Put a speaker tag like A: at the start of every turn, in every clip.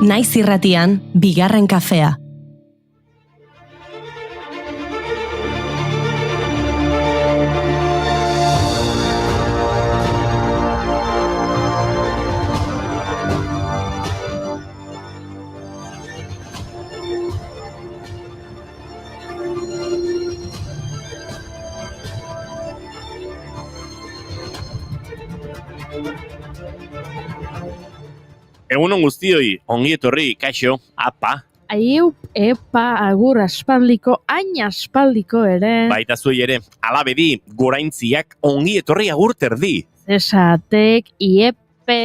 A: Naiz irratian, bigarren kafea.
B: Egunon guztioi, ongi etorri, kaixo, apa.
C: Aiu, epa, agur aspaldiko, hain aspaldiko ere.
B: Baita zuei ere, alabedi, goraintziak ongi etorri agur terdi.
C: Esatek, iepe.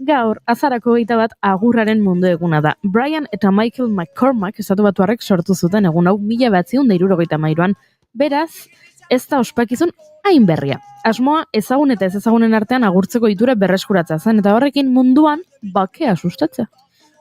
C: Gaur, azarako 21 agurraren mundu eguna da. Brian eta Michael McCormack estatubatuarrek sortu zuten egun hau 1973an. Beraz, ez da ospakizun hain berria. Asmoa ezagun eta ez ezagunen artean agurtzeko itura berreskuratzea zen eta horrekin munduan bakea sustatzea.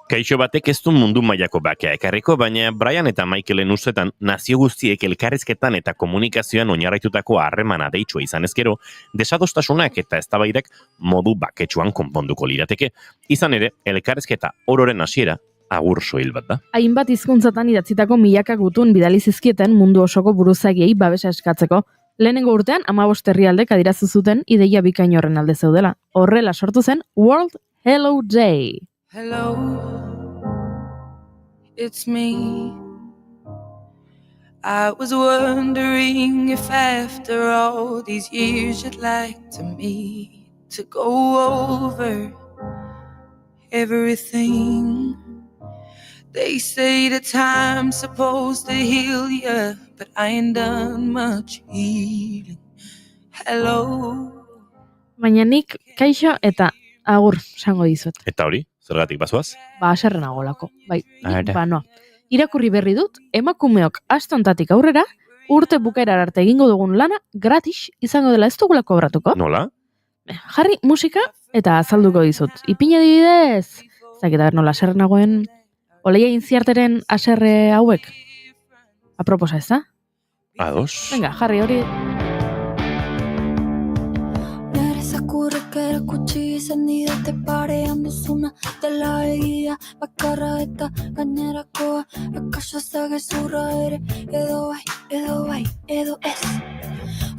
B: Kaixo batek ez du mundu mailako bakea ekarriko, baina Brian eta Michaelen ustetan nazio guztiek elkarrizketan eta komunikazioan oinarritutako harremana deitsua izan ezkero, desadostasunak eta eztabaidak modu baketsuan konponduko lirateke. Izan ere, elkarrizketa ororen hasiera agur soil bat da.
C: Hainbat hizkuntzatan idatzitako milaka gutun bidali zizkieten mundu osoko buruzagiei babesa eskatzeko. Lehenengo urtean 15 herrialdek adierazi zuten ideia bikain horren alde zeudela. Horrela sortu zen World Hello Day.
D: Hello, it's me. I was wondering if after all these years you'd like to meet to go over everything. They say the time's supposed to heal ya, but I ain't done much healing. Hello.
C: Baina nik kaixo eta agur sango dizut.
B: Eta hori, zergatik bazoaz?
C: Haserren agolako. Bai,
B: Ara.
C: noa. Irakurri berri dut, emakumeok astontatik aurrera, urte bukaerar arte egingo dugun lana gratis izango dela ez dugula kobratuko.
B: Nola?
C: Jarri musika eta azalduko dizut. Ipina dibidez, zaketa nola haserre nagoen, oleia intziarteren haserre hauek. Aproposa ez da?
B: Ados.
C: Venga, jarri hori.
E: Erakutsi izan didate parean duzuna dela egia bakarra eta gainerakoa akaso zagezurra ere edo bai, edo ez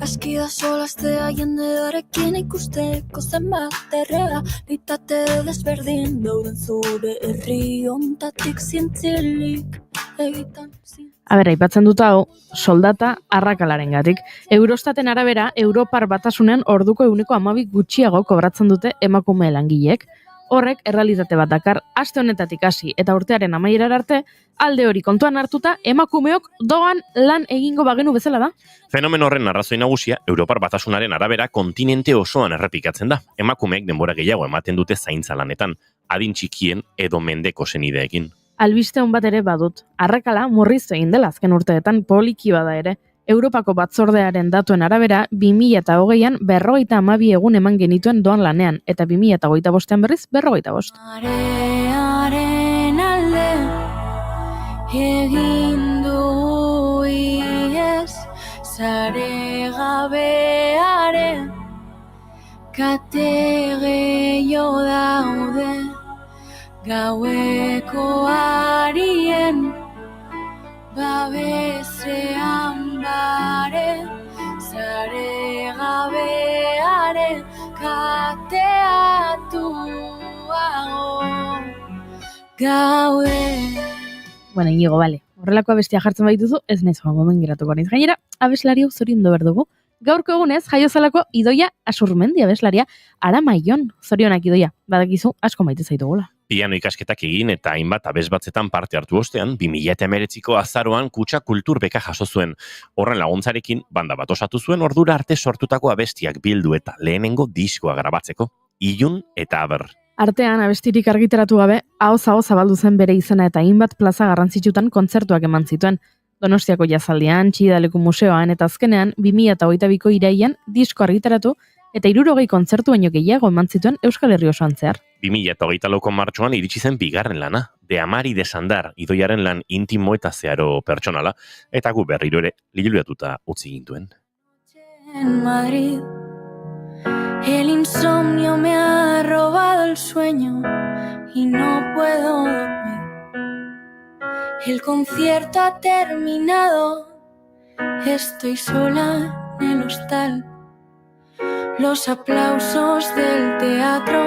E: aski da solaztea jendearekin ikusteko zenbat errealitate desberdin dauden zure herri ontatik zintzilik egiten zin.
C: Aipatzen dut hau, soldata arrakalarengatik. Eurostaten arabera, Europar batasunean orduko 12 gutxiago kobratzen dute emakume langileek. Horrek errealitate bat dakar, aste honetatik hasi eta urtearen amaierar arte, alde hori kontuan hartuta, emakumeok doan lan egingo bagenu bezala da.
B: Fenomen horren arrazoi nagusia, Europar batasunaren arabera kontinente osoan errepikatzen da. Emakumeek denbora gehiago ematen dute zaintza lanetan, adin txikien edo mendeko senideekin.
C: Albiste hon bat ere badut. Arrakala murriztu egin dela azken urteetan poliki bada ere. Europako batzordearen datuen arabera 2020an 52 egun eman genituen doan lanean eta 2025an berriz 45.
E: Marearen alde egin du iez zare gabearen kate gehiago daude gaueko arien babesean bare zare gabearen kateatuago gaude.
C: Bueno, Inigo, bale. Horrelako abestia jartzen baituzu, ez naiz joango geratuko naiz. Gainera, abeslari hau zorindo berdugu. Gaurko egunez, jaiozalako Idoia Asurmendi abeslaria Aramaion. Zorionak Idoia, badakizu asko maite zaitugula.
B: Piano ikasketak egin eta hainbat abesbatzetan parte hartu ostean, 2019ko azaroan Kutxa Kultur beka jaso zuen. Horren laguntzarekin, banda bat osatu zuen ordura arte sortutako abestiak bildu eta lehenengo diskoa grabatzeko. Ilun eta Aber.
C: Artean, abestirik argitaratu gabe, ahoz zabaldu zen bere izena eta hainbat plaza garrantzitsutan kontzertuak eman zituen. Donostiako jazaldian, Txidaleku museoan eta azkenean 2022ko irailean disko argitaratu eta 60 kontzertu baino gehiago eman zituen Euskal Herri osoan zehar.
B: 2024ko martxoan iritsi zen bigarren lana, De Amari de Sandar, Idoiaren lan intimo eta zeharo pertsonala, eta gu berriro ere liluratuta utzi gintuen.
E: En Madrid, el insomnio me ha robado el sueño y no puedo dormir. El concierto ha terminado, estoy sola en el hostal. Los aplausos del teatro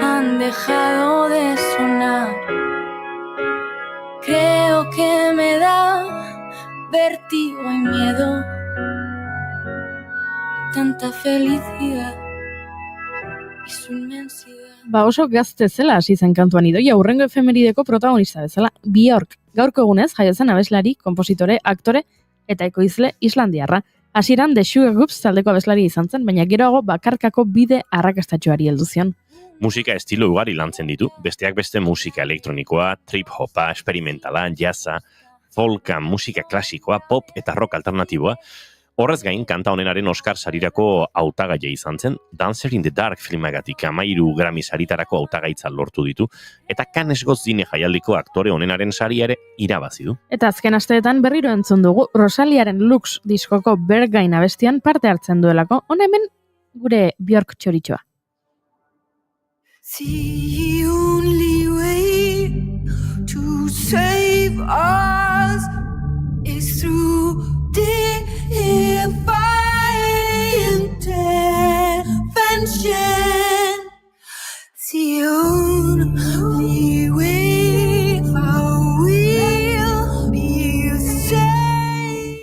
E: han dejado de sonar. Creo que me da vértigo y miedo. Tanta felicidad y su inmensidad.
C: Oso gazte zela hasi zen kantuan Idoia hurrengo efemerideko protagonista bezala. Björk, gaurko egunez jaio zen abeslari, konpositore, aktore eta ekoizle islandiarra. Hasieran The Sugar Groups taldeko abeslari izan zen, baina geroago bakarkako bide arrakastatsuari heldu zion.
B: Musika estilo ugari lantzen ditu, besteak beste musika elektronikoa, trip-hopa, experimentala, jazza, folka, musika klasikoa, pop eta rock alternatiboa. Horrez gain, kanta honenaren Oscar sarirako hautagaia izan zen, Dancer in the Dark filmagatik 13 Grammy saritarako hautagaitza lortu ditu, eta Cannesgo zine jaialdiko aktore honenaren saria ere irabazi du.
C: Eta azken asteetan berriro entzun dugu Rosaliaren Lux diskoko Berghain abestian parte hartzen duelako, hona hemen gure Björk txoritxoa.
D: The only way to save us is through divine intervention. The only way will be saved.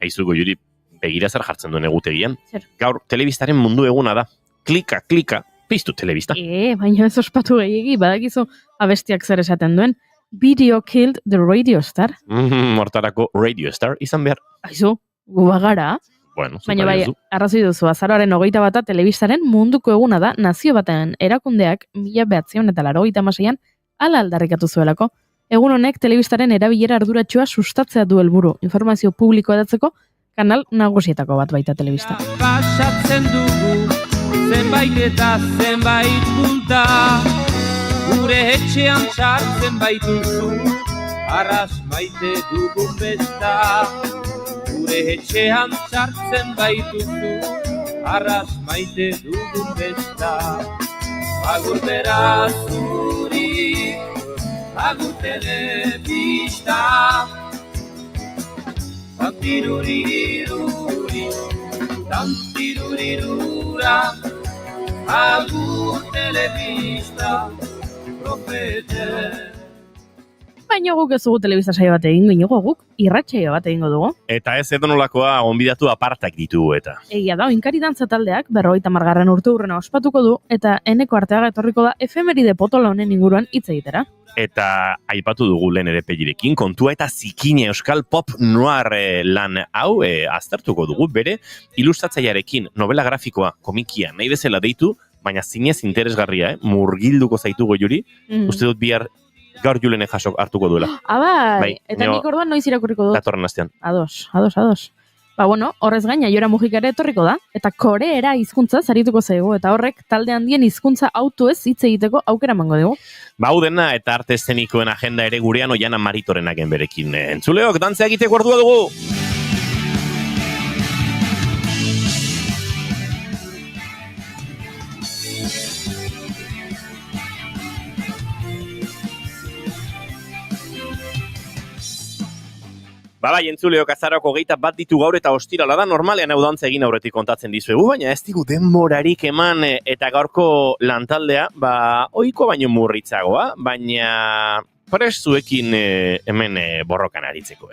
B: Aizu Goiuri, begira zer jartzen duen egutegian.
C: Zer?
B: Gaur, telebistaren mundu eguna da. Klika, klika, piztu telebista.
C: Baina ez ospatu gehiegi, badakizu abestiak zer esaten duen. Video killed the radio star.
B: Hortarako Radio Star izan behar.
C: Aizu, gu bagara.
B: Bueno,
C: Baina bai, arrazoi duzu, azaroaren 21 telebistaren munduko eguna da, nazio batean erakundeak 1986an hala aldarrikatu zuelako. Egun honek telebistaren erabilera arduratsua sustatzea du helburu, informazio publikoa edatzeko kanal nagusietako bat baita telebista.
F: Pasatzen dugu, zenbait eta zenbait punta, gure etxean sartzen baituzu, arras maite dugun besta. Gure etxean sartzen baituzu, arras maite dugun besta. Agur beraz zuri, agur telebista, tantiruriruri, tantirurirura, agur telebista, profete.
C: Baina guk ez dugu telebista saio bat egingo, inigo guk irratsaio bat egingo dugu.
B: Eta ez edonolakoa gonbidatu apartak ditugu eta.
C: Egia da, Oinkari dantza taldeak 50. urteurrena ospatuko du eta Eneko Arteaga etorriko da efemeride potolo honen inguruan hitz egitera.
B: Eta aipatu dugu lehen ere pegirekin, kontua eta zikine euskal pop noir lan hau aztertuko dugu bere ilustratzailearekin novela grafikoa, komikia, nahi bezala deitu, baina zinez interesgarria, murgilduko zaitu Goiuri, uste dut bihar gaur Julene jasok hartuko duela.
C: Bai, eta nik orduan noiz irakurriko dut.
B: Datorren astean.
C: Ados. Ba, bueno, horrez gain Aiora Mujika ere etorriko da, eta koreera hizkuntza zarituko zaigu, eta horrek talde handien hizkuntza autu ez hitz egiteko aukera emango dugu.
B: Ba, hau dena eta arte eszenikoen agenda ere gurean Oiana Maritorenaken berekin. Entzuleok, dantza egiteko ordua dugu! Bai, entzuleok azaroko 21 ditu gaur eta ostirala da, normalean hau dantza egin aurretik kontatzen dizuegu, baina ez digu denborarik eman eta gaurko lantaldea, ohiko baino murritzagoa, baina prest zuekin hemen borrokan aritzeko,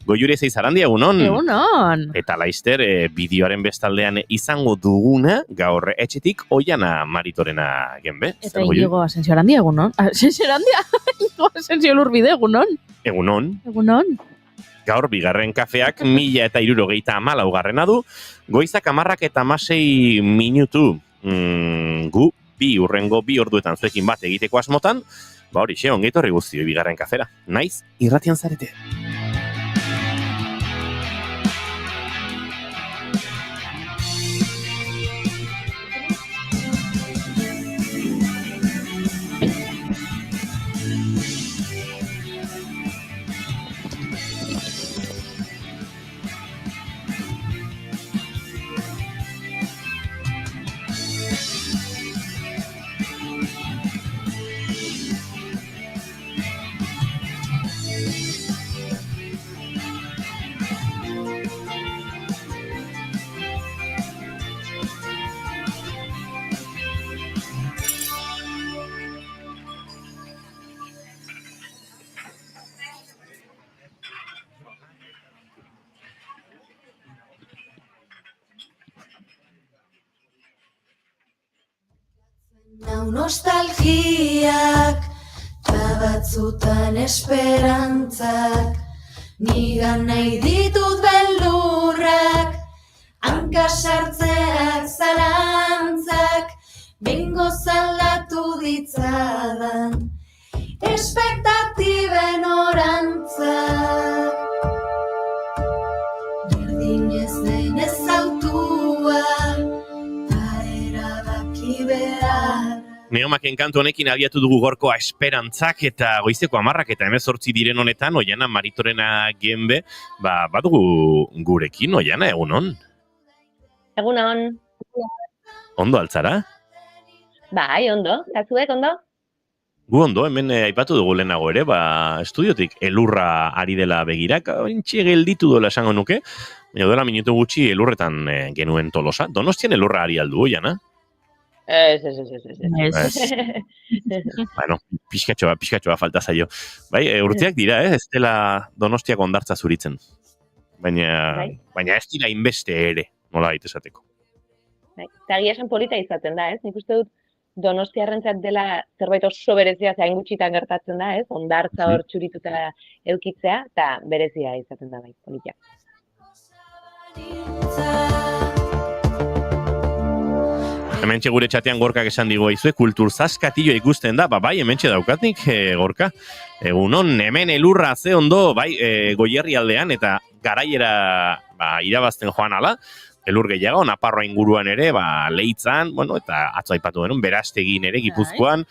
B: Goiuri Ezeiz Arandi, egunon?
C: Egunon!
B: Eta laister, bideoaren bestaldean izango duguna, gaur etxetik Oiana Maritorena genbe.
C: Eta Inigo Asensio Arandi, egunon? Asensio Arandi? Inigo Asensio Lurbide, egunon?
B: Egunon. Gaur bigarren kafeak 1064 du, goizak 10:16 minutu. Gu urrengo 2 orduetan zuekin bat egiteko asmotan, ba horixe, ongi etorri guztioi bigarren kafera. Naiz, irratian zarete.
E: Nau nostalgiak, ta batzutan esperantzak, nigan nahi ditut beldurrak, hanka sartzeak zalantzak, bengo zaldatu ditzadan, espektatiben orantzak. Berdin ez denez autua, ta erabaki behar.
B: Neomaken kantu honekin abiatu dugu gorkoa esperantzak eta goizeko 10 eta 18 diren honetan, Oiana Maritorena Genbe, badugu gurekin, Oiana, egunon?
G: Egunon.
B: Ondo altzara?
G: Bai, ondo. Zatzuek, ondo?
B: Gu ondo, hemen aipatu dugu lehenago ere, estudiotik elurra ari dela begirak, intxe gelditu dola esango nuke, baina dela minutu gutxi elurretan genuen Tolosa. Donostian elurra ari aldu, Oiana?
G: Ez.
B: Bueno, pixkatxoa falta zaio. Bai, urteak dira, ez dela Donostiak ondartza zuritzen. Baina ez dira inbeste ere, nola baita esateko.
G: Eta egia esan polita izaten da, ez? Nik uste dut Donostiarrentzat dela zerbait oso berezia, hain gutxitan gertatzen da, ez? Ondartza hor txurituta eukitzea, eta berezia izaten da, bai, polita.
B: Hementxe gure txatean Gorkak esan digu aizue, kultur zaskatillo ikusten da, bai, hementxe daukatnik, Gorka. Egunon, hemen elurra ze ondo, bai, Goierri aldean, eta garaiera irabazten joan ala, elur gehiago, Naparroa inguruan ere, Leitzan, bueno, eta atzo aipatu denun, Berastegin ere, Gipuzkoan,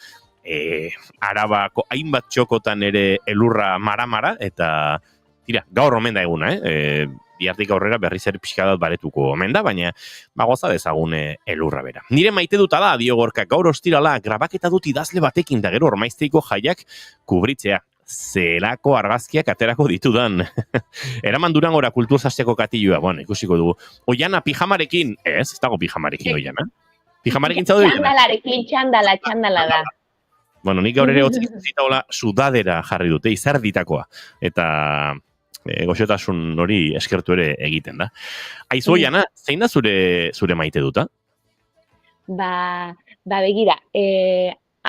B: Arabako hainbat txokotan ere elurra mara, eta tira, gaur omen da eguna, bihartik aurrera berriz ere pixka bat baretuko omen da, baina goza dezagun elurra bera. Nire maite duta da, dio Gorka, gaur ostirala, grabaketa dut idazle batekin, da gero ormaizteiko jaiak kubritzea. Zelako argazkiak aterako ditudan. Eraman Durangora kulturzasteko katilloa, bueno, ikusiko dugu. Oiana, pijamarekin, ez dago pijamarekin, Oiana. Pijamarekin zaude?
G: Txandala da.
B: Bueno, nik gaur ere hotzik zitaola sudadera jarri dute, izarditakoa. Eta goxotasun hori eskertu ere egiten da. Aizu, Oiana, zein da zure maite duta?
G: Begira,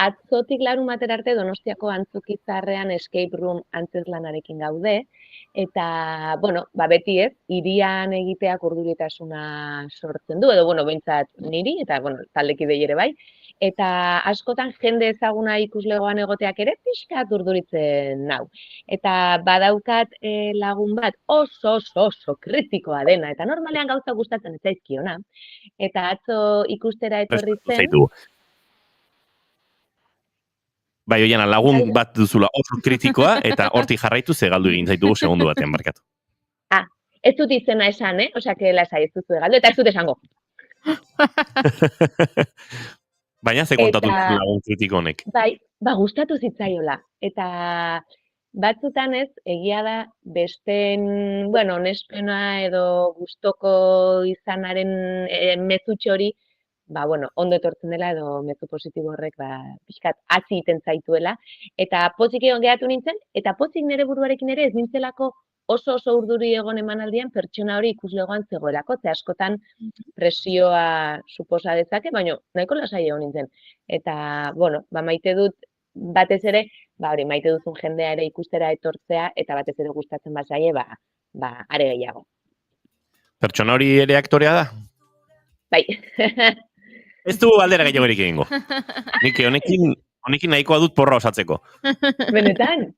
G: atzotik larumatera arte Donostiako Antzokizarrean escape room antzeslanarekin gaude, eta, beti ez, hirian egiteak urduritasuna sortzen du, edo, behintzat niri, eta, taldekidei ere bai, eta askotan jende ezaguna ikuslegoan egoteak ere pixkat urduritzen nau. Eta badaukat lagun bat oso kritikoa dena, eta normalean gauza gustatzen ez zaizkiona. Eta atzo ikustera etorri zen...
B: Bai, Oiana, lagun bat duzula oso kritikoa, eta hortik jarraitu ze galdu egin zaitugu segundu batean barkatu.
G: Ez dut izena esan, Osea, que lasai ez duzu galdu, eta ez dut esango.
B: Baina ze kontatu lagun kritiko honek.
G: Bai, gustatu zitzaiola. Eta batzutan ez, egia da, besten, onespena edo gustoko izanaren mezutxo hori, ondo etortzen dela edo mezu positibo horrek, pixkat atzi iten zaituela. Eta pozik egon gehatu nintzen, eta pozik nire buruarekin ere ez nintzelako oso urduri egon emanaldian pertsona hori ikuslegoan zegoelako, ze askotan presioa suposa dezake, baina nahiko lasai egon nintzen. Eta, maite dut batez ere, maite duzun jendea ere ikustera etortzea, eta batez ere gustatzen bazaie, are gehiago.
B: Pertsona hori ere aktorea da?
G: Bai.
B: Ez du aldera gehiagorik egingo. Nik honekin nahikoa dut porra osatzeko.
G: Benetan?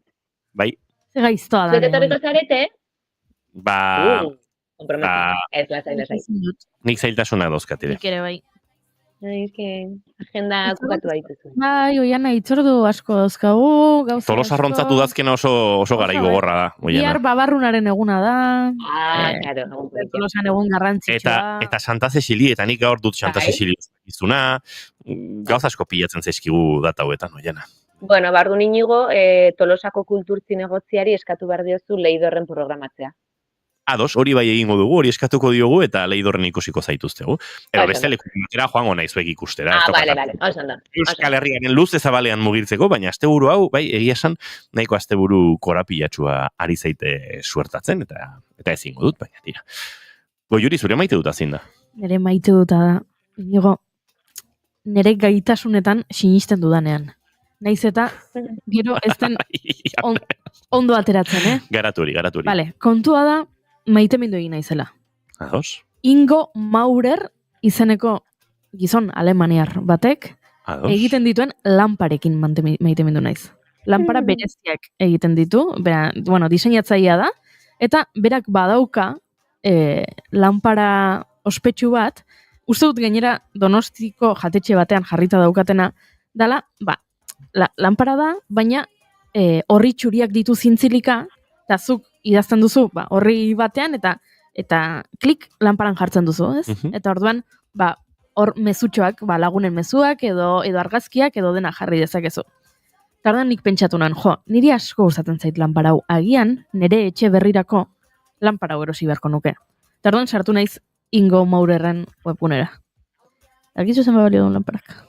B: Bai,
C: Ze gaiztoa da.
G: Zuek etorriko zarete?
B: ba,
G: Ez, lasai.
B: nik zailtasuna dauzkatire.
C: Nik ere bai.
G: Agenda okupatu baituzu.
C: Bai, Oiana, itzordu asko dauzkagu, gauza
B: Tolosa arrontzatu dazkena oso garai gogorra da,
C: Bihar
B: Oiana.
C: babarrunaren eguna da.
G: Claro, egun polita.
C: Tolosan egun garrantzitsua.
B: Eta Santa Cecili, eta nik gaur dut Santa
G: Bai.
B: Cecili izuna, gauza asko pilatzen zaizkigu data hauetan, Oiana.
G: Bueno, bardun inigo, Tolosako kultur zinegotziari eskatu behar diozu Leidorren programatzea.
B: Ados, hori bai egingo dugu, hori eskatuko diogu, eta Leidorren ikusiko zaituztegu. Ero beste leku batera joango naizuek ikustera.
G: Bale, oso ondo.
B: Euskal Herriaren luz ezabalean mugirtzeko, baina asteburu hau, bai, egia esan, nahiko asteburu korapilatxua ari zaite suertatzen, eta ezingo dut, baina tira. Goiuri, zure maite dut azin da.
C: Nere maite duta da. Digo, nere gaitasunetan sinisten dudanean. Naiz eta, gero ez den ondo ateratzen,
B: Garatu hori.
C: Vale, kontua da, maitemindu egin naizela.
B: Ados,
C: Ingo Maurer izeneko gizon alemaniar batek
B: ados.
C: egiten dituen lanparekin maitemindu naiz. Lanpara bereziak egiten ditu, diseinatzailea da, eta berak badauka lanpara ospetsu bat, uste dut gainera Donostiko jatetxe batean jarrita daukatena, dala, lanpara da, baina horri txuriak ditu zintzilika, eta zuk idazten duzu, horri batean, eta klik lanparan jartzen duzu, ez? Eta orduan, hor mezutxoak, lagunen mezuak, edo argazkiak, edo dena jarri dezakezu. Eta orduan nik pentsatu nan, niri asko gustatzen zait lanpara hau, agian nire etxe berrirako lanpara hau erosi beharko nuke. Eta orduan sartu naiz Ingo Maurerren webgunera. Argizu zen balio duen lanparak.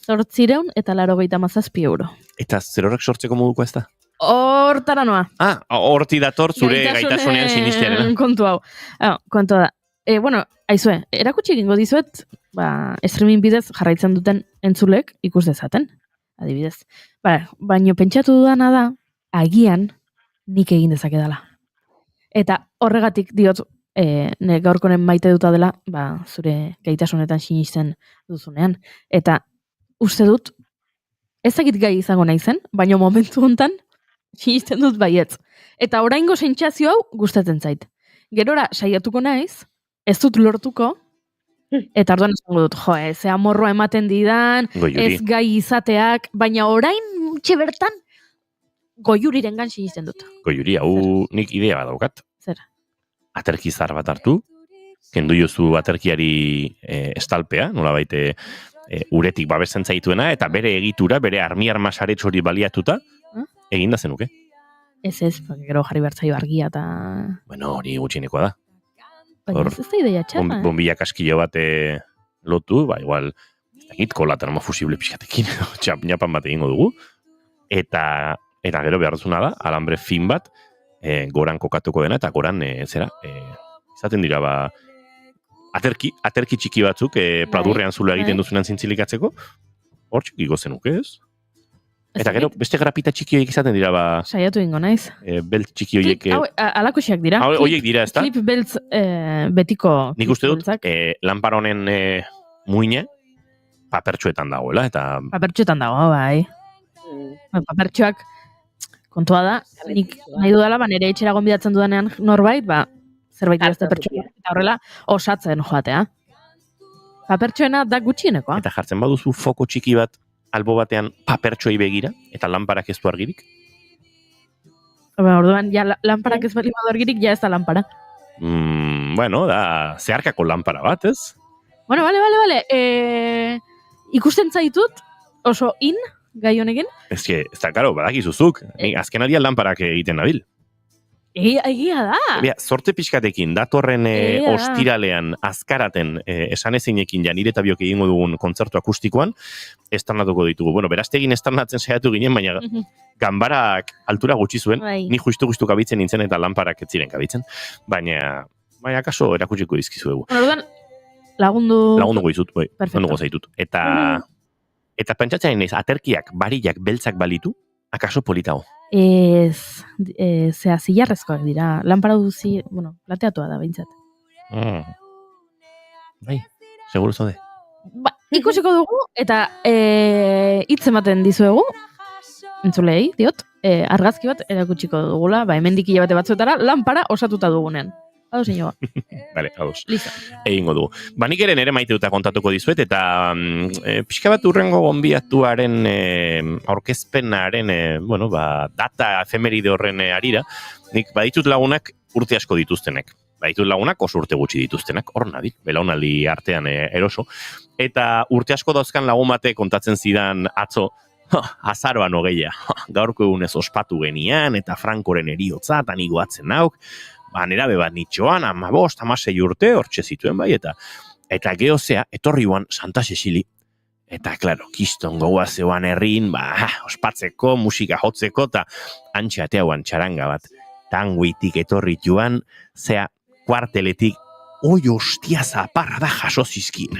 C: 897 euro.
B: Eta zer horrek sortzeko moduko ez da?
C: Hortara noa.
B: Horti dator zure gaitasunean sinistearen.
C: Kontu hau. Kontua da. Aizue, erakutsi egingo dizuet, streaming bidez jarraitzen duten entzulek ikus dezaten, adibidez. Baina pentsatu dudana da, agian nik egin dezakedala. Eta horregatik diot, nire gaurkonen maite duta dela, zure gaitasunetan sinisten duzunean. Eta uste dut, ezagit gai izango naizen, baina momentu hontan sinisten dut baietz. Eta oraingo sentsazio hau gustatzen zait. Gerora saiatuko naiz, ez dut lortuko, eta orduan esango dut, ze amorroa ematen didan, ez gai izateak, baina orain bertan Goiurirengan sinisten dut.
B: Goiuri, hau nik idea bat daukat.
C: Zer?
B: Aterki zahar bat hartu, kendu jozu aterkiari estalpea, nola baite uretik babesten zaituena, eta bere egitura, bere armi-arma saretz hori baliatuta, egin da zenuke.
C: Ez, gero jarri bertzaio argia eta...
B: Bueno, hori gutxinekoa da.
C: Baina ez da ideia txarra.
B: Bombilla kaskilo bat lotu, igual, kola termofusible pixkatekin, txapan bat egingo dugu, eta gero behar duzuna da, alambre fin bat, goran kokatuko dena, eta goran, izaten dira, aterki txiki batzuk, pladurrean zula egiten duzunan zintzilikatzeko, hor txikiko zenuke, ez? Eta gero, beste grapita txiki horiek izaten dira,
C: saiatu ingo naiz.
B: Beltz txiki horiek...
C: Alakusiak dira.
B: Horiek dira, ez da?
C: Klip beltz betiko...
B: Nik uste dut, lanparonen muine, papertxoetan dagoela, eta...
C: Papertxoetan dago, bai. Papertxoak, kontua da, nik nahi dudala, nire etxera gonbidatzen dudanean norbait, zerbait idazte pertsoa, eta horrela, osatzen joatea. Papertxoena da gutxienekoa.
B: Eta jartzen baduzu foko txiki bat, albo batean papertxoi begira, eta lanparak ez du argirik?
C: Orduan, lanparak ez bali badu argirik, ja ez da lanpara.
B: Da zeharkako lanpara bat, ez?
C: Bueno, bale. Ikusten zaitut, oso gai honekin.
B: Ez da, karo, badakizuzuk. Azken aldian lanparak egiten nabil.
C: Egia da.
B: Zorte pixkatekin, datorren ostiralean azkaraten esanezinekin nire eta biok egingo dugun kontzertu akustikoan, estrenatuko ditugu. Beraztegin estrenatzen saiatu ginen, baina ganbarak altura gutxi zuen, ni justu kabitzen nintzen eta lanparak ez ziren kabitzen. Baina kaso erakutsiko dizkizuegu.
C: Orduan, lagundu
B: goizut, lagundu gozaitut. Eta pentsatzen naiz, aterkiak, barilak, beltzak balitu, akaso politao.
C: Zilarrezkoak dira. Lanpara duzi, plateatua da, behintzat.
B: Bai. Seguro zaude?
C: Ba, ikusiko dugu, eta hitz ematen dizuegu, entzulei, diot, argazki bat erakutsiko dugula, hemendik hilabete batzuetara, lanpara osatuta dugunen. Hau zinua.
B: Vale, ados.
C: Listo.
B: Egingo dugu. Nik ere nere maite duta kontatuko dizuet, eta pixka bat urrengo gonbiatuaren aurkezpenaren, data efemeride horren arira, nik baditut lagunak urte asko dituztenek. Baditut lagunak oso urte gutxi dituztenak, hor nadik, belaunaldi artean eroso. Eta urte asko dauzkan lagun bate kontatzen zidan atzo, azaroan hogeia, gaurko egunez ospatu genian, eta Frankoren eriotza, eta nigo atzen nauk, nerabe bat nitxoan, 15-16 urte, hortxe zituen bai, eta geozea, etorri guan Santa Cecili, eta, klaro, kiston gogoa zeuan herrin, ospatzeko, musika jotzeko, eta antxe ateauan txaranga bat, tanguitik etorri joan, zea, kuarteletik, oi, hostia, zaparra da jaso zizkin.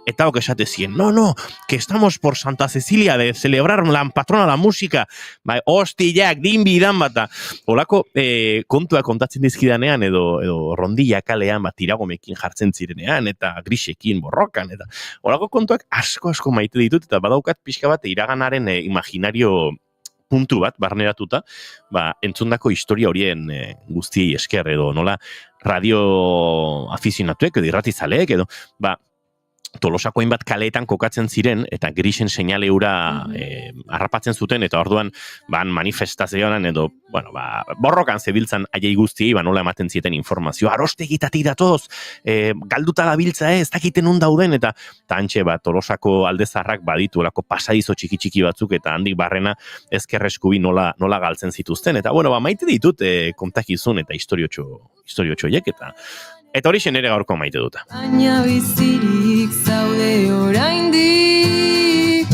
B: Eta hok esate zien, no, que estamos por Santa Cecilia de celebrar la patrona la música, hostiak, dinbidan bata. Olako kontua kontatzen dizkidanean, edo rondilla kalean, tiragomekin jartzen zirenean, eta grisekin borrokan, eta olako kontuak asko maite ditut, eta badaukat pixka bat iraganaren imaginario puntu bat, barneratuta, entzundako historia horien guztiei esker, edo nola radio afizionatuek, edo irratizaleek, edo, Tolosako hainbat kaleetan kokatzen ziren, eta grisen seinale hura harrapatzen zuten, eta orduan manifestazioan, edo, borrokan zebiltzan aiei guztiei, nola ematen zieten informazioa, arostegitatik datoz, galduta da biltza, ez dakiten dauden, eta antxe, Tolosako aldezarrak baditu, olako pasadizo txiki batzuk, eta handik barrena ezkerreskubi nola galtzen zituzten, eta, maite ditut kontakizun, eta historiotxoiek, eta hori ere gaurko maite duta.
D: Baina bizirik zaude oraindik.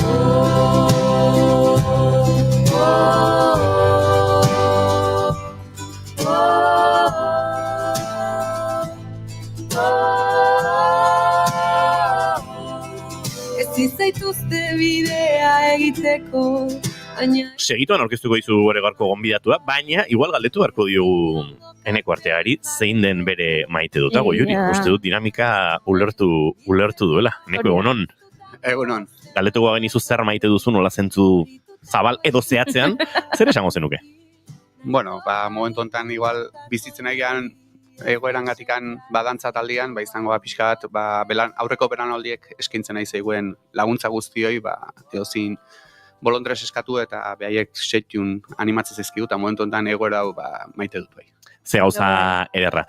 D: Ez zaituzte bidea egiteko.
B: Segituan aurkeztuko dizu ere gaurko gonbidatua, baina igual galdetu beharko diogu Eneko Arteagari zein den bere maite duta, Goiuri. Uste dut dinamika ulertu duela. Eneko, egunon?
H: Egunon.
B: Galdetuko genizu zer maite duzu, nola zentzu zabal edo zehatzean, zer esango zenuke?
H: Bueno, momentu honetan igual bizitzen egian egoerangatikan dantza taldean, izango pixka bat, aurreko beranaldiek eskintzen nahi zeiguen laguntza guztioi, eozin bolondrez eskatu eta behaiek setxun animatzen zizkidu, eta momentu honetan egoera hau maite dut bai.
B: Ze gauza ederra.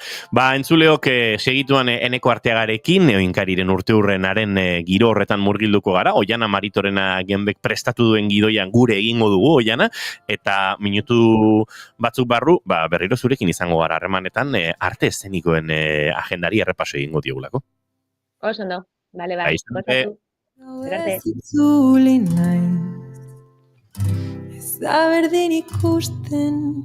B: Entzuleok segituan Eneko Arteagarekin, Oinkariren urteurrenaren giro horretan murgilduko gara, Oiana Maritorena genbek prestatu duen gidoian gure egingo dugu, Oiana, eta minutu batzuk barru, berriro zurekin izango gara harremanetan, arte eszenikoen agendari errepaso egingo diogulako.
G: Oso ondo, bale, gozatu. Gracias.
D: Ez da berdin ikusten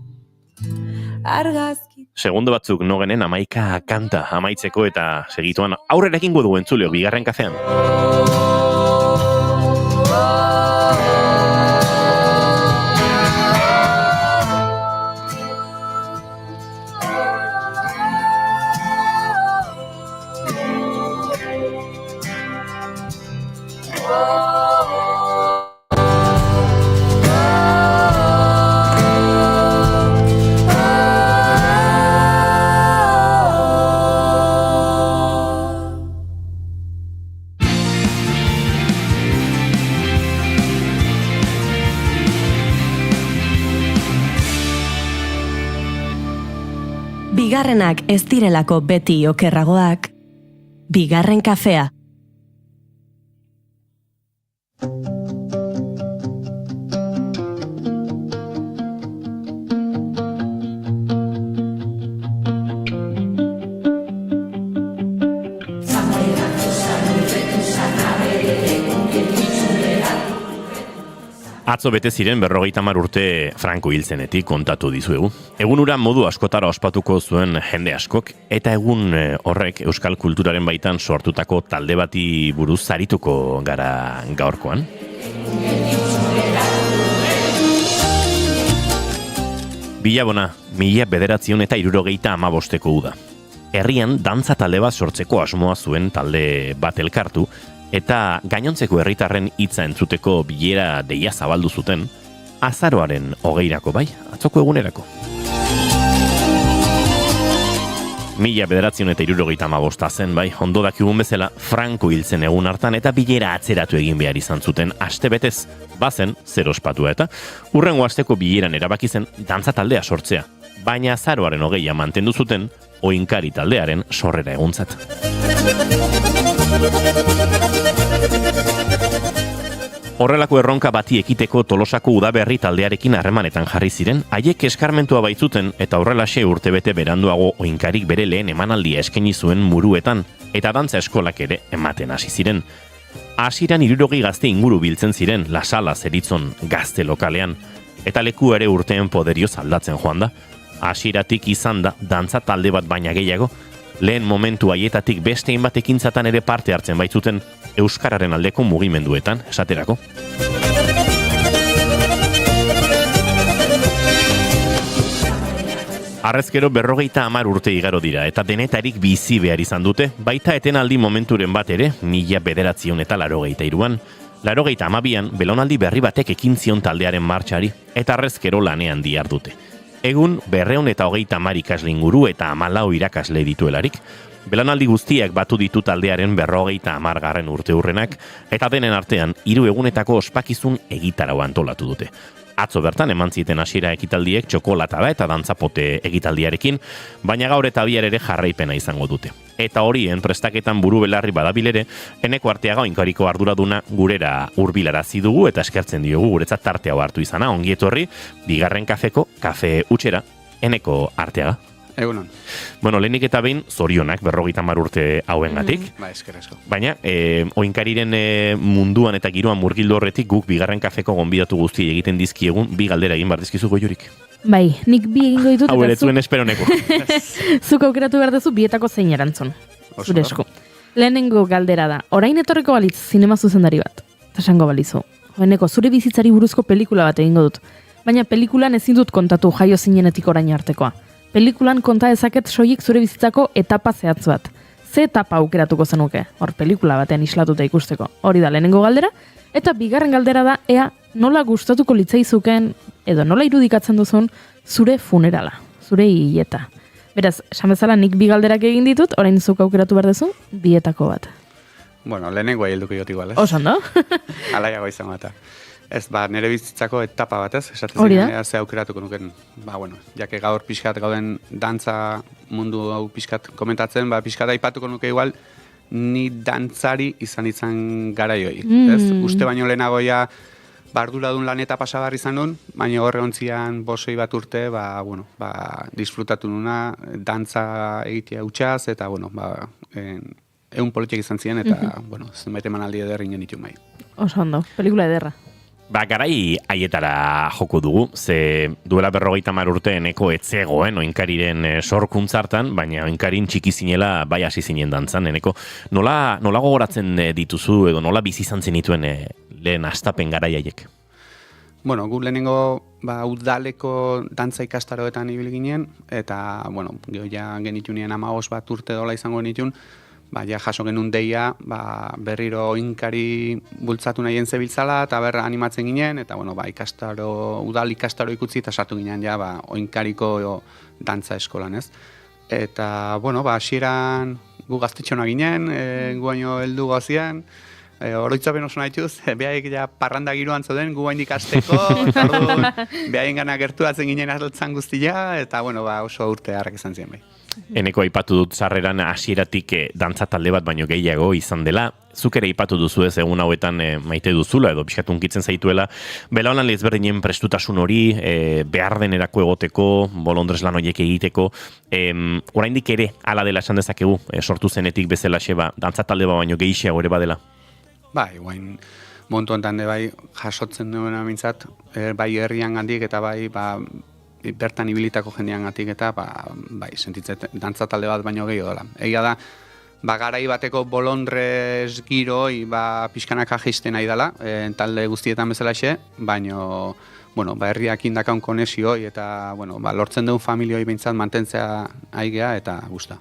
D: argazki.
B: Segundo batzuk nogenen 11 kanta amaitzeko eta segituan aurrera egingo dugu entzuleok bigarren kafean.
A: Bigarrenak ez direlako beti okerragoak, bigarren kafea.
B: Atzo bete ziren 50 urte Franco hil zenetik kontatu dizuegu. Egun hura modu askotara ospatuko zuen jende askok, eta egun horrek euskal kulturaren baitan sortutako talde bati buruz arituko gara gaurkoan. Bilabona, 1975 uda. herrian dantza talde bat sortzeko asmoa zuen talde bat elkartu, eta gainontzeko herritarren hitza entzuteko bilera deia zabaldu zuten, azaroaren 20 bai, atzoko egunerako. 1975 zen, bai, ondo dakigun bezala, Franco hiltzen egun hartan eta bilera atzeratu egin behar izan zuten astebetez, bazen, zer ospatua eta, hurrengo asteko bileran erabaki zen dantza taldea sortzea, baina azaroaren 20 mantendu zuten, Oinkari taldearen sorrera eguntzat. Horrelako erronka bati ekiteko Tolosako udaberri taldearekin harremanetan jarri ziren, haiek eskarmentua baitzuten eta horrelaxe urtebete beranduago Oinkarik bere lehen emanaldia eskaini zuen Muruetan, eta dantza eskolak ere ematen hasi ziren. Hasieran 60 gazte inguru biltzen ziren La Sala zeritzon gazte lokalean, eta leku ere urteen poderioz aldatzen joan da. Hasieratik izan da dantza talde bat baina gehiago, lehen momentu haietatik beste hainbat ekintzatan ere parte hartzen baitzuten euskararen aldeko mugimenduetan, esaterako. Harrezkero 50 urte igaro dira eta denetarik bizi behar izan dute, baita etenaldi momenturen bat ere, 1983an. 82an belaunaldi berri batek ekin zion taldearen martxari eta harrezkero lanean dihardute. Egun 230 ikasle inguru eta 14 irakasle dituelarik, belaunaldi guztiak batu ditu taldearen 50. urteurrenak eta denen artean 3 egunetako ospakizun egitarau antolatu dute. Atzo bertan eman ziten hasiera ekitaldiek txokolata eta dantzapote ekitaldiarekin, baina gaur eta bihar ere jarraipena izango dute. Eta horien prestaketan buru belarri badabilere, Eneko Arteaga Oinkariko arduraduna gurera hurbilarazi dugu eta eskertzen diogu guretzat tarte hau hartu izana, ongi etorri, bigarren kafeko, kafe utxera, Eneko Arteaga.
H: Egunon.
B: Bueno, lehenik eta behin, zorionak 50 urte hauengatik.
H: Ba, esker asko.
B: Baina, Oinkariren munduan eta giroan murgildu horretik guk bigarren kafeko gonbidatu guzti egiten dizkiegun, bi galdera egin bar dizkizu Goiorik.
C: Bai, nik bi egingo ditut.
B: Hau ere zuen esperoneko.
C: Zuk aukeratu behar duzu bietako zein erantzun. Zure esku. Lehenengo galdera da, orain etorriko balitz zinema zuzendari bat. Tasango balizu. Eneko, zure bizitzari buruzko pelikula bat egingo dut. Baina pelikulan ezin dut kontatu jaio zinenetik orain artekoa. Pelikulan konta ezaket soilik zure bizitzako etapa zehatz bat. Ze etapa aukeratuko zenuke? Hor, pelikula batean islatuta ikusteko. Hori da lehenengo galdera. Eta bigarren galdera da, ea nola gustatuko litzaizuken, edo nola irudikatzen duzun, zure funerala, zure hileta. Beraz, esan bezala nik bi galderak egin ditut, orain zuk aukeratu behar duzu, bietako bat.
H: Bueno, lehenengo helduko jot igual, ez?
C: Osando?
H: Alaiago izango eta. Ez, nire bizitzako etapa bat, ez? Esatzen ze aukeratuko nuken, bueno, jake gaur pixkat gauden dantza mundu hau pixkat komentatzen, pixkat aipatuko nuke igual, ni dantzari izan garaioi. Ez? Uste baino lehenagoia, arduradun laneta pasagarri izan nun, baina horre ontzian bosoi bat urte, disfrutatu nuna, dantza egitea utxaz, eta, egun politiak izan ziren, eta, zenbait emanaldi ederri genitu mai.
C: Osando, pelikula ederra.
B: Garai haietara joko dugu, ze duela 50 urte Eneko etzegoen Oinkariren sorkuntzartan, baina Oinkarin txiki zinela bai hasi zinen dantzan, Eneko. Nola gogoratzen dituzu edo nola bizi izan zenituen lehen astapen garai haiek?
H: Bueno, gu lehenengo udaleko dantza ikastaroetan ibil ginen, eta, geho ja genitunien 15 bat urte dola izango genitun, ja jaso genuen deia, berriro Oinkari bultzatu nahien zebiltzala, eta animatzen ginen, eta udal ikastaro ikutzi, eta sartu ginen ja, Oinkariko dantza eskolan, ez? Eta, hasieran gu gaztetxona ginen, gu baino heldu gozien, oroitzapen oso nahituz, behaik ja parranda giroan zoden, gu bain ikasteko, behaien gana gertuatzen ginen altzan guztia, eta, oso urte harrak izan ziren bai.
B: Eneko aipatu dut sarreran hasieratik dantza talde bat baino gehiago izan dela. Zuk ere aipatu duzu ez egun hauetan maite duzula edo pixkat unkitzen zaituela. Belaunaldi ezberdinen prestutasun hori behar denerako egoteko, bolondrez lan horiek egiteko. Oraindik ere hala dela esan dezakegu, sortu zenetik bezalaxe dantza talde bat baino gehiago ere badela.
H: Bai, guain montu ontan de bai jasotzen duena mintzat, bai herrian gandik eta bai bertan ibilitako jendean gatik eta sentitzet dantza talde bat baino gehiago dela. Egia da, garai bateko bolondrez giroi pixkanaka jaisten nahi dela, talde guztietan bezalaxe, baino herriak indakaun konesioi eta lortzen dugu familioi behintzat mantentzea aigea eta gusta.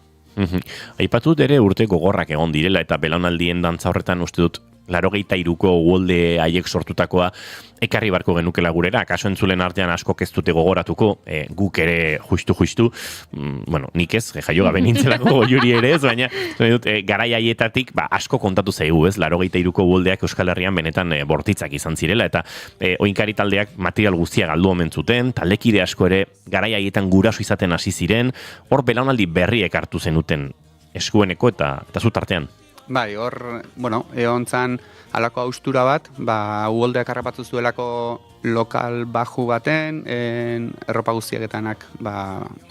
B: Aipatu dut ere urte gogorrak egon direla eta belaunaldien dantza horretan uste dut 83ko uholde haiek sortutakoa ekarri barko genukela gurera, kaso entzulen artean askok ez dute gogoratuko, guk ere justu, bueno, nik ez, jaio gabe nintzelako goiuri ere ez, baina garai haietatik asko kontatu zaigu, ez, 83ko uholdeak Euskal Herrian benetan bortitzak izan zirela, eta oinkari taldeak material guztia galdu omen zuten, taldekide asko ere garai haietan guraso izaten hasi ziren, hor belaunaldi berriek hartu zenuten eskueneko eta zut artean.
H: Bai, hor, bueno, egon zan alako haustura bat, uholdeak harrapatu zuelako lokal baju baten, erropa guztiaketanak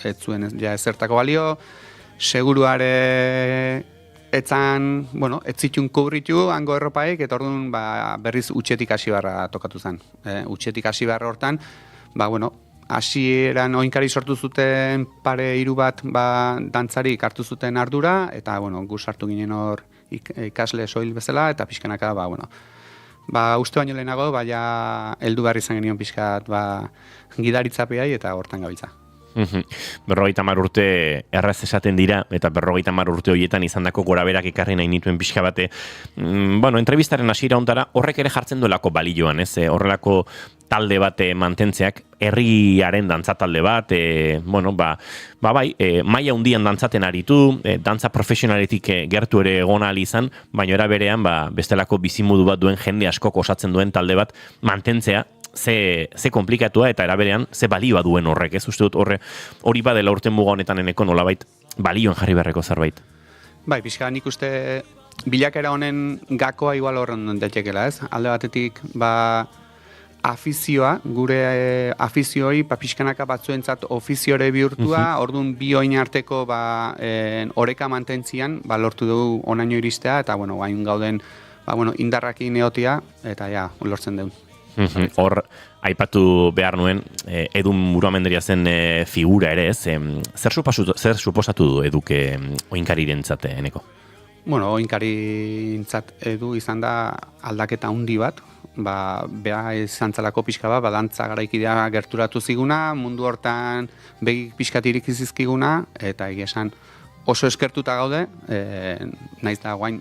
H: ez zuen ja ezertako balio, seguruare etzan, bueno, ez zitun kubritu hango erropaik, eta orduan berriz utxetik hasi barra tokatu zen. Utxetik hasi barra hortan, bueno, hasieran oinkari sortu zuten pare hiru bat dantzarik hartu zuten ardura, eta, bueno, gu sartu ginen hor ikasle soil bezala, eta pixkanaka, uste baino lehenago, ja heldu behar izan genion pixkat gidaritzapeai eta hortan gabiltza.
B: 50 urte erraz esaten dira, eta 50 urte horietan izandako goraberak ekarri nahi nituen pixka bate. Bueno, entrevistaren hasiera hontara, horrek ere jartzen duelako balioan, ez? Horrelako talde bat mantentzeak, herriaren dantza talde bat, bueno, bai, maila hundian dantzaten aritu, dantza profesionaletik gertu ere egon ahal izan, baina era berean, bestelako bizimudu bat duen jende askok osatzen duen talde bat mantentzea, ze komplikatua eta eraberean ze balioa duen horrek, ez uste dut hori badela urten muga honetan eneko nolabait balioan jarri beharreko zerbait.
H: Bai, pixka nik uste bilakera honen gakoa igual horren datekela, ez? Alde batetik, afizioa, gure afizioi, pixkanaka batzuentzat ofiziore bihurtua, orduan bi oin arteko oreka mantentzian, lortu dugu onaino iristea, eta, bueno, hain gauden, indarrakin eotia, eta ja, lortzen dugu.
B: Hor, aipatu behar nuen, Edun Muruamenderia zen figura ere, ez? Zer suposatu du Eduke oinkarirentzat eneko?
H: Bueno, oinkarirentzat Edu izan da aldaketa handi bat, beha izan zalako pixka bat, dantza garaikidea gerturatu ziguna, mundu hortan begik pixkatirik izizkiguna, eta egia esan oso eskertuta gaude, naiz da guain,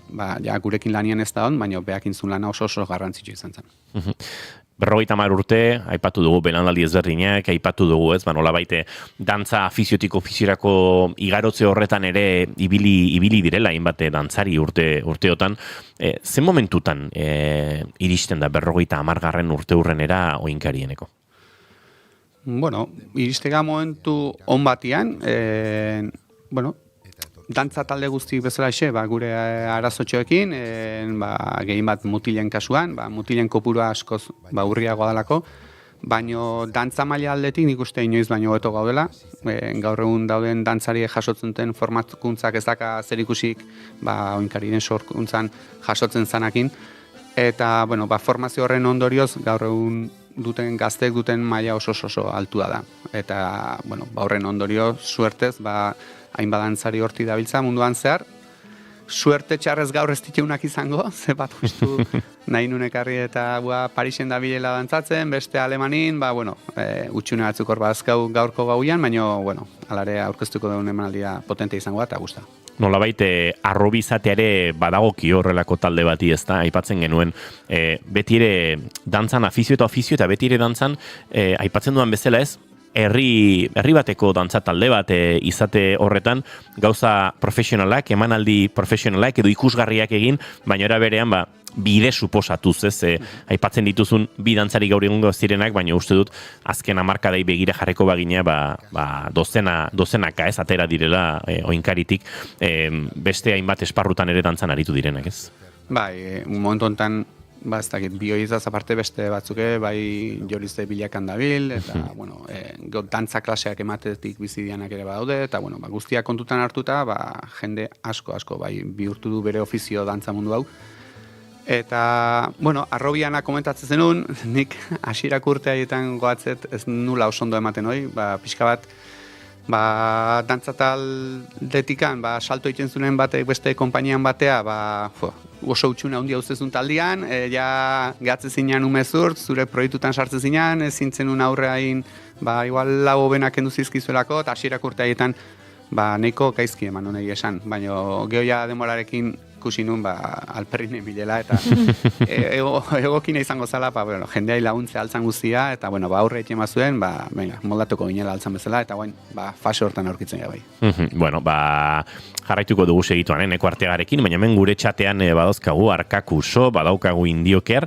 H: gurekin lanien ez da hon, baina beak intzun lana oso garrantzitsu izan zen.
B: 50 urte, aipatu dugu belaunaldi ezberdinak, aipatu dugu ez, nolabait dantza afiziotik ofiziorako igarotze horretan ere ibili direla hainbat dantzari urteotan. Zen momentutan iristen da 50. urte hurrenera oinkarieneko?
H: Bueno, iristega momentu on batian, bueno, dantza talde guzti bezala gure arazotxoekin, gehien bat mutilen kasuan, mutilen kopurua askoz urriagoa dalako, baino dantza maila aldetik nik uste inoiz baino hobeto gaudela, gaur egun dauden dantzari jasotzen duten formatkuntzak ez daka zerikusik oinkarien sorkuntzan jasotzen zanakin, eta formazio horren ondorioz gaur egun duten gazteek duten maila oso altua da, eta horren ondorio suertez, hainbat dantzari horti dabiltza munduan zehar. Suerte txarrez gaur ez diteunak izango, ze bat justu nahi nunekarri eta Parisen dabilela dantzatzen, beste Alemanin, utxune batzuk hor bazkau gaurko gauian, baina, alare aurkeztuko duen emanaldia potente izango eta gusta.
B: Nolabait, arrobizateare badagoki horrelako talde bati ez da, aipatzen genuen, beti ere dantzan afizio eta beti ere dantzan, aipatzen duan bezala ez, herri bateko dantza talde bat izate horretan gauza profesionalak, emanaldi profesionalak edo ikusgarriak egin, baina era berean bide suposatuz, ez? Aipatzen dituzun bi dantzari gaur egungo zirenak, baina uste dut azken hamarkadei begira jarreko bagina dozenaka ez atera direla oinkaritik, beste hainbat esparrutan ere dantzan aritu direnak, ez?
H: Bai, momentu honetan ez dakit, bioizaz aparte beste batzuke, bai Jorizte Bilakan dabil, eta, dantza klaseak ematetik bizidianak ere badaude, eta, guztiak kontutan hartuta, jende asko, bai, bihurtu du bere ofizio dantza mundu hau. Eta, arrobiana komentatzen zenun, nik hasierak urte haietan goatzet ez nula oso ondo ematen hoi, pixka bat, dantza taldetikan, salto egiten zunen batek beste konpainian batea, oso utxune handi hau zezun taldian, ja gatze zinean umezurt, zure proiektutan sartze zinean, ezin zenun aurreain, igual lau hobenak enduzizkizuelako, eta hasierak urte haietan, nahiko gaizki eman nahi esan, baina gehoia demorarekin ikusi nun alperrine bilela eta egokina izango zala, jendeai laguntze altzan guztia, eta aurre etxe mazuen, moldatuko ginela altzan bezala, eta fase hortan aurkitzen bai.
B: Bueno, jarraituko dugu segituan, neko artegarekin, baina hemen gure txatean badauzkagu arkakuso, badaukagu indioker,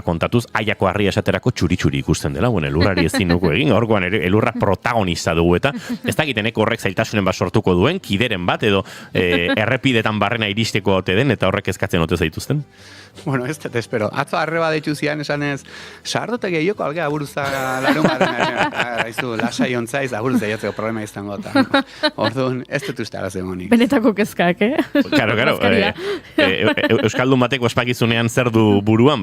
B: kontatuz, aiako harria esaterako txuri-txuri ikusten dela, elurrari ezin nuko egin, orgoan elurra protagonista dugu, eta ez dakiteneko horrek zailtasunen sortuko duen, kideren bat, edo errepidetan barrena iristeko ote den, eta horrek eskatzen ote zaituzten?
H: Bueno, ez dut, espero. Atzo arreba deitu zian esanez, sardote gehioko alge aburuza larun barren, lasai ontzaiz, aburuza jatzeko problema izango. Orduan, ez dut uste araz demonik.
C: Benetako kezkak,
B: Claro. Euskaldun bateko espakizunean zer du buruan,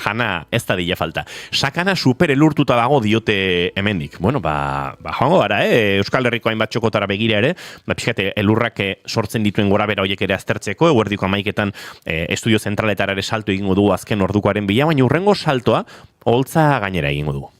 B: jana ez da dila falta. Sakana super elurtuta dago diote hemendik. Bueno, joango gara, Euskal Herriko hainbat txokotara begira ere, pixkate, elurrak sortzen dituen gora bera horiek ere aztertzeko, eguerdiko amaiketan estudio zentraletara ere salto egingo dugu azken ordukoaren bila, baina urrengo saltoa holtza gainera egingo dugu.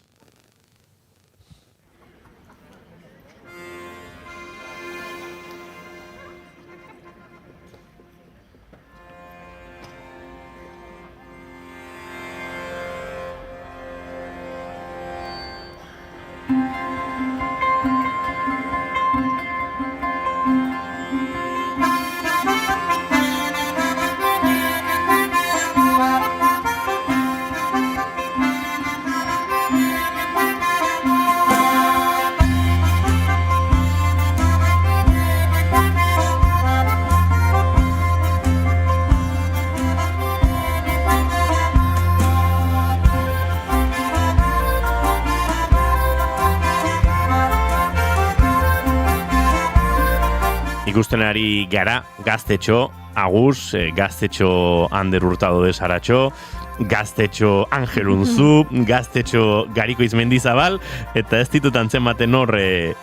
B: Ikusten ari gara Gaztetxo Agus, Gaztetxo Ander Hurtado de Saratxo, Gaztetxo Angelunzu, Gaztetxo Gariko Izmendizabal, eta ez ditut antzematen hor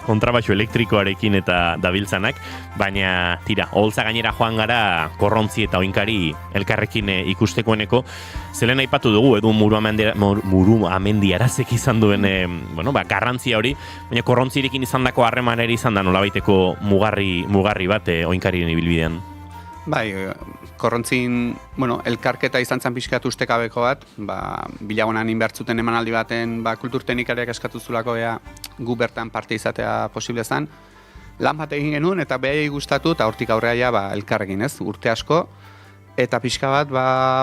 B: kontrabaxo elektrikoarekin eta dabiltzanak, baina tira, holtza gainera joan gara korrontzi eta oinkari elkarrekin ikustekoeneko, zelen aipatu dugu, edu muru amendiarazek izan duen garrantzia hori, baina korrontzirekin izan dako harreman ere izan da nolabaiteko mugarri bat oinkarien ibilbidean.
H: Bai, korrontzin, elkarketa izan zen pixkat ustekabeko bat, bilagonan inbertzuten emanaldi baten, kulturteknikariak eskatu zulako gu bertan parte izatea posible zen. Lan bat egin genuen eta behai gustatu eta hortik aurrea elkarrekin ez, urte asko. Eta pixka bat,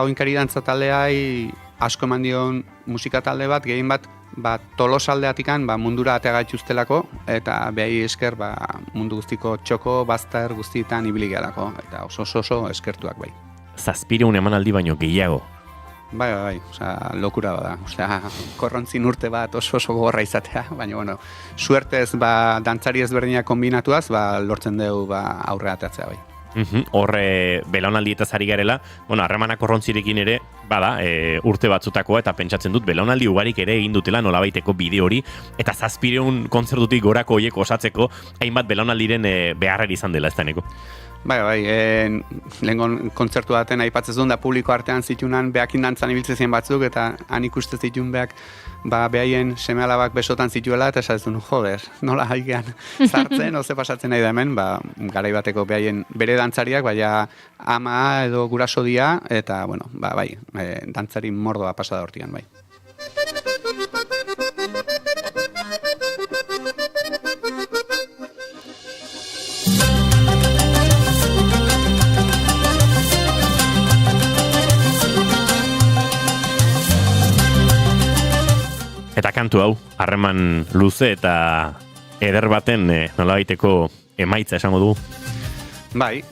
H: oinkari dantza taldeai asko eman dion musika talde bat, gehien bat, Tolosaldeatikan mundura atea gaituztelako, eta behai esker mundu guztiko txoko, bazter guztietan ibili gehalako, eta oso eskertuak bai.
B: 700 emanaldi baino gehiago.
H: Bai, lokura bada. Korrontzin urte bat oso gogorra izatea, baina, suertez dantzari ezberdinak kombinatuaz, lortzen dugu aurre atatzea bai.
B: Horre belaunaldietaz ari garela, harremanak korrontzirekin ere, urte batzutakoa, eta pentsatzen dut, belaunaldi ugarik ere egin dutela nolabaiteko bideo hori, eta 700 kontzertutik gorako horiek osatzeko, hainbat belaunaldiren beharrari izan dela ez da neko.
H: Bai, lehenko kontzertu baten aipatzen duen da publiko artean zitunan behakin dantzan ibiltzen ziren batzuk, eta han ikusten zituen behak behaien seme-alabak besotan zituela, eta esatzen duen, joder, nola haigean zartzen, oze pasatzen nahi da hemen, garai bateko behaien bere dantzariak, ama edo guraso dia, eta, dantzari mordoa pasada hortian, bai.
B: Eta kantu hau, harreman luze eta eder baten nolabaiteko emaitza esango du.
H: Bai,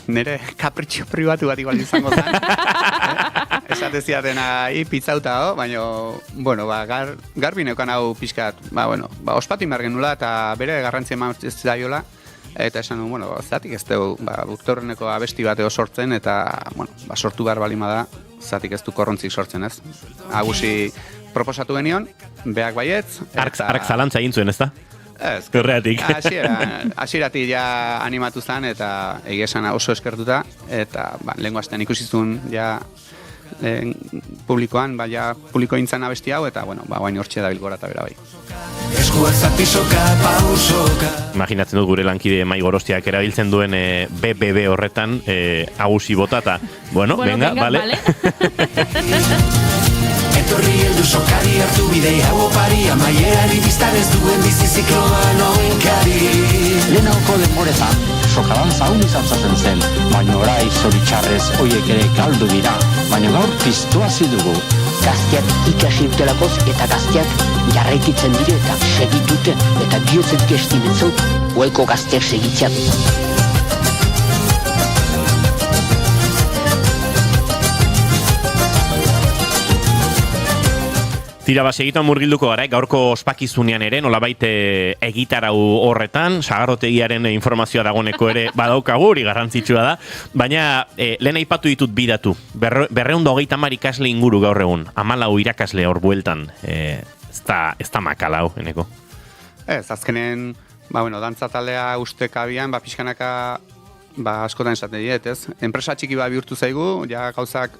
H: nire kapritxo pribatu bat igual izango zen. Esateziatena pizzauta, baina, garbi neukan hau pixkat, ospatu inbar genula eta bere garrantzia eman zaiola, eta esan, zatik ez dugu, buktorreneko abesti bateo sortzen, eta, sortu behar balima da, zatik ez du korrontzik sortzen, ez? Agusi proposatu genion, behak baietz.
B: Ark zalantza egin zuen, ez da?
H: Ez.
B: Korreatik.
H: Hasieratik ja animatu zen, eta egia esan oso eskertuta, eta lehenko astean ikusi zuen, publikoan, baina publiko intzan abesti hau, eta, bueno, bain hortxe da bilgora eta bera bai.
B: Imaginatzen dut gure lankide Mai Gorostiak erabiltzen duen BBB horretan agusi botata. Bueno, venga, vale.
I: Etorri heldu sokari hartu bidei hau opari, amaierari biztan ez duen bizizikloan oinkari.
J: Lehenauko denboretan, sokadan zaun izantzatzen zen, baina orai zoritxarrez oiek ere galdu dira, baina gaur piztu hasi dugu.
K: Gazteak ikasi dutelakoz eta gazteak jarraikitzen dire eta segituten eta bihotzetik estimentzau goeko gazteak segitzeat.
B: Tira, segituan murgilduko gara, gaurko ospakizunean ere, nolabait egitarau horretan, sagarrotegiaren informazioa dagoneko ere badaukagu, hori garrantzitsua da, baina lehen aipatu ditut bidatu, 230 ikasle inguru gaur egun, 14 irakasle hor bueltan, ez da makalau, eneko.
H: Ez, azkenen, dantza taldea ustek abian, pixkanaka, askotan esaten diet, ez? Enpresa txiki bihurtu zaigu, ja gauzak,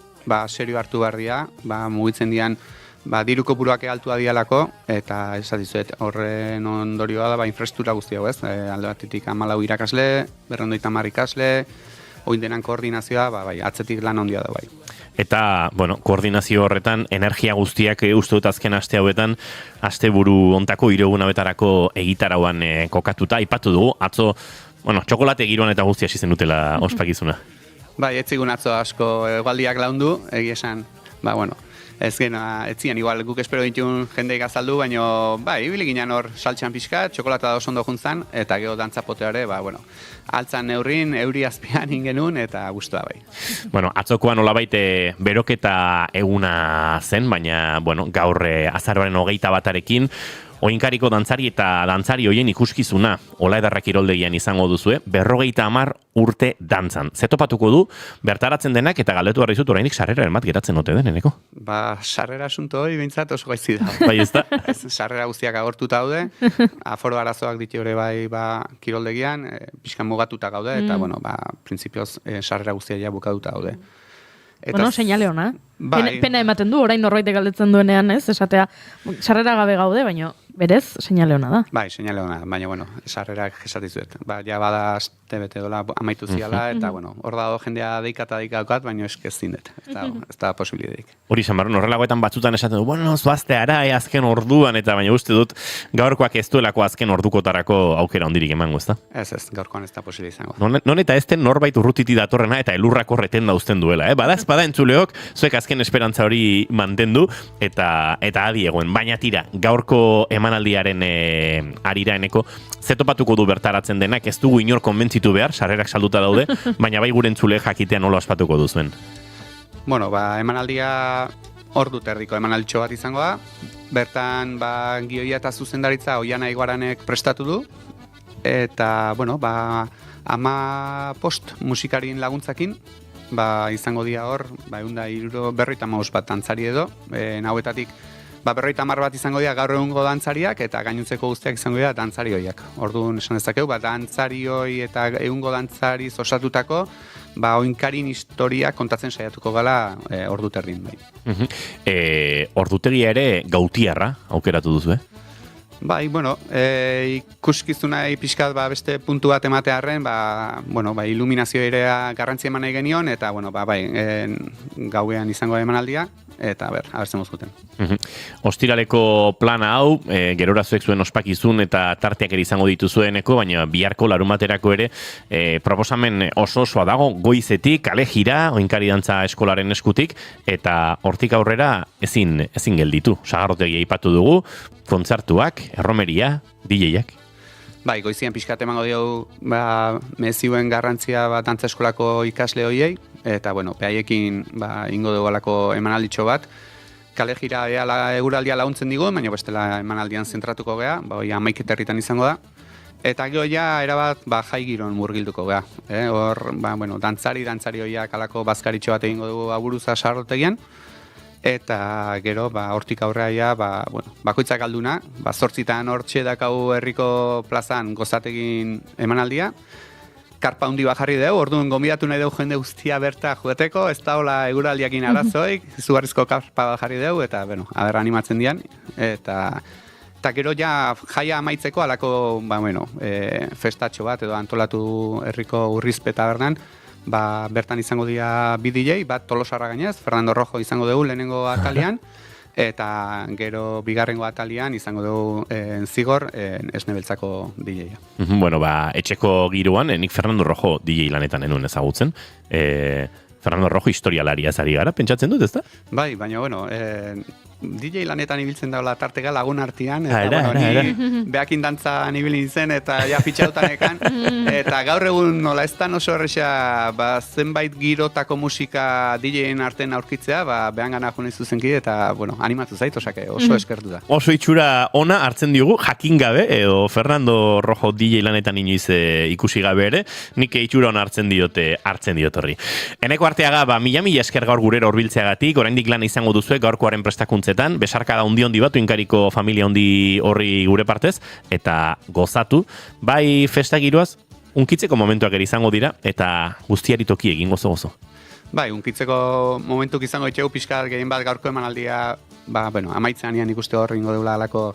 H: serio hartu behar dira, mugitzen dian, diruko buruak altua dialako, eta esatizuet horren ondorioa da, infrastruktura guzti hau ez, alde batetik 14 irakasle, 230 ikasle, oin denan koordinazioa, atzetik lan handia da bai.
B: Eta, koordinazio horretan, energia guztiak uste dut azken aste hauetan, asteburu ontako 3 egunetarako egitarauan kokatuta, aipatu dugu, atzo, txokolate giroan eta guztia hasi zen dutela ospakizuna.
H: Ez zigun atzo asko egualdiak laundu, egia esan, ez zian, igual guk espero ditun jendeik azaldu, baina ibili ginen hor saltxan pixka, txokolata da oso ondo juntzan, eta gero dantzapoteare, altzan neurrin, euri azpian ingenun, eta guztua bai.
B: Atzokoan nolabait beroketa eguna zen, baina, gaur azaroaren 21 oinkariko dantzari eta dantzari hoien ikuskizuna, Ola Edarra kiroldegian izango duzue, 50 urte dantzan. Zetopatuko du, bertaratzen denak eta galdetu behar dizut, orainik sarreraren bat geratzen ote den, eneko?
H: Sarrera asunto hori bintzat oso gaizti da.
B: Bai, ez da?
H: Sarrera guztiak agortuta daude, aforo arazoak ditu ere bai kiroldegian, pixkan mugatuta gaude, eta, printzipioz sarrera guztiak ja bukatuta daude.
C: Seinale ona. Pena ematen du, orain norbaitek galdetzen duenean, ez? Esatea, sarrera gabe gaude, baina berez, seinale ona da.
H: Seinale ona, baina, sarrerak esatizuet. Ja bada aste bete dola amaitu ziala, eta, hor dago jendea deikaukat, baina ez zindet. Ez da posibilideik.
B: Hori izan barron, horrelagoetan batzutan esaten du, zoazte ara, azken orduan, eta baina uste dut, gaurkoak ez duelako azken ordukotarako aukera ondirik emango, ez da?
H: Ez, gaurkoan ez da posible izango.
B: Non eta ez den norbait urrutiti datorrena, eta elurrak horreten dauzten duela, Bada entzuleok, zuek azken esperantza hori mantendu, eta adi egoen. Baina tira, gaurko emanaldiaren arira eneko, zetopatuko du bertaratzen denak, ez dugu inor konbentzitu behar, sarrerak salduta daude, baina bai gure entzule jakitean nola ospatuko duzuen.
H: Emanaldia ordu terdiko emanalditxo bat izango da, bertan gioia eta zuzendaritza Oiana Iguaranek prestatu du, eta, 15 musikarien laguntzakin, izango dira hor, 150 bat dantzari edo, nahuetatik 50 bat izango dira gaur egungo dantzariak, eta gainuntzeko guztiak izango dira dantzari hoiak. Orduan esan dezakegu, dantzari hoi eta egungo dantzari osatutako, oinkarin historia kontatzen saiatuko gala ordu terdin.
B: Ordutegia ere gautiarra aukeratu duzu,
H: ikuskizuna pixkat beste puntu bat ematearren, iluminazio ere garrantzia eman nahi genion, eta gauean izango emanaldia, eta abertzen mozkuten.
B: Ostiraleko plana hau, gerora zuek zuen ospakizun eta tarteak ere izango dituzueneko, baina biharko larumaterako ere proposamen osoa dago, goizetik, kale jira, oinkari dantza eskolaren eskutik, eta hortik aurrera ezin gelditu. Sagarrotegia aipatu dugu, kontzertuak, erromeria, DJak.
H: Goizian pixkat emango diogu mezioen garrantzia dantza eskolako ikasle hoiei, eta, pehaiekin ingo dugu alako emanalditxo bat. Kale jira eguraldia laguntzen digu, baina bestela emanaldian zentratuko gea, 11 herritan izango da. Eta gero erabat jai giron murgilduko gea. Hor, dantzari hoiak alako bazkaritxo bat egingo dugu aburuza sarrotegian, eta gero, hortik aurrea, bakoitzak alduna, 8 hortxe dakau herriko plazan gozategin emanaldia. karpa hundi bat jarri dugu, orduan gonbidatu nahi dugu jende guztia berta joeteko, ez da hola eguraldiakin arazoik, izugarrizko karpa bat jarri dugu, eta, bueno, aber animatzen dian, eta gero ja jaia amaitzeko alako, festatxo bat, edo antolatu herriko urrizpeta berdan, bertan izango dira bi DJ, bat Tolosarra gainez, Fernando Rojo izango dugu lehenengo atalian, eta gero bigarrengo atalian izango dugu Zigor Esne Beltzako DJ-a.
B: Bueno, etxeko giroan, nik Fernando Rojo DJ lanetan enuen ezagutzen. Fernando Rojo historialaria zari gara, pentsatzen dut, ezta?
H: Bai, baina, DJ lanetan ibiltzen daula tarteka lagun artean, eta ni behakin dantzan ibili nintzen, eta ja fitxautanekan, eta gaur egun nola ez da oso erresa zenbait girotako musika DJ-en artean aurkitzea, behan gana jone zuzenki, eta, animatu zait, osake, oso eskertu da.
B: Oso itxura ona hartzen diogu, jakin gabe, edo Fernando Rojo DJ lanetan inoiz ikusi gabe ere, nik itxura ona hartzen diote horri. Eneko Arteaga, mila esker gaur gurera horbiltzeagatik, oraindik lan izango duzue gaurkoaren prestakuntzetan, besarka da undi batu inkariko familia undi horri gure partez, eta gozatu, bai festa giroaz, unkitzeko momentuak ere izango dira, eta guztiari toki egin gozo.
H: Bai, unkitzeko momentuk izango itxegu pixka gehien bat gaurko emanaldia, amaitzean ian ikuste hor ingo deula alako,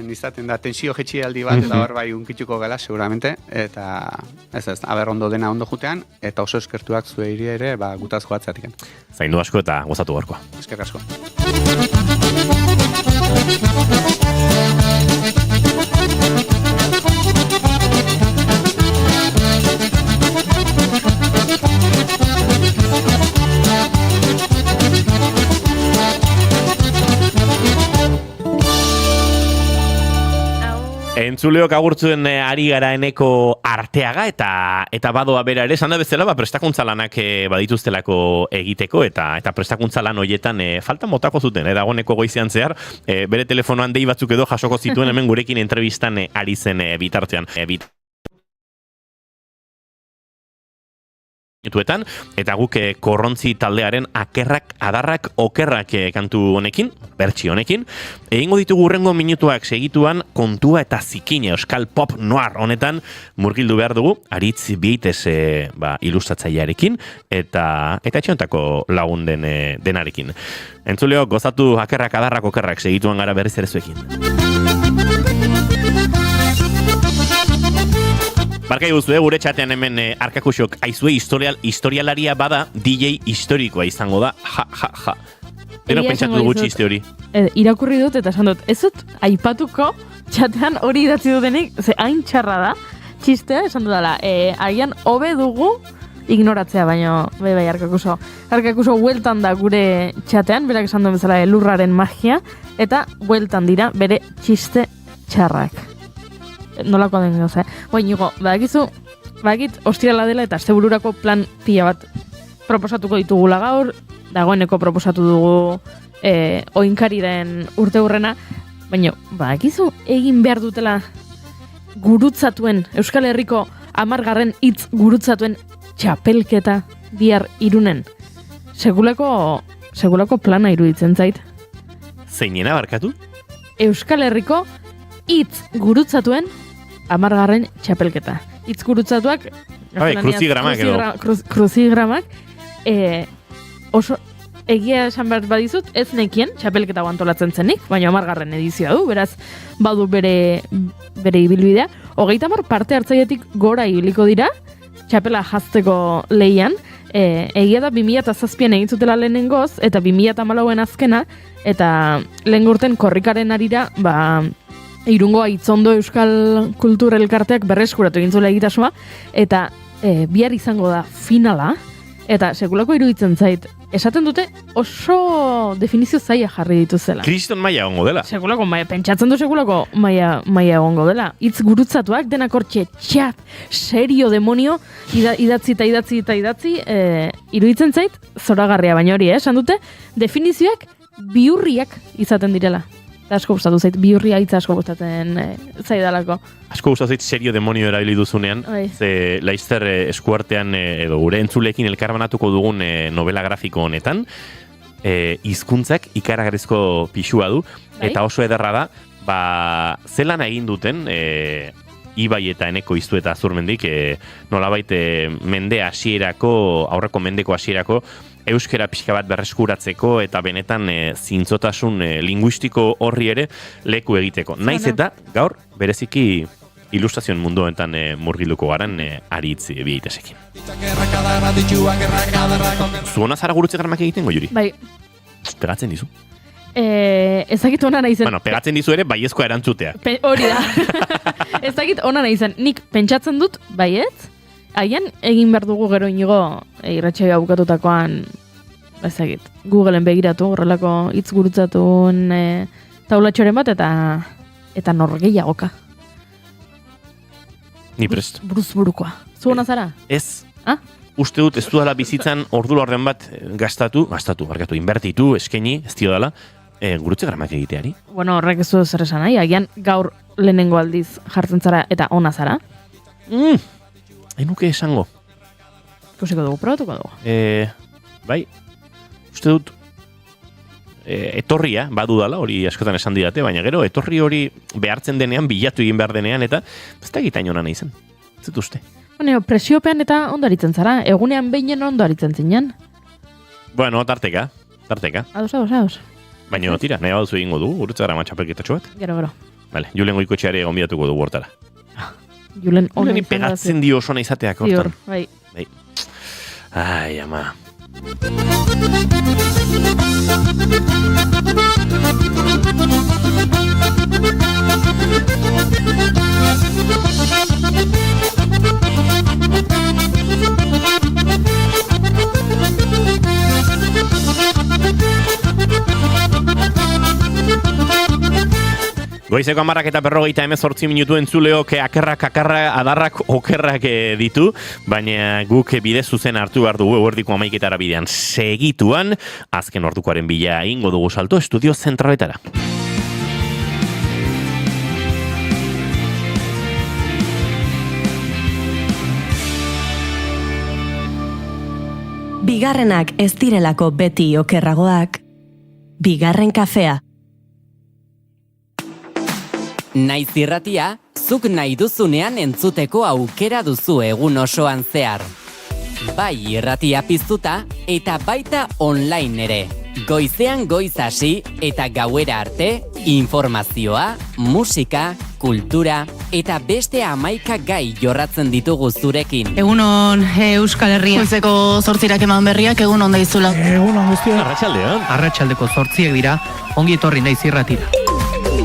H: izaten da, tensio jetxialdi bat, eta hor bai unkitzuko gela, seguramente, eta aber ondo dena ondo jutean, eta oso eskertuak zue hiri ere, gutaz joatzeatik.
B: Zaindu asko eta gozatu gaurkoa.
H: Esker asko.
B: Entzuleok agurtzuen ari gara Eneko Arteaga eta badoa bera ere, esan da bezala prestakuntza lanak badituztelako egiteko eta prestakuntza lan horietan falta motako zuten, dagoeneko goizean zehar, bere telefonoan dei batzuk edo jasoko zituen hemen gurekin entrevistan ari zen bitartean. Eta guk korrontzi taldearen akerrak, adarrak, okerrak kantu honekin, bertsi honekin, egingo ditugu urrengo minutuak segituan kontua eta zikine euskal pop noir honetan murgildu behar dugu, Aritz Bieites ilustratzailearekin eta etxontako lagun denarekin. Entzuleo, gozatu akerrak, adarrak, okerrak segituan gara berriz ere zuekin. Barkai guztu, gure txatean hemen Arkakusok aizue historialaria bada DJ historikoa izango da, ja. Deno pentsatu dugu txiste hori.
C: Irakurri dut eta esan dut, ez dut aipatuko txatean hori idatzi dutenik, hain txarra da, txistea esan dudala, agian hobe dugu ignoratzea, baina bai Arkakuso. Arkakuso hueltan da gure txatean, berak esan duen bezala lurraren magia, eta hueltan dira bere txiste txarrak. Nolako den goza, Baina, badakit ostirala dela eta astebururako plan pila bat proposatuko ditugula gaur, dagoeneko proposatu dugu oinkariren urte hurrena, baina, badakizu egin behar dutela gurutzatuen, Euskal Herriko 10. hitz gurutzatuen txapelketa bihar Irunen. Segulako plana iruditzen zait.
B: Zeinena barkatu?
C: Euskal Herriko hitz gurutzatuen 10. txapelketa. Hitz gurutzatuak
B: kruzigramak edo.
C: Kruzigramak oso egia esan behar badizut, ez nekien txapelketa antolatzen zenik, baina 10. edizioa du, beraz badu bere ibilbidea. 30 parte hartzailetik gora ibiliko dira txapela jazteko lehian. Egia da 2007an egin zutela lehenengoz eta 2014an azkena, eta lehen urten korrikaren arira Irungo Aitzondo Euskal Kultur Elkarteak berreskuratu egin zuela egitasmoa, eta bihar izango da finala, eta sekulako iruditzen zait. Esaten dute oso definizio zaila jarri dituzela.
B: Kriston maila egongo dela.
C: Sekulako maila, pentsatzen du sekulako maila egongo dela. Hitz gurutzatuak denak hortxe txat, serio, demonio, idatzi, iruditzen zait, zoragarria baina hori, esan dute, definizioak bihurriak izaten direla. Asko gustatu zait, bihurria hitza asko gustatzen zaidalako.
B: Asko gustatu zait serio demonio erabili duzunean, ze Laizter eskuartean edo gure entzulekin elkarbanatuko dugun novela grafiko honetan, hizkuntzak ikaragarrizko pixua du, eta oso ederra da, zelan egin duten Ibai eta Eneko Iztu eta Azurmendik, nolabait mende hasierako, aurreko mendeko hasierako, euskera pixka bat berreskuratzeko eta benetan zintzotasun linguistiko horri ere leku egiteko. Naiz eta gaur bereziki ilustrazioen mundu honetan murgiluko garan aritz biaitesekin. Zuona zara gurutze garmak egiten Juri?
C: Bai.
B: Pegatzen dizu?
C: Ezakit ona nahi zen.
B: Bueno, pegatzen dizu ere baiezkoa erantzutea.
C: Hori da. Ezakit ona nahi zen. Nik pentsatzen dut, baietz, haian egin behar dugu gero inigo irratsaioa bukatutakoan, ezakit, Googleen begiratu, horrelako hitz gurutzatun taulatxoren bat eta norgeiagoka.
B: Ni prest.
C: Buruzburukoa. Zu hona zara?
B: Ez. Uste dut ez dudala bizitzan ordu laurden bat gastatu, inbertitu, eskeni, ez dio dela, gurutze garmak egiteari.
C: Bueno, horrek ez du zer esan nahi, agian gaur lehenengo aldiz jartzen zara eta ona zara.
B: Enuke esango.
C: Ikusiko dugu, probatuko dugu.
B: Bai, uste dut etorria badudala, hori askotan esan didate, baina gero etorri hori behartzen denean, bilatu egin behar denean, eta ez da gitain hona nahi zen. Ez dut uste.
C: Bueno, presiopean eta ondo aritzen zara, egunean behinen ondo aritzen zinen.
B: Bueno, tarteka.
C: Ados.
B: Baina tira, nahi baduzu egingo dugu, gurutze gara matxapelketatxo bat.
C: Gero.
B: Vale, Julen Goikoetxeare gonbidatuko dugu hortara.
C: Julen
B: Juleni pegatzen dio osona izateak hortan.
C: Bai.
B: Ai, ama. Goizeko 10:40 minutu entzuleok akerrak, adarrak, okerrak ditu, baina guk bide zuzen hartu behar dugu eguerdiko 11:00 bidean segituan, azken ordukoaren bila ingo dugu salto estudio zentraletara.
A: Bigarrenak ez direlako beti okerragoak, bigarren kafea.
L: Naiz irratia, zuk nahi duzunean entzuteko aukera duzu egun osoan zehar. Bai irratia piztuta eta baita online ere. Goizean goiz hasi eta gauera arte, informazioa, musika, kultura eta beste 11 gai jorratzen ditugu zurekin.
M: Egunon Euskal Herria. Goizeko 8 eman berriak egunon daizula.
N: Egunon guztia.
B: Arratsaldean.
N: Arratsaldeko 8 dira, ongi etorri naiz irratira.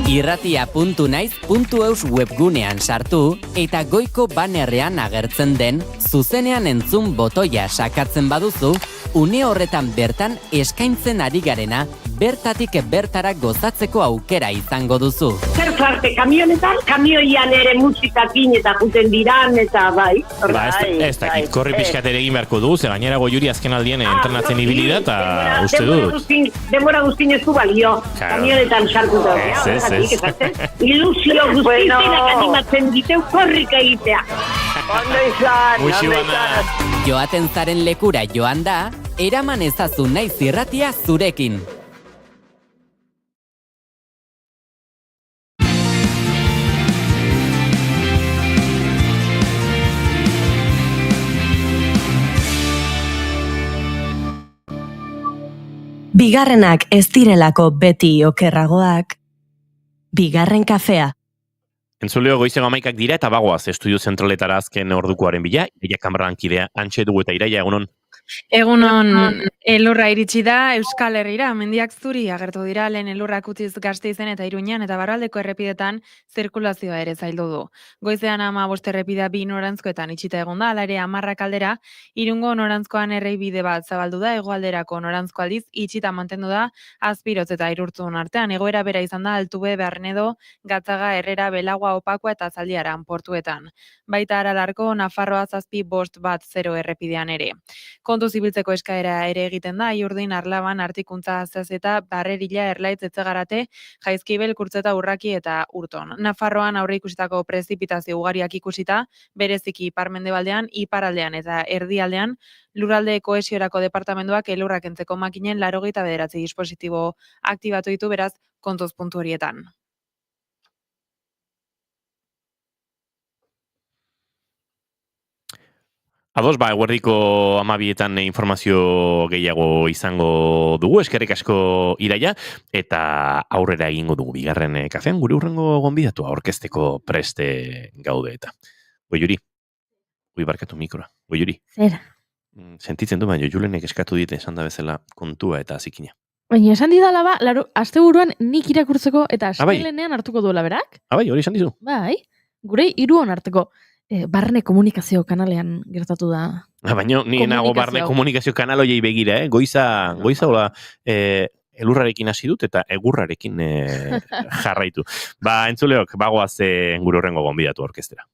L: Irratia.naiz.eus webgunean sartu eta goiko banerrean agertzen den zuzenean entzun botoia sakatzen baduzu, une horretan bertan eskaintzen ari garena bertatik bertara gozatzeko aukera izango duzu.
O: Zer zarte, kamionetan, kamioian ere musikakin eta juten diran eta bai.
B: Ez dakit, korri pixkat ere egin beharko dugu, ze gainera Goiuri azken aldien entrenatzen ibili da, eta uste dut.
O: Demora guztin ez du balio, kamionetan sartuta. Ilusio guztizenak animatzen diteu korrika egitea.
B: Ondo izan.
L: Joaten zaren lekura joan da, eraman ezazu naiz irratia zurekin.
A: Bigarrenak ez direlako beti okerragoak, bigarren kafea.
B: Entzuleo goizeko 11:00 dira eta bagoaz estudio zentraletara azken ordukoaren bila, Iraia Kamaradan kidea antxe dugu eta Iraia egunon.
P: Egunon, elurra iritsi da Euskal Herrira, mendiak zuri agertu dira lehen elurrak utziz Gasteizen eta Iruñan eta barraldeko errepidetan zirkulazioa ere zaildu du. Goizean 15 errepidea 2 norantzkoetan itxita egon da, hala ere 10 aldera, Irungo norantzkoan erreibide bat zabaldu da, hegoalderako norantzko aldiz itxita mantendu da Azpirotz eta Irurtzun artean. Egoera bera izan da Altube, Barnedo, Gatzaga, Herrera, Belagua, Opakoa eta Zaldiaran portuetan. Baita Aralarko, Nafarroa 7-5-0 errepidean ere. Kontuz ibiltzeko eskaera ere egiten da, Aiurdin, Arlaban, Artikuntza, Azazeta, Barrerila, Erlaitz, Etxegarate, Jaizkibel, Kurtzeta, Urraki eta Urton. Nafarroan aurre ikusitako prezipitazio ugariak ikusita, bereziki iparmendebaldean, iparaldean eta erdialdean, Lurralde kohesiorako departamentuak elurrak entzeko makinen 89 dispositibo aktibatu ditu, beraz, kontuz puntu horietan.
B: Ados, eguerdiko 12etan informazio gehiago izango dugu, eskerrik asko Iraia, eta aurrera egingo dugu bigarren kafean, gure hurrengo gonbidatua orkesteko preste gaude eta. Goiuri, barkatu mikroa, Goiuri.
C: Zer?
B: Sentitzen du, baina Julenek eskatu dite esan da bezala kontua eta zikina.
C: Baina esan didala asteburuan nik irakurtzeko eta astelenean hartuko duela berak?
B: Bai, hori esan dizu.
C: Bai, gure hiruon arteko. Barne komunikazio kanalean gertatu da.
B: Baina ni nago barne komunikazio kanal hoiei begira, Goiza hola, elurrarekin hasi dut eta egurrarekin jarraitu. Entzuleok, bagoaz gure horrengo gonbidatu orkestera.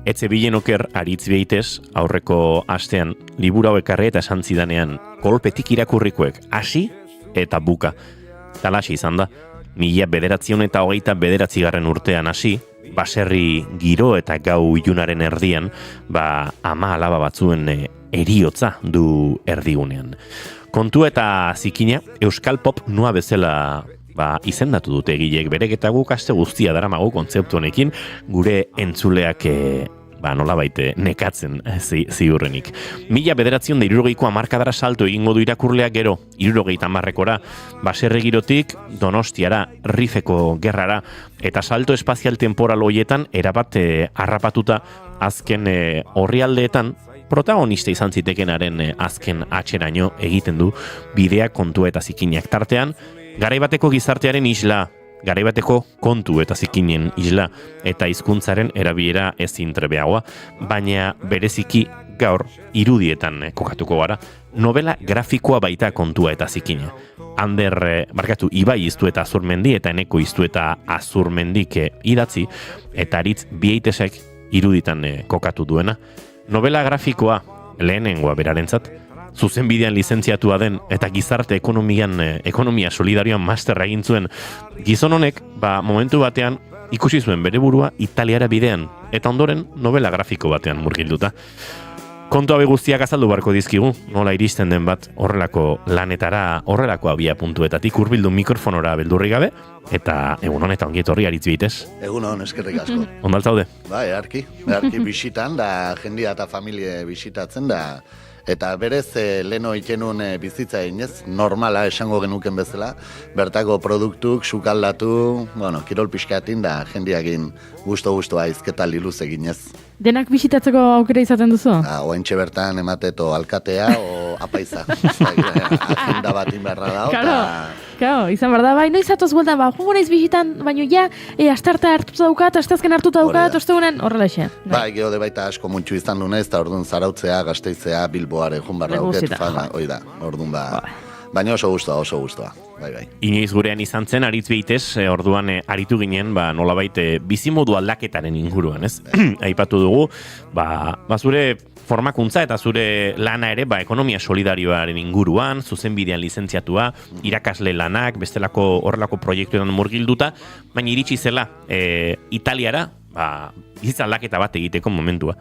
B: Etxe bilen oker aritz behitez, aurreko astean liburu hau ekarri eta esan zidanean kolpetik irakurrikoek hasi eta buka. Talaxi izan da, 1929 urtean hasi, baserri giro eta gau ilunaren erdian, ama alaba batzuen eriotza du erdigunean. Kontu eta zikina, euskal pop nua bezala izendatu dute egileek berek eta guk aste guztia daramagu kontzeptu honekin, gure entzuleak nolabait nekatzen ziurrenik. 1960ko hamarkadara salto egingo du irakurleak gero, 1970ekora, baserri girotik Donostiara, Rifeko gerrara, eta salto espazial temporal hoietan erabat harrapatuta azken orrialdeetan protagonista izan zitekenaren azken atxeraino egiten du bidea kontua eta zikinak tartean, garaibateko gizartearen isla, garaibateko kontu eta zikinen isla eta hizkuntzaren erabilera ezin trebeagoa, baina bereziki gaur irudietan kokatuko gara, novela grafikoa baita kontua eta zikina. Ibai Iztueta Azurmendi eta Eneko Iztueta Azurmendik idatzi, eta Aritz Bieitesek iruditan kokatu duena. Novela grafikoa lehenengoa berarentzat, zuzenbidean lizentziatua den eta gizarte ekonomia solidarioan masterra egin zuen gizon honek, momentu batean ikusi zuen bere burua Italiara bidean, eta ondoren novela grafiko batean murgilduta. Kontu abe guztiak azaldu barko dizkigu, nola iristen den bat horrelako lanetara, horrelako abia puntuetatik hurbildu mikrofonora beldurri gabe, eta egun honetan ongi etorri Aritz Bietez.
Q: Egun hon, eskerrik asko.
B: Ondal zaude?
Q: Earki bisitan, da jendia eta familie bisitatzen, da eta berez leno ikenun bizitza inez, normala esango genuken bezala, bertako produktuk, sukaldatu, kirol pixkatin da jendiakin gusto-gustoa izketa liluz eginez.
C: Denak bisitatzeko aukera izaten duzu?
Q: Oaintxe bertan emateto alkatea o apaiza. Agenda bat inberra da.
C: Claro, izan behar da, noiz atoz gueltan, jungo naiz bisitan, baina astarte hartuta daukat, astazken hartuta daukat, ostegunen, horrela xe.
Q: Geode baita asko muntxu izan dunez, eta orduan Zarautzea, Gasteitzea, Bilboare, junbarra auket, oida, orduan baina oso guztua. Bai.
B: Inoiz gurean izan zen, Aritz Bietez, orduan aritu ginen, nolabait bizimodu aldaketaren inguruan, ez? Aipatu dugu, zure formakuntza eta zure lana ere, ekonomia solidarioaren inguruan, zuzenbidean lizentziatua, irakasle lanak, bestelako horrelako proiektuetan murgilduta, baina iritsi zela Italiara, bizitza aldaketa bat egiteko momentua.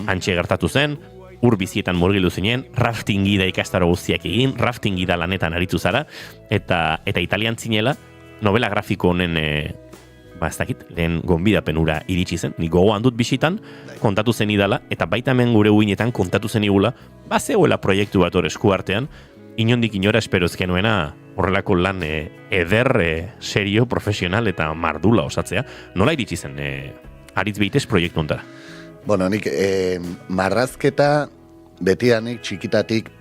B: Antxe gertatu zen, ur bizietan murgildu zinen, raftingi da ikastaro guztiak egin, raftingi da lanetan aritu zara, eta italian zinela, novela grafiko honen, ez dakit, lehen gonbidapen ura iritsi zen, ni gogoan dut bisitan, kontatu zen idala, eta baita hemen gure uinetan kontatu zen igula, zegoela proiektu bat hor eskuartean, inondik inora espero ezkenuena horrelako lan eder, serio, profesional eta mardula osatzea. Nola iritsi zen Aritz Bietez proiektu ontara?
Q: Nik marrazketa betidanik txikitatik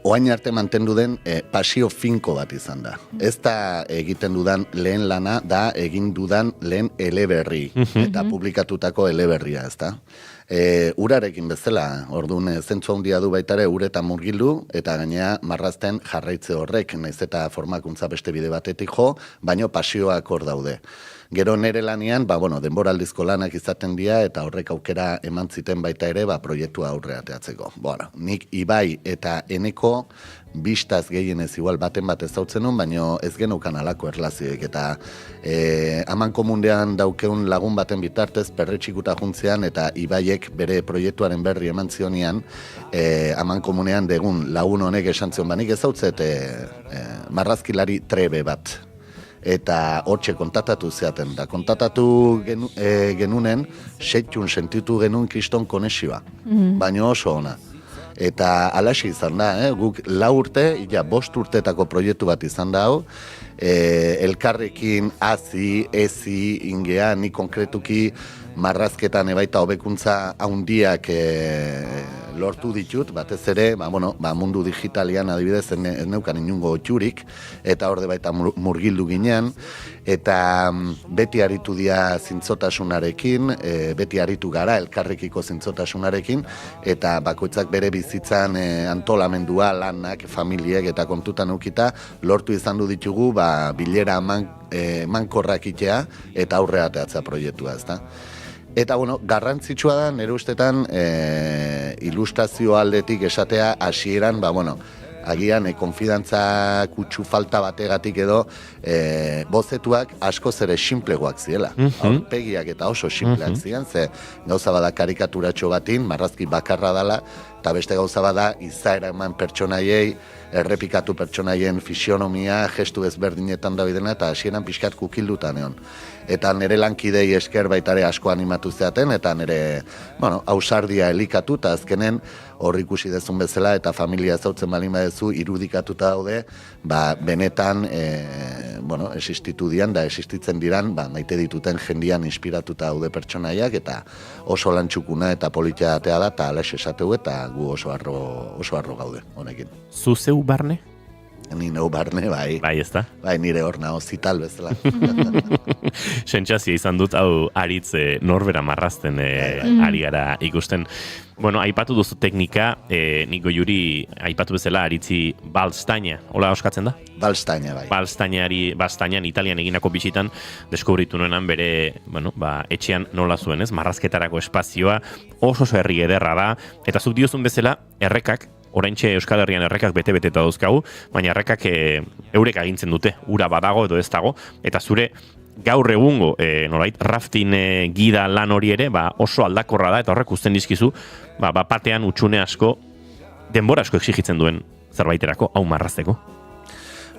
Q: oain arte mantendu den pasio finko bat izan da. Ez da egiten dudan lehen lana, da egin dudan lehen eleberri eta publikatutako eleberria, ez da. Urarekin bezala, orduan zentzu handia du baitare uretan murgildu, eta gainea marrazten jarraitze horrek, naiz eta formakuntza beste bide batetik jo, baino pasioak hor daude. Gero nere lanian, denboraldizko lanak izaten dira, eta horrek aukera eman ziten baita ere, proiektua aurre ateatzeko. Nik Ibai eta Eneko, bistaz gehienez igual baten bat ezautzen nun, baina ez genukan alako erlazioek, eta aman komundean daukeun lagun baten bitartez perretxikuta juntzean, eta Ibaiek bere proiektuaren berri eman zionian, aman komunean degun lagun honek esan zion, banik ezautzet marrazkilari trebe bat. Eta hortxe kontatatu zeaten, da kontatatu genunen, seitxun sentitu genuen kriston konexioa, baina oso ona. Eta alaxi izan da, guk 4 urte, 5 urtetako proiektu bat izan da hau, elkarrekin hazi, ezi, ingea, ni konkretuki marrazketan ebaita hobekuntza haundiak lortu ditut, batez ere, mundu digitalian adibidez ez neukan inungo otxurik, eta horde baita murgildu ginean, eta beti aritu dia zintzotasunarekin, beti aritu gara elkarrekiko zintzotasunarekin, eta bakoitzak bere bizitzan antolamendua, lanak, familiek eta kontutan ukita, lortu izan du ditugu, bilera mankorrak itea eta aurre ateatzea proiektua, ezta? Eta, garrantzitsua da, nire ustetan, ilustrazio aldetik esatea hasieran, agian konfidantza kutsu falta bategatik edo bozetuak askoz ere simplegoak ziela. Aurpegiak eta oso simpleak ziren, ze gauza bada karikaturatxo batin, marrazki bakarra dala, eta beste gauza bada izaera eman pertsonaiei, errepikatu pertsonaien fisionomia, gestu ezberdinetan da bidena, eta hasieran pixkat kukildutan egon. Eta nire lankidei esker baitare asko animatu zeaten, eta nire, ausardia elikatu, eta azkenen hor ikusi dezun bezala, eta familia ezautzen balin badezu, irudikatuta daude, benetan, existitu dian, da existitzen diran, maite dituten jendian inspiratuta daude pertsonaiak, eta oso lantxukuna eta politia atea da, eta alex esateu, eta gu oso arro gaude, honekin.
B: Zuzeu barne?
Q: Ni neu barne, bai.
B: Bai, ez da?
Q: Bai, nire hor naho zital bezala.
B: Sentsazio izan dut, hau aritz norbera marrazten ari gara ikusten. Aipatu duzu teknika, niko juri, aipatu bezala aritzi balstaina, hola oskatzen da?
Q: Balstaina, bai.
B: Balstainan Italian eginako bisitan, deskubritu nuenan bere, etxean nola zuen, ez? Marrazketarako espazioa, oso herri ederra da, eta zuk diozun bezala, errekak, oraintxe Euskal Herrian errekak bete-beteta dauzkagu, baina errekak eurek agintzen dute, ura badago edo ez dago, eta zure gaur egungo rafting gida lan hori ere oso aldakorra da, eta horrek uzten dizkizu, batean utxune asko, denbora asko exigitzen duen zerbaiterako, hau marrazteko.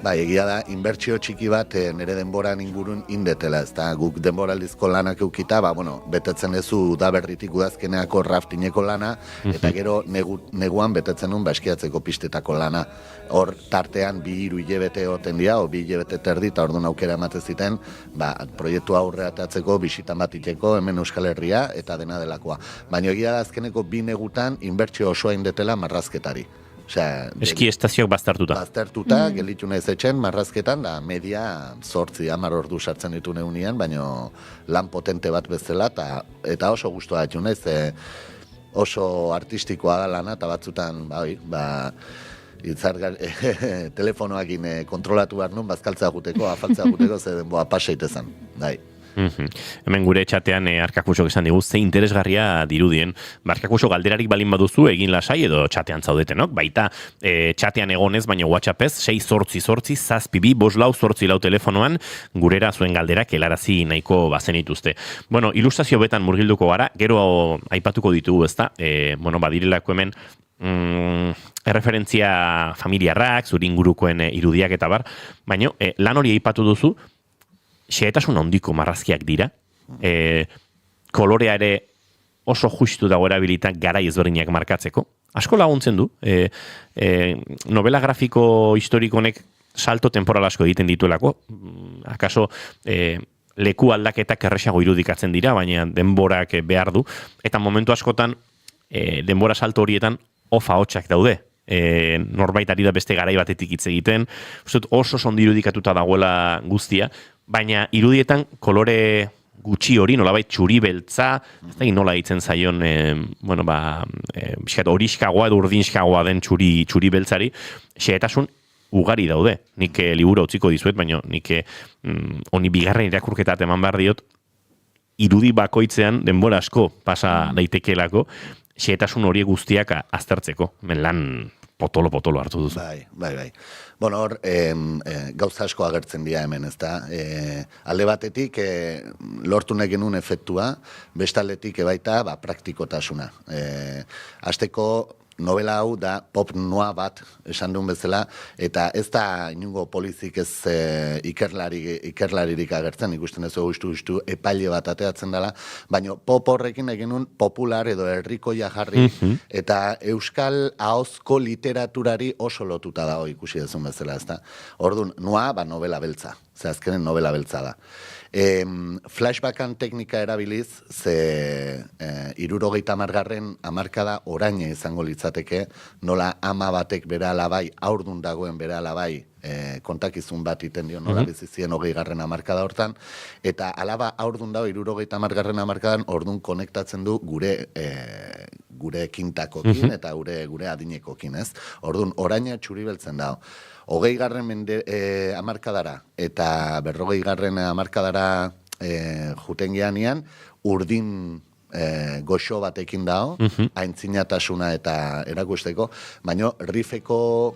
Q: Egia da, inbertsio txiki bat nire denboran ingurun indetela, ez da, guk denboraldizko lanak eukita, betetzen ezu udaberritik udazkeneako raftineko lana, eta gero neguan betetzen nun eskiatzeko pistetako lana. Hor tartean 2-3 hilabete oten dira, o 2 hilabete terdi, eta orduan aukera ematen ziten, proiektu aurre atatzeko, bisitan bat iteko, hemen Euskal Herria, eta dena delakoa. Baina egia da azkeneko 2 negutan inbertsio osoa indetela marrazketari.
B: Eski estazioak baztertuta.
Q: Baztertuta, gelitu nahiz etxen, marrazketan, da media 8-10 ordu sartzen ditu neunian, baina lan potente bat bezala, eta oso guztua ditu nahiz, oso artistikoa da lana, eta batzutan, telefonoakin kontrolatu behar nun, bazkaltzea guteko, afaltzea guteko, ze denboa paseitezan,
B: Hemen gure txatean Arkakusok esan digu, ze interesgarria dirudien. Arkakuso galderarik balin baduzu, egin lasai edo txatean zaudetenok, baita txatean egonez, baina WhatsAppez, 6-8-8-7-2-4-4 telefonoan, gurera zuen galderak helarazi nahiko bazenituzte. Ilustrazio betan murgilduko gara, gero aipatuko ditugu, ezta? Badirelako hemen, erreferentzia familiarrak, zure ingurukoen irudiak eta bar, baina lan hori aipatu duzu, xehetasun handiko marrazkiak dira, kolorea ere oso justu dago erabilitan garai ezberdinak markatzeko. Asko laguntzen du, novela grafiko historikonek salto temporal asko egiten dituelako, akaso leku aldaketak erresago irudikatzen dira, baina denborak behar du, eta momentu askotan denbora salto horietan ofa hotxak daude. Norbait ari da beste garai batetik hitz egiten, oso ondo irudikatuta dagoela guztia, baina irudietan kolore gutxi hori, nolabait txuri beltza, ez da nola hitzen zaion, horiskagoa edo urdinskagoa den txuri beltzari, xehetasun ugari daude. Nik liburu utziko dizuet, baina nik honi bigarren irakurketa eman behar diot, irudi bakoitzean denbora asko pasa daitekelako, xehetasun horiek guztiak aztertzeko. Lan potolo hartu duzu.
Q: Bai. Bueno, hor, gauza asko agertzen dira hemen, ezta? Alde batetik, lortu nahi genuen efektua, bestaldetik baita, praktikotasuna. Hasteko, novela hau da pop noa bat esan duen bezala, eta ez da inungo polizik ez ikerlaririk agertzen, ikusten ez justu epaile bat ateatzen dela, baina pop horrekin egin nun popular edo herrikoia jarri, eta euskal ahozko literaturari oso lotuta dago ikusi dezun bezala, ez da. Orduan, noa, novela beltza, azkenen novela beltza da. Flashbackan teknika erabiliz, ze 70. hamarkada oraina izango litzateke, nola ama batek bere alabai, haurdun dagoen bere alabai, kontakizun bat iten dio, nola bizizien 20. hamarkada hortan, eta alaba haurdun dago 70. hamarkadan ordun konektatzen du gure kintakokin eta gure adinekokin, ez? Ordun oraina txuri beltzen dago. 20. hamarkadara eta 40. hamarkadara juten geanean, urdin goxo batekin dago, aintzinatasuna eta erakusteko, baina rifeko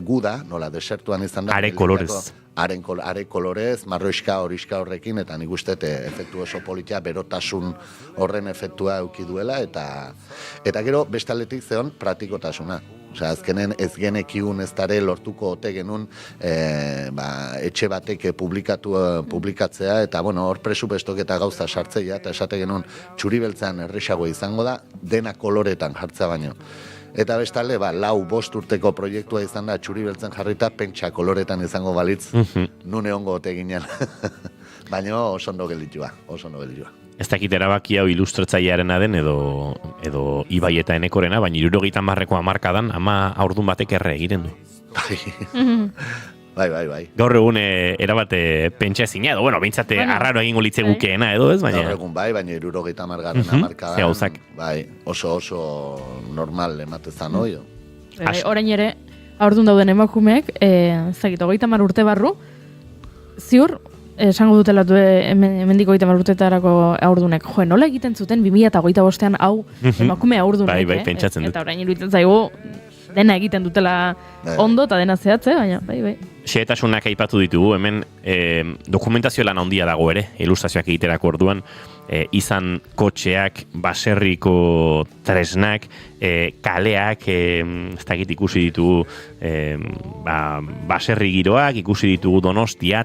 Q: guda, nola desertuan izan da,
B: are kolorez.
Q: Are kolorez, marroiska, horiska horrekin, eta nik uste efektu oso politia, berotasun horren efektua euki duela, eta gero bestaletik zeon praktikotasuna. Osea, azkenen ez genekiun ez dare lortuko ote genuen etxe batek publikatzea, eta hor presupestok eta gauza sartzeia, eta esate genuen txuri beltzean erresago izango da, dena koloretan jartzea baino. Eta bestalde, 4-5 urteko proiektua izan da, txuri beltzen jarrita, pentsa koloretan izango balitz, nune ongo ote ginen. Baina oso ondo gelditua.
B: Ez dakit erabaki hau ilustratzailearena den edo Ibai eta Enekorena, baina 70. hamarkadan ama haurdun batek erre egiten du.
Q: Bai.
B: Gaur egun erabate pentsa ezina edo, behintzate arraro egingo litze gukeena edo, ez?
Q: Gaur egun baina 70. hamarkadan, oso normal ematezan oio.
C: Orain ere, haurdun dauden emakumeek, zagit, 30 urte barru, ziur, esango dutela hemendiko 30 urtetarako haurdunek, nola egiten zuten 2025an hau emakume haurdunek,
B: bai, pentsatzen dut.
C: Eta orain iruditzen zaigu dena egiten dutela ondo eta dena zehatze, baina bai.
B: Xehetasunak aipatu ditugu, hemen dokumentazio lan handia dago ere, ilustrazioak egiterako orduan, izan kotxeak, baserriko tresnak, kaleak, ez dakit ikusi ditugu baserri giroak, ikusi ditugu Donostia,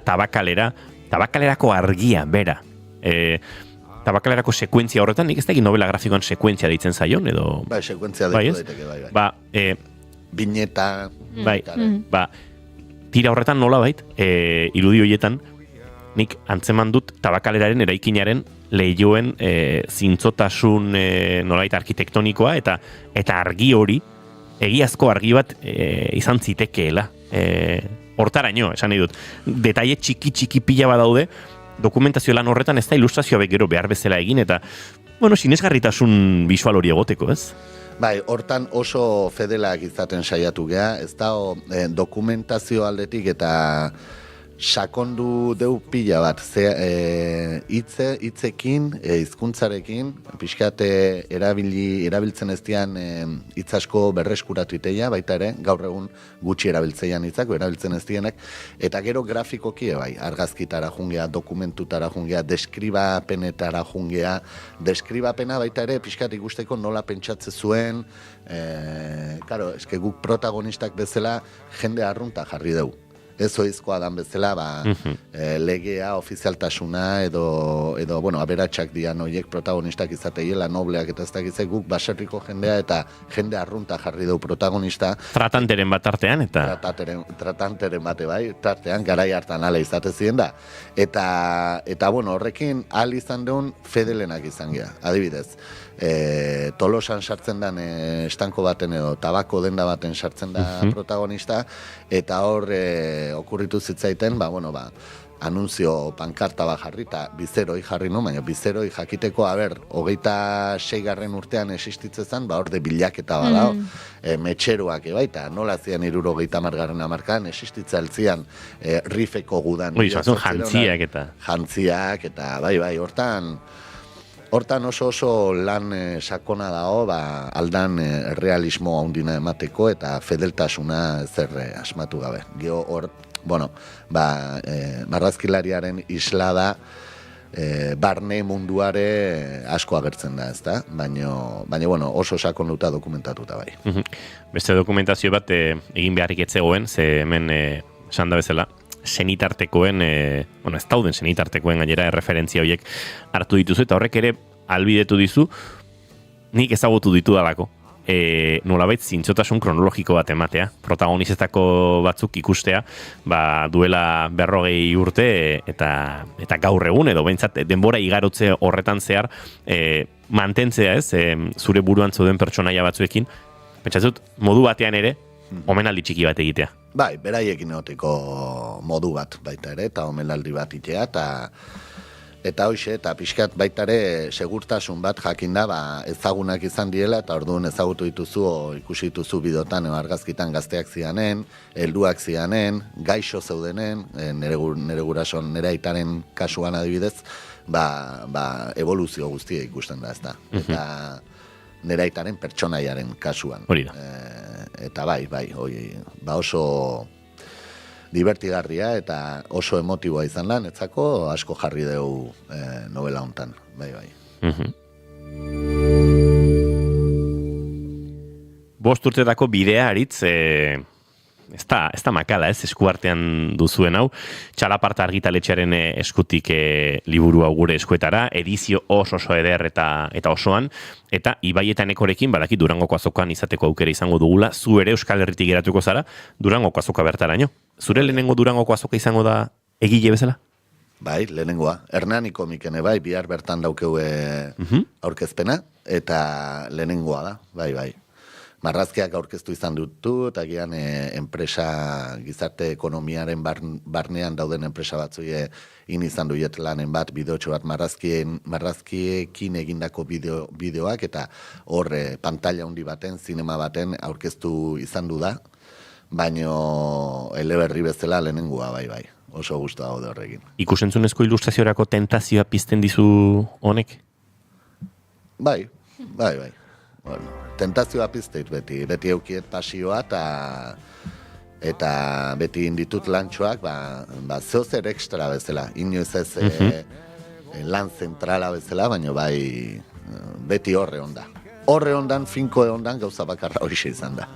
B: Tabakalerako argia, bera. Tabakalerako sekuentzia horretan, nik ez dakit novela grafikoan sekuentzia deitzen zaion, edo...
Q: Bai, sekuentzia deitu daiteke, bai. Bineta...
B: Bai, tira horretan nola bait, irudi horietan, nik antzeman dut tabakaleraren eraikinaren lehioen zintzotasun nolait arkitektonikoa eta argi hori, egiazko argi bat izan zitekeela. Hortaraino, esan nahi dut. Detaile txiki pila bat daude, dokumentazio lan horretan ez da ilustrazioa gero behar bezala egin, eta, sinesgarritasun visual hori egoteko, ez?
Q: Bai, hortan oso fedelak izaten saiatu gea, ez da dokumentazio aldetik eta sakondu deu pila bat, hitzekin, hizkuntzarekin, pixkate erabiltzen ez dian hitz asko berreskuratu iteia, baita ere, gaur egun gutxi erabiltzeian hitzako, erabiltzen ez dienak, eta gero grafikoki, bai, argazkitara jungea, dokumentutara jungea, deskribapenetara jungea, deskribapena baita ere, pixkat ikusteko nola pentsatze zuen, karo, eske guk protagonistak bezala jende arrunta jarri dugu. Ez oizkoa dan bezala, legea, ofizialtasuna, edo aberatsak dian horiek protagonistak izateiela, nobleak eta ez dakizek guk baserriko jendea eta jende arrunta jarri dugu protagonista.
B: Tratanteren bat artean, eta...
Q: Tratanteren bate bai, tartean, garai hartan ala izate ziren da. Eta horrekin ahal izan deun fedelenak izan gira, adibidez. Tolosan sartzen den estanko baten edo tabako denda baten sartzen da protagonista, eta hor okurritu zitzaiten, anunzio pankarta bat jarri, eta bizeroi jarri nu, baina bizeroi jakiteko, 26. urtean existitzen, hor de bilaketa badao, metxeroak baita, nola zian 70. hamarkadan, existitza altzian rifeko gudan.
B: Jantziak eta...
Q: Jantziak eta, bai, hortan... Hortan oso lan sakona dago, aldan realismo handina emateko eta fedeltasuna zer asmatu gabe. Gero hor, marrazkilariaren isla da, barne munduare asko agertzen da, ezta? Baina oso sakonduta dokumentatuta bai.
B: Beste dokumentazio bat egin beharrik etzegoen, ze hemen esan da bezala, senitartekoen, ez dauden senitartekoen gainera referentzia horiek hartu dituzu, eta horrek ere albidetu dizu, nik ezagutu ditu dalako. Nolabait zintzotasun kronologiko bat ematea, protagonistako batzuk ikustea, duela 40 urte eta gaur egun, edo behintzat denbora igarotze horretan zehar mantentzea ez, zure buruan zeuden pertsonaia batzuekin, pentsatzut modu batean ere, omenaldi txiki bat egitea.
Q: Bai, beraiekin egoteko modu bat baita ere, eta omenaldi bat itea, eta hoxe, eta pixkat baita ere segurtasun bat jakinda ezagunak izan diela, eta orduan ezagutu dituzu, ikusi dituzu bidotan, argazkitan gazteak zianen, helduak zianen, gaixo zeudenen, nere gurason, nere aitaren kasuan adibidez, evoluzio guztia ikusten da, ezta. Eta nere aitaren pertsonaiaren kasuan.
B: Hori da.
Q: Eta bai, oso divertigarria eta oso emotiboa izan lan, etzako asko jarri dugu novela hontan, bai.
B: Bost urtetako bidea aritz, ez da makala, eskuartean duzuen hau, Txalaparta argitaletxearen eskutik liburu hau gure eskuetara, edizio oso eder eta osoan, eta Ibai eta Enekorekin, badaki Durangoko azokan izateko aukera izango dugula, zu ere Euskal Herritik geratuko zara, Durangoko azoka bertaraino. Zure lehenengo Durangoko azoka izango da egile bezala?
Q: Bai, lehenengoa. Hernani komikene bai, bihar bertan daukeu aurkezpena, eta lehenengoa da, bai. Marrazkiak aurkeztu izan dutu, eta gian enpresa, gizarte ekonomiaren barnean dauden enpresa batzue izan duet lanen bat, bideotxo bat marrazkiekin egindako bideoak, eta hor pantalla handi baten, zinema baten aurkeztu izan du da, baino eleberri bezala lehenengoa, bai. Oso guztua gaude horrekin.
B: Ikusentzunezko ilustraziorako tentazioa pizten dizu honek?
Q: Bai. Tentazioa pizteit beti eukiet pasioa eta beti inditut lantxoak, zeozer ekstra bezala, inoiz ez lan zentrala bezala, baina bai beti horre onda. Horre ondan, finko ondan, gauza bakarra horixe izan da.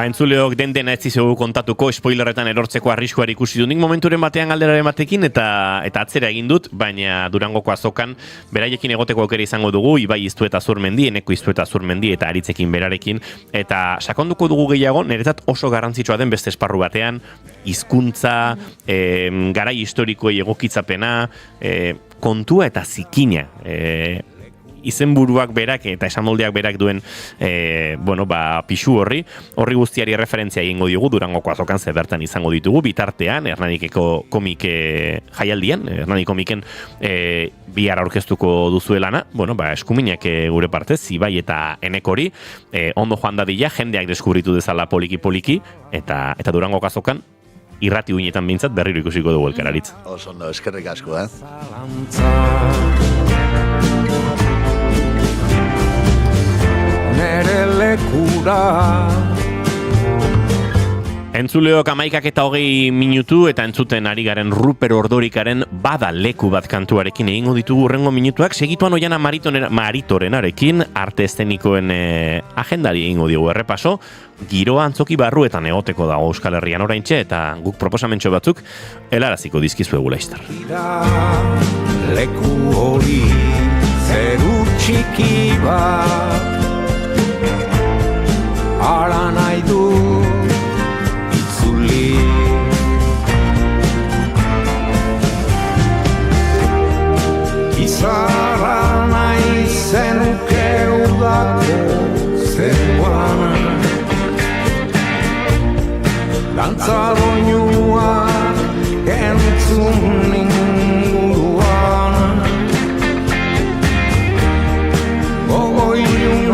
B: Entzuleok dena ez dizugu kontatuko, spoilerretan erortzeko arriskuari ikusi du. Nik momenturen batean galderaren batekin eta atzera egin dut, baina Durangoko azokan beraiekin egoteko aukera izango dugu, Ibai Iztueta Zurmendi, Eneko Iztueta Zurmendi eta Aritzekin berarekin, eta sakonduko dugu gehiago, niretzat oso garrantzitsua den beste esparru batean, hizkuntza, garai historikoei egokitzapena, kontua eta zikina, izenburuak berak eta esamoldeak berak duen pixu horri guztiari referentzia egingo diogu Durangoko azokan ze bertan izango ditugu bitartean Hernanikeko komik jaialdian, Hernani komiken bihar aurkeztuko duzuelana, eskuminak gure partez, Ibai eta Enekori ondo joan dadila, jendeak deskubritu dezala poliki eta Durangoko azokan irrati uinetan bintzat berriro ikusiko dugu elkararitz.
Q: Oso ondo, eskerrik asko,
F: Nere lekura.
B: Entzuleok 11:20 minutu eta entzuten ari garen Ruper Ordorikaren Bada leku bat kantuarekin egingo ditugu hurrengo minutuak, segituan Oiana Maritorenarekin arte eszenikoen agendari egingo digu errepaso, giroa antzoki barruetan egoteko dago Euskal Herrian oraintxe eta guk proposamentxo batzuk helaraziko dizkizuegu laizter.
F: Leku hori zeru txiki bat ara nahi du itzuli izarra nahi zenuke udako zeruan dantza doinua entzun inguruan gogo ilun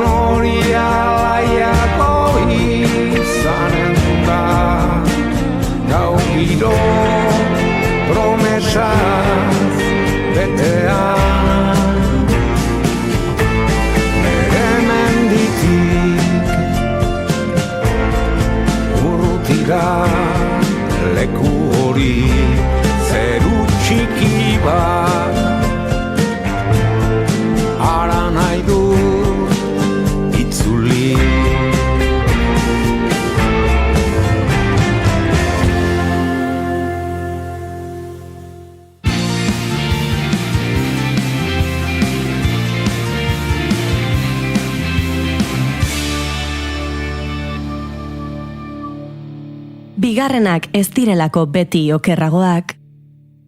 A: bigarrenak ez direlako beti okerragoak,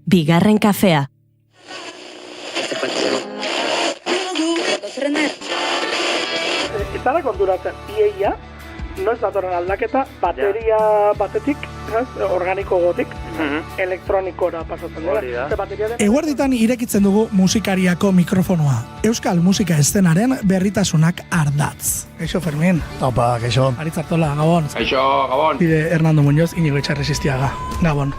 A: bigarren kafea.
R: Ez dara konturatzen, iaia, noiz datorren aldaketa, bateria batetik, organiko gotik, elektronikora pasatzen dira.
S: Eguerditan irekitzen dugu musikariako mikrofonoa. Euskal musika eszenaren berritasunak ardatz. Kaixo, Fermin.
T: Opa, kaixo.
S: Aritz Artola, Gabon.
T: Kaixo, Gabon.
S: Bide Hernando Muñoz, Inigo Etxarresistiaga. Gabon.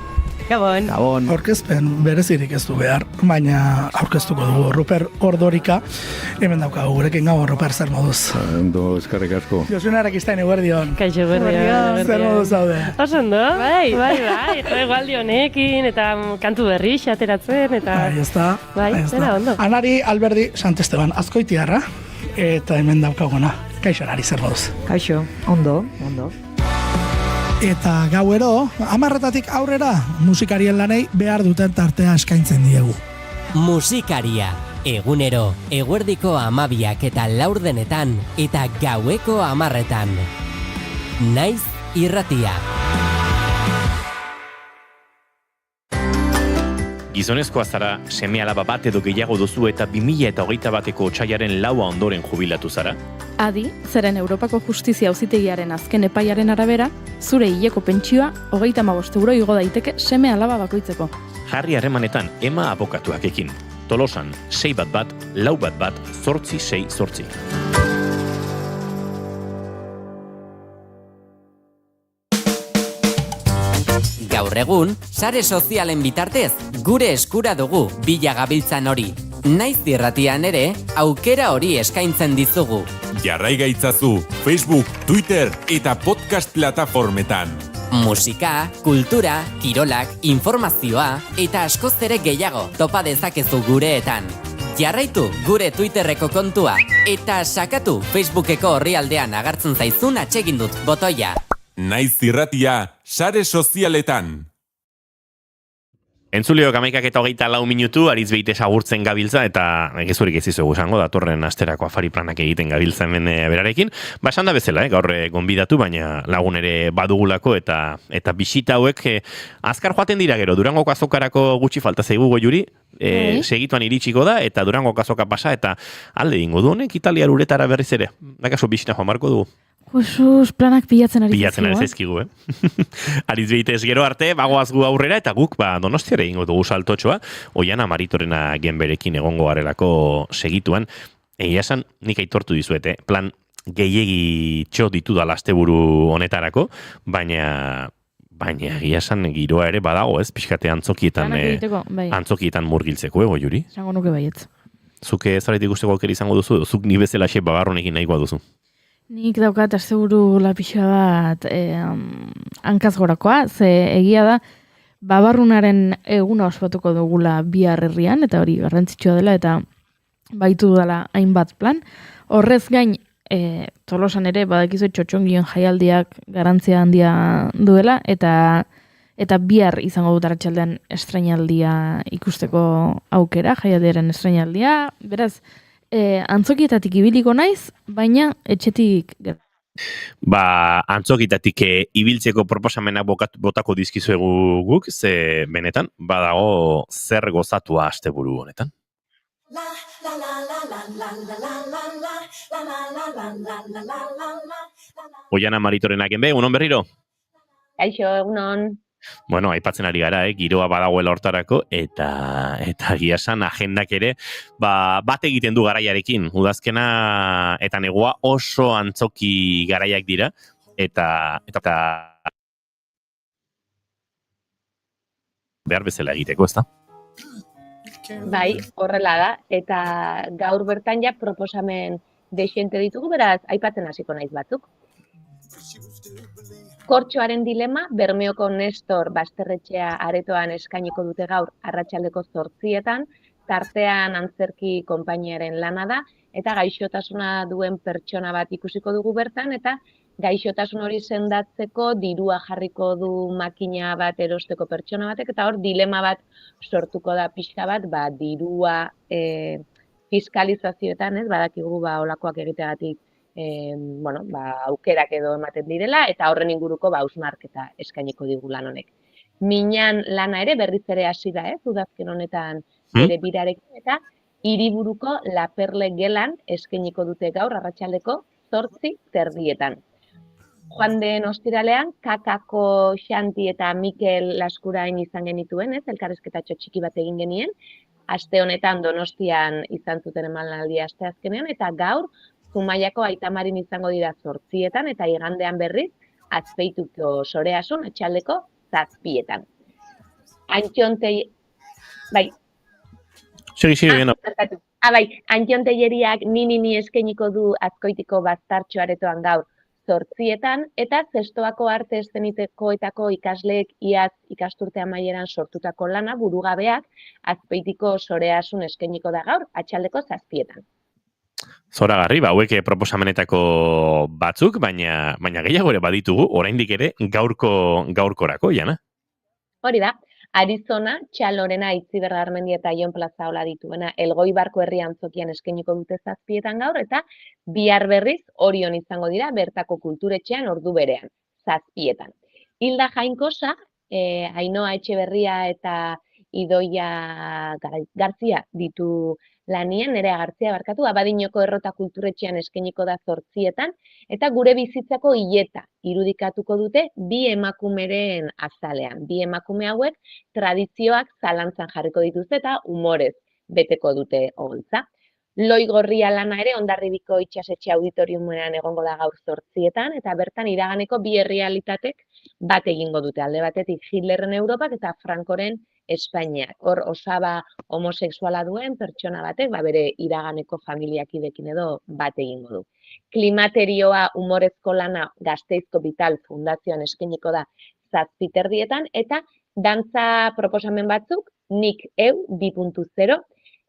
A: Gabon.
T: Gabon.
S: Aurkezpen berezirik ez du behar, baina aurkeztuko dugu Ruper Ordorika. Hemen daukagu gurekin. Gabon, Ruper, zer moduz?
T: Ondo, eskarrik asko.
S: Josune Arakistain, eguerdion.
A: Kaixo, eguerdion.
S: Zer moduz zaude?
A: Oso ondo? Bai. Egualdi honekin, eta kantu berri xateratzen, eta...
S: Bai, ez da.
A: Bai, zera ondo.
S: Anari Alberdi Santesteban, Azkoitiarra, eta hemen daukaguna. Kaixo, Anari, zer moduz?
U: Kaixo, ondo.
S: Eta gauero, 10:00 aurrera, musikarien lanei behar duten tartea eskaintzen diegu.
L: Musikaria, egunero, eguerdiko 12 eta laurdenetan, eta gaueko 10:00. Naiz irratia.
B: Gizonezkoa zara, seme-alaba bat edo gehiago duzu eta 2021ko otsailaren 4 ondoren jubilatu zara?
C: Adi, zeren Europako Justizia Auzitegiaren azken epaiaren arabera, zure hileko pentsioa 35 euro igo daiteke seme-alaba bakoitzeko.
B: Jarri harremanetan Ema abokatuakekin. Tolosan 611 411 868.
L: Gaur egun, sare sozialen bitartez, gure eskura dugu bila gabiltzan hori. Naiz irratian ere, aukera hori eskaintzen dizugu.
V: Jarrai gaitzazu Facebook, Twitter eta podcast plataformetan.
L: Musika, kultura, kirolak, informazioa eta askoz ere gehiago topa dezakezu gureetan. Jarraitu gure Twitterreko kontua eta sakatu Facebookeko orrialdean agertzen zaizun atsegin dut botoia.
V: Naiz irratia, sare sozialetan.
B: Entzuleok 11:24 minutu, aritz behitez agurtzen gabiltza, eta gezurik ez izugu esango, datorren asterako afari planak egiten gabiltza hemen berarekin. Esan da bezala, gaur gonbidatu, baina lagun ere badugulako, eta bisita hauek azkar joaten dira gero, Durangoko azokarako gutxi falta zaigu Goiuri, segituan iritsiko da, eta Durangoko azoka pasa, eta alde dingo du honek Italiar uretara berriz ere. Dakaso bisita joan marko dugu.
C: Jesus, planak pilatzen ari
B: zaizkigu, Aritz behitez gero arte, bagoaz gu aurrera, eta guk Donostiare ingo dugu saltotxoa, Oiana Maritorena genberekin egongo garelako segituan. Egia esan, nik aitortu dizuete, plan gehiegi txo ditu da asteburu honetarako, baina egia esan giroa ere badago, ez? Pixkate antzokietan murgiltzeko, Goiuri?
C: Zango nuke baietz.
B: Zuke zaretik guzteko aukera izango duzu, zuk ni bezala xe babarronekin nahikoa duzu.
C: Nik daukat asteburu lapixoa bat hankaz gorakoa, ze egia da babarrunaren eguna ospatuko dugula bihar herrian, eta hori garrantzitsua dela, eta baitu dela hainbat plan. Horrez gain, Tolosan ere badakizu txotxongien jaialdiak garantzia handia duela, eta bihar izango dut arratsaldean estreinaldia ikusteko aukera, jaialdiaren estreinaldia, beraz, antzokietatik ibiliko naiz, baina etxetik...
B: Antzokietatik ibiltzeko proposamenak botako dizkizuegu guk, ze benetan, badago zer gozatua asteburu honetan. Oiana Maritorenak enbe, unon berriro?
G: Kaixo, egunon.
B: Bueno, aipatzen ari gara, giroa badagoela hortarako, eta giasan agendak ere, bat egiten du garaiarekin. Udazkena eta negua oso antzoki garaiak dira, eta behar bezala egiteko, ezta?
G: Bai, horrela da, eta gaur bertan ja proposamen dexente ditugu, beraz, aipatzen hasiko naiz batzuk. Kortxoaren dilema, Bermeoko Nestor Basterretxea aretoan eskainiko dute gaur arratsaldeko 8:00, tartean antzerki konpainiaren lana da, eta gaixotasuna duen pertsona bat ikusiko dugu bertan, eta gaixotasun hori sendatzeko dirua jarriko du makina bat erosteko pertsona batek, eta hor dilema bat sortuko da pixka bat, dirua fiskalizazioetan, badakigu olakoak egiteagatik aukerak edo ematen direla, eta horren inguruko hausnarketa eskainiko digu lan honek. Minan lana ere berriz ere hasi da, udazken honetan bere birarekin, eta hiriburuko La Perle gelan eskainiko dute gaur arratsaldeko 8:30. Joan den ostiralean, Kakako Xanti eta Mikel Laskurain izan genituen, elkarrizketatxo txiki bat egin genien, aste honetan Donostian izan zuten emanaldia asteazkenean, eta gaur Zumaiako Aitamarin izango dira 8:00 eta igandean berriz Azpeituko Soreasun atxaldeko 7:00. Antion Telleriak ni eskainiko du Azkoitiko Baztartxo aretoan gaur 8:00 eta Zestoako Arte Eszenikoetako ikasleek iaz ikasturte amaieran sortutako lana burugabeak Azpeitiko Soreasun eskainiko da gaur atxaldeko 7:00.
B: Zoragarri, hauek proposamenetako batzuk, baina gehiago ere baditugu, oraindik ere gaurkorako, Jana?
G: Hori da, Arizona, Txalorena, Itziber Garmendi eta Jon Plazaola dituena Elgoibarko herri antzokian eskainiko dute 7:00 gaur, eta bihar berriz Orion izango dira bertako kulturetxean ordu berean, 7:00. Hilda Jainkosa, Ainhoa Etxeberria eta Idoia Garzia ditu lanien, Nerea Garzia barkatu, Abadinoko Errota kulturetxean eskainiko da 8:00, eta Gure bizitzako hileta irudikatuko dute bi emakumeren azalean. Bi emakume hauek tradizioak zalantzan jarriko dituzte eta humorez beteko dute oholtza. Loi Gorria lana ere Hondarribiko itxasetxe auditoriumean egongo da gaur 8:00, eta bertan iraganeko bi errealitatek bat egingo dute. Alde batetik Hitlerren Europak eta Frankoren Espainiak. Hor osaba homosexuala duen pertsona batek bere iraganeko familiakidekin edo bat egingo du. Klimaterioa humorezko lana Gasteizko Vital Fundazioan eskainiko da 7:30, eta dantza proposamen batzuk Nik Eu 2.0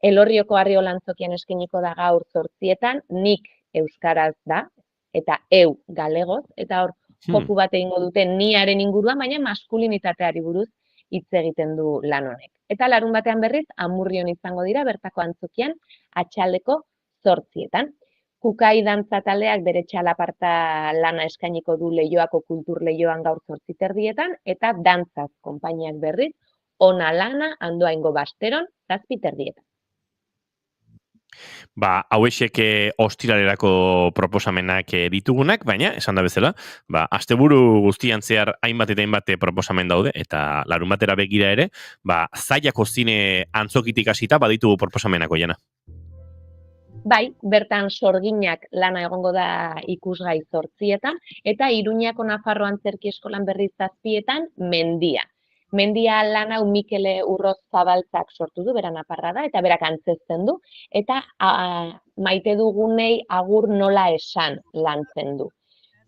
G: Elorrioko Arriolantzokian eskainiko da gaur 8:00, Nik euskaraz da eta Eu galegoz, eta hor joku bat egingo dute niaren inguruan, baina maskulinitateari buruz hitz egiten du lan honek. Eta larun batean berriz, Amurrion izango dira bertako antzokian atxaldeko 8:00. Kukai dantza taldeak bere txalaparta lana eskainiko du Leioako kultur leioan gaur 8:30, eta dantzaz konpainiak berriz, Ona lana Andoaingo Basteron 7:30.
B: Hauexek ostiralerako proposamenak ditugunak, baina, esan da bezala, asteburu guztian zehar hainbat eta hainbat proposamen daude, eta larun batera begira ere, Zaiako zine antzokitik hasita baditugu proposamenako, Jana.
G: Bai, bertan Sorginak lana egongo da ikusgai 8:00, eta Iruñako Nafarro Antzerki Eskolan berriz 7:00 Mendia. Mendia lan hau Mikele Urroz Zabaltzak sortu du, bera naparra da, eta berak antzezten du, eta maite dugunei agur nola esan lantzen du.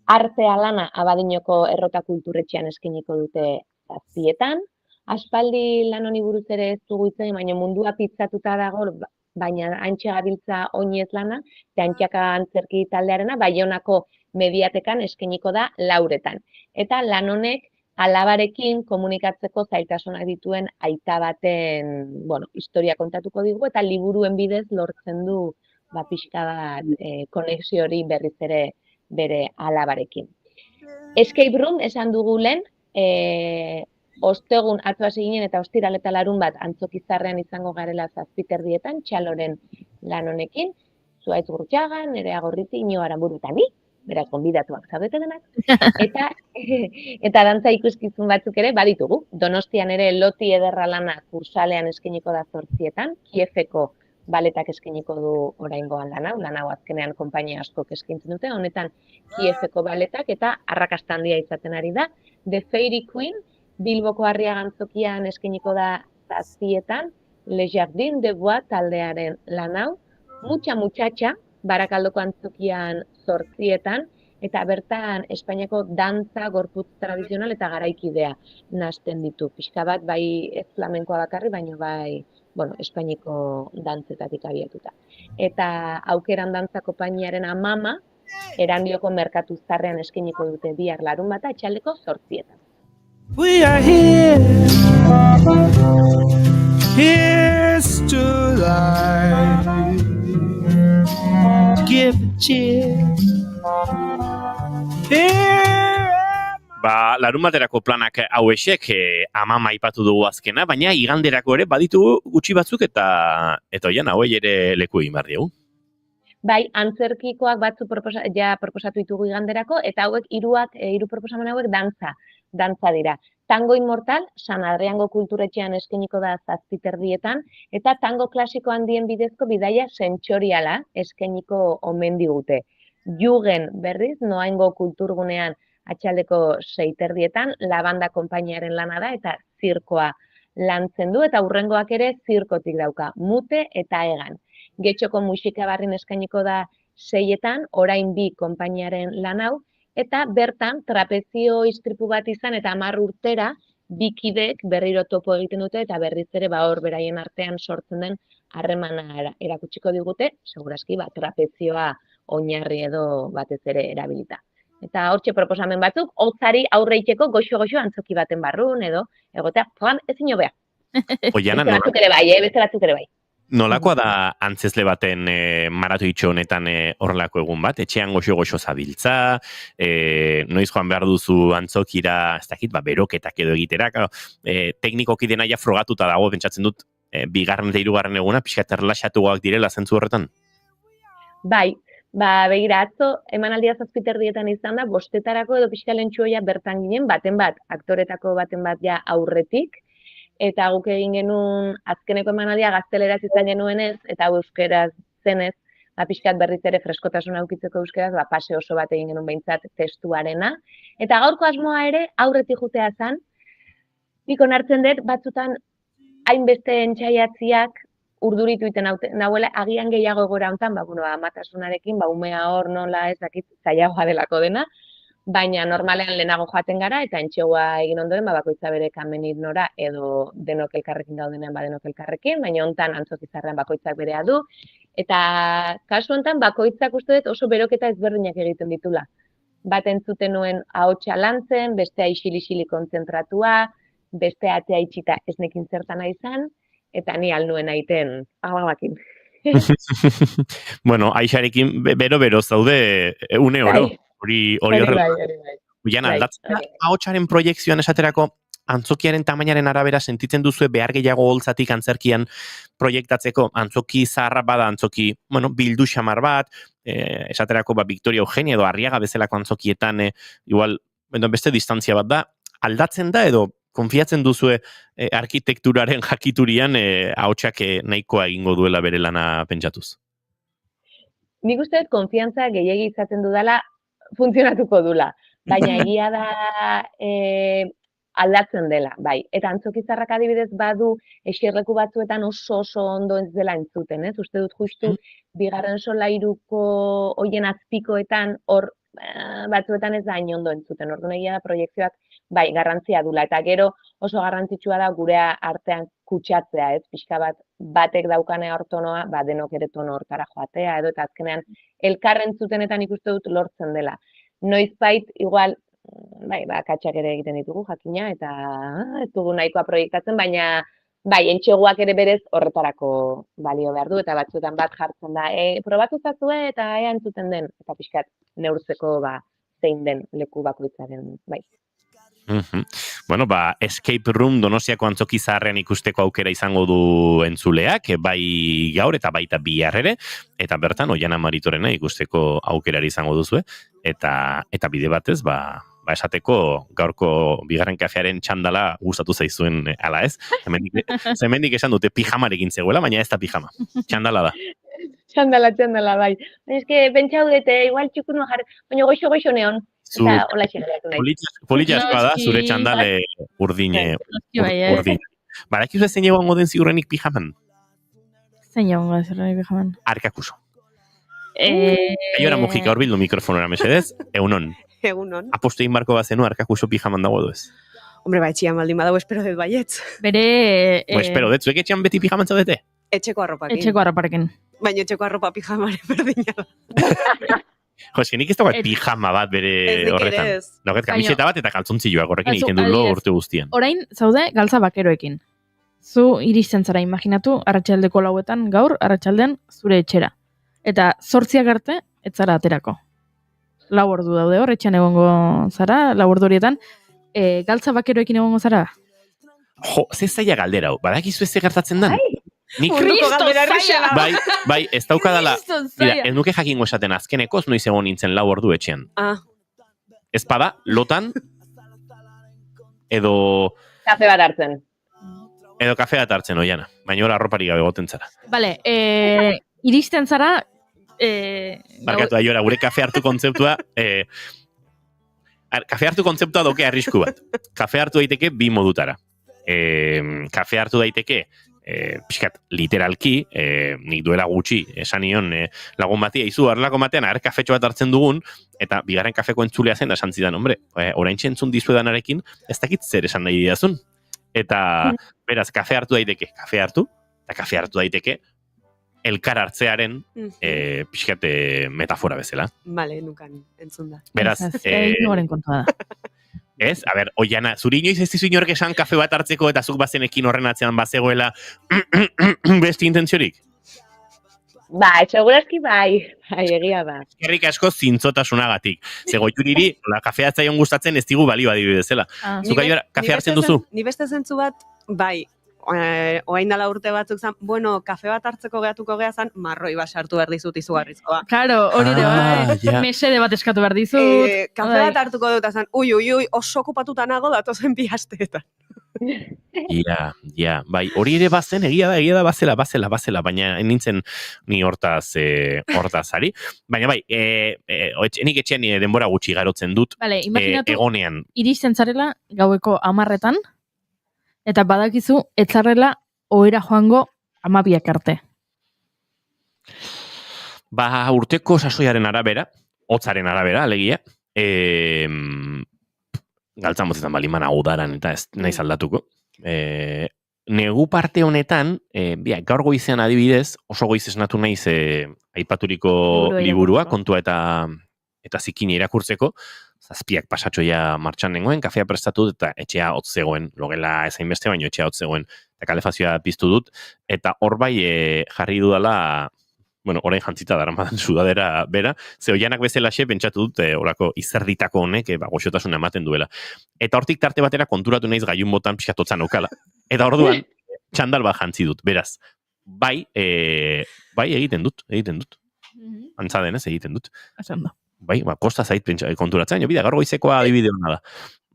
G: Artea lana Abadinoko Errota kulturetxean eskainiko dute 7:00, aspaldi lan honi buruz ere ez dugu hitz egin, baina mundua pitzatuta dago, baina Antxe gabiltza oinez lana, eta Antxaka antzerki taldearena, Baionako Mediatekan eskainiko da 4:00. Eta lan honek alabarekin komunikatzeko zailtasunak dituen aita baten, historia kontatuko digu, eta liburuen bidez lortzen du pixka bat konexio hori berriz ere bere alabarekin. Escape Room esan dugu lehen, ostegun atzo hasi ginen eta ostiral eta larun bat Antzokizarrean izango garela 7:30 Txaloren lan honekin, Zuaitz Gurtxaga, Nerea Gorriti, Iñigo Aramburu eta ni, beraz gonbidatuak zaudete denak, eta dantza ikuskizun batzuk ere baditugu. Donostian ere Loti ederra lana kursalean eskainiko da 8:00, Kiefeko baletak eskainiko du oraingoan lan hau azkenean konpainia askok eskaintzen dute, honetan Kiefeko baletak eta arrakasta handia izaten ari da. The Fairy Queen, Bilboko Arriaga Antzokian eskainiko da 7:00, Le Jardin de Bois taldearen lan hau, Mucha Muchacha, Barakaldoko Antzokian 8:00, eta bertan Espainiako dantza gorputz tradizional eta garaikidea nahasten ditu. Pixka bat, bai ez flamenkoa bakarri, baina bai, Espainiko dantzetatik abiatuta. Eta aukeran dantza konpainiaren Amama, Erandioko Merkatu Zarrean eskainiko dute bihar larun bata atxaldeko 8:00.
F: We are here, here's to life. Give a cheer
B: Ba, larun baterako planak hauesek amama aipatu dugu azkena, baina iganderako ere baditu gutxi batzuk eta oian hauei ere leku egin behar diegu.
G: Bai, antzerkikoak batzu proposatu ditugu iganderako, eta hauek hiru proposamen hauek dantza dira. Tango Inmortal, San Adriango kulturetxean eskainiko da 7:30, eta tango klasiko handien bidezko bidaia sentsoriala eskainiko omen digute. Jugen berriz, Noaingo kulturgunean atxaldeko 6:30, La Banda konpainiaren lana da, eta zirkoa lantzen du, eta hurrengoak ere zirkotik dauka, Mute eta Egan. Getxoko musika barrin eskainiko da 6:00, Orain bi konpainiaren lan hau, eta bertan trapezio istripu bat izan eta 10 urtera bikidek berriro topo egiten dute eta berriz ere hor beraien artean sortzen den harremana erakutsiko digute, segurazki trapezioa oinarri edo batez ere erabilita. Eta hortxe proposamen batzuk, hotzari aurreiteko goxo-goxo antzoki baten barrun edo egotea, joan ezin hobea.
B: Oiana,
G: beste batzuk ere bai.
B: Nolakoa da antzezle baten maratoitxo honetan horrelako egun bat? Etxean goxo-goxo zabiltza, noiz joan behar duzu antzokira, ez dakit, beroketak edo egitera, teknikoki dena ja frogatuta dago, pentsatzen dut, bigarren eta hirugarren eguna, pixkat erlaxatuak direla zentzu horretan?
G: Bai, begira, atzo, emanaldia 7:30 izan da, 5:00 edo pixkalentxuoia bertan ginen, baten bat, aktoretako baten bat ja aurretik, eta guk egin genuen azkeneko emanaldia gazteleraz izan genuenez, eta euskeraz zenez, pixkat berriz ere freskotasuna aukitzeko euskeraz, pase oso bat egin genuen behintzat testuarena. Eta gaurko asmoa ere, aurretik jutea zen, nik onartzen dut, batzutan hainbeste entxaiatziak urduritu iten nahuela, agian gehiago egora honetan, amatasunarekin, umea hor nola ez dakit zailagoa delako dena, baina normalean lehenago joaten gara, eta entxegoa egin ondoren, bakoitza bere kamenit nora, edo denok elkarrekin daudenean denok elkarrekin, baina hontan antzokizarrean bakoitzak berea du, eta kasu hontan bakoitzak uste dut oso beroketa ezberdinak egiten ditula. Bat entzuten nuen ahotsa lantzen, bestea isili-isili kontzentratua, beste atea itxita ez nekin zertan izan, eta ni alnuen aiten agabakin.
B: Bueno, Aixarekin bero-bero zaude une oro. Hori horrela. Oian, aldatzen ahotsaren proiekzioan esaterako antzokiaren tamainaren arabera sentitzen duzue behar gehiago holtzatik antzerkian proiektatzeko, antzoki zaharra bada, antzoki, bildu xamar bat, esaterako Victoria Eugenia edo Arriaga bezalako antzokietan, igual, beste distantzia bat da, aldatzen da edo konfiatzen duzue arkitekturaren jakiturian ahotsak nahikoa egingo duela bere lana pentsatuz?
G: Nik uste dut konfiantza gehiegi izaten dudala funtzionatuko dula, baina egia da aldatzen dela, bai. Eta antzokizarrak adibidez badu eserleku batzuetan oso ondo ez dela entzuten, ez? Uste dut justu bigarren solairuko hoien azpikoetan hor batzuetan ez da hain ondo entzuten. Orduan egia da proiekzioak bai garrantzia dula, eta gero oso garrantzitsua da gure artean kutsatzea, ez? Pixka batek daukane ortonoa, denok ere tono hortara joatea, edo eta azkenean elkarren zutenetan ikuste dut lortzen dela. Noizbait, igual, katxak ere egiten ditugu, jakina, eta ez dugu nahikoa proiektatzen, baina entxeguak ere berez horretarako balio behar du, eta batzuetan bat jartzen da, probatu zazue eta ea entzuten den, eta pixkat neurtzeko zein den leku bakoitzaren, bai.
B: Bueno, Escape Room Donostiako antzoki zaharrean ikusteko aukera izango du entzuleak, bai gaur eta baita bihar ere, eta bertan Oiana Maritorena ikusteko aukerari izango duzue, eta bide batez, esateko gaurko bigarren kafearen txandala gustatu zaizuen ala ez. Hemendik esan dute pijamarekin zegoela, baina ez da pijama. Txandala da.
G: Txandala, bai. Eske, pentsau dute, igual txukuno jarri, baina goixo neon. Eta hola txegareatu nahi.
B: Politxaskoa da, zure txandale urdine. Barakizu zein egongo den ziurrenik pijaman?
C: Zein egongo den ziurrenik pijaman?
B: Arkakuso. Aiora mujika horbildu mikrofonora mesedez, egunon.
E: Egunon.
B: Aposto egin barko bazenu arkakuso pijaman dago du ez?
E: Hombre, etxian baldin badago espero dut baietz.
C: Bere...
B: Espero dut, zuek etxean beti pijaman zaudete?
E: Etxeko arropakin. Baina etxeko arropa pijamare berdina da.
B: Jo, eski nik ez dagoet pijama bat bere horretan. Dauket kamiseta bat eta kaltzontzioak horrekin egiten du lo urte guztian.
C: Orain, zaude, galtza bakeroekin. Zu iristen zara, imaginatu, arratsaldeko lauetan, gaur, arratsaldean zure etxera. Eta 8 arte, ez zara aterako. lau ordu daude hor, etxean egongo zara, lau ordu horietan, galtza bakeroekin egongo zara?
B: Jo, ze zaila galdera hau, badakizu ez gertatzen den? Nik bai, ez daukadala, mira, ez nuke jakingo esaten azkenekoz, noiz egon nintzen lau ordu etxean. Ez bada, lotan, edo...
G: Kafe bat hartzen.
B: Edo kafe bat hartzen, oiana, baina hor arropari gabe goten zara.
C: Bale, iristen zara...
B: Barkatu da, jora, gure kafe hartu kontzeptua... Kafe hartu kontzeptua doke arrisku bat. Kafe hartu daiteke bi modutara. Kafe hartu daiteke pixkat literalki, nik duela gutxi, esan nion lagun batia izu, arlako batean, kafetxo bat hartzen dugun, eta bigarren kafeko entzulea zen, da esan zidan, hombre, orain txentzun dizuedanarekin, ez dakit zer esan nahi didazun. Eta, beraz, kafe hartu daiteke, eta kafe hartu daiteke, elkar hartzearen pixkat metafora bezala.
E: Bale, nukan, entzun da.
B: Beraz,
C: goren kontua da.
B: Ez, a ber, oiana, zuri inoiz ez dizu inork esan kafe bat hartzeko eta zuk bazenekin horren atzean bazegoela beste intentziorik?
G: Bai, segurazki bai, egia da.
B: Eskerrik asko zintzotasunagatik. Ze goituriri, kafe hartzaion gustatzen ez digu balio adibidezela. Zuk aio kafe hartzen duzu?
E: Ni beste zentzu bat, bai, oain dala urte batzuk zan, bueno, kafe bat hartzeko gehatuko geha zan, marroi bat sartu behar dizut izugarrizkoa.
C: Claro, hori da, mesede bat eskatu behar dizut.
E: Kafe bat hartuko dut azan, ui, oso okupatuta nago datozen bi asteetan.
B: Ja, bai, hori ere bazen, egia da, bazela, baina nintzen ni hortaz ari. Baina bai, nik etxean denbora gutxi garotzen dut, egonean.
C: Iristen zarela gaueko 10etan, eta badakizu, etzarrela ohera joango 12 arte.
B: Ba, urteko sasoiaren arabera, hotzaren arabera, alegia, galtzan botzetan balimana udaran eta ez naiz aldatuko. Negu parte honetan, gaur goizean adibidez, oso goiz esnatu naiz aipaturiko liburua, kontua eta zikina irakurtzeko, 7 pasatxoia martxan nengoen, kafea prestatu eta etxea hotz zegoen, logela ezain beste baino etxea hotz zegoen, eta kalefazioa piztu dut, eta hor bai jarri dudala, bueno, orain jantzita daramadan sudadera bera, ze oianak bezalaxe pentsatu dut, orako izerditako honek, goxotasuna ematen duela. Eta hortik tarte batera konturatu naiz gailun botan pixatotzan okala. Eta orduan, txandal bat jantzi dut, beraz, bai egiten dut. Antza denez egiten dut. Bai, kosta zait konturatzen, bida, gaur goizekoa adibide hona da.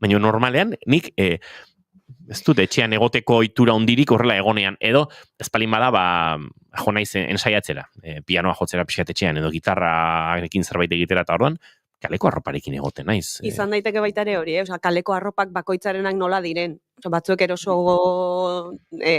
B: Baina normalean, nik ez dut etxean egoteko ohitura hondirik horrela egonean, edo ezpalin bada, jo naiz ensaiatzera, pianoa jotzera pixkat etxean, edo gitarrarekin zerbait egitera, eta orduan, kaleko arroparekin egoten naiz.
E: Izan daiteke baita ere hori, kaleko arropak bakoitzarenak nola diren. Batzuek eroso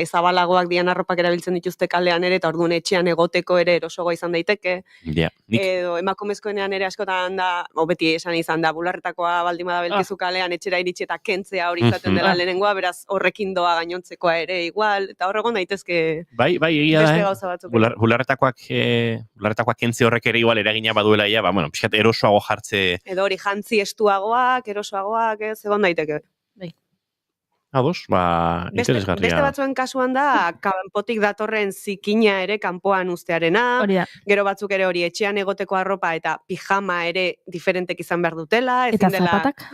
E: zabalagoak dian arropak erabiltzen dituzte kalean ere, eta orduan etxean egoteko ere erosogoa izan daiteke. Edo emakumezkoenean ere askotan da, beti esan izan da, bularretakoa baldima da belkizu kalean, etxera iritsi eta kentzea hori izaten dela lehenengoa, beraz horrekin doa gainontzekoa ere igual, eta horregon daitezke beste gauza batzuk.
B: Bularretakoak kentze horrek ere igual eragina baduela, pixkat erosoago jartze.
E: Edo hori jantzi estuagoak, erosoagoak, ez egon daiteke.
B: Ados, interesgarria.
E: Beste batzuen kasuan da, kanpotik datorren zikina ere kanpoan ustearena, gero batzuk ere hori etxean egoteko arropa eta pijama ere diferentek izan behar dutela.
C: Eta zapatak?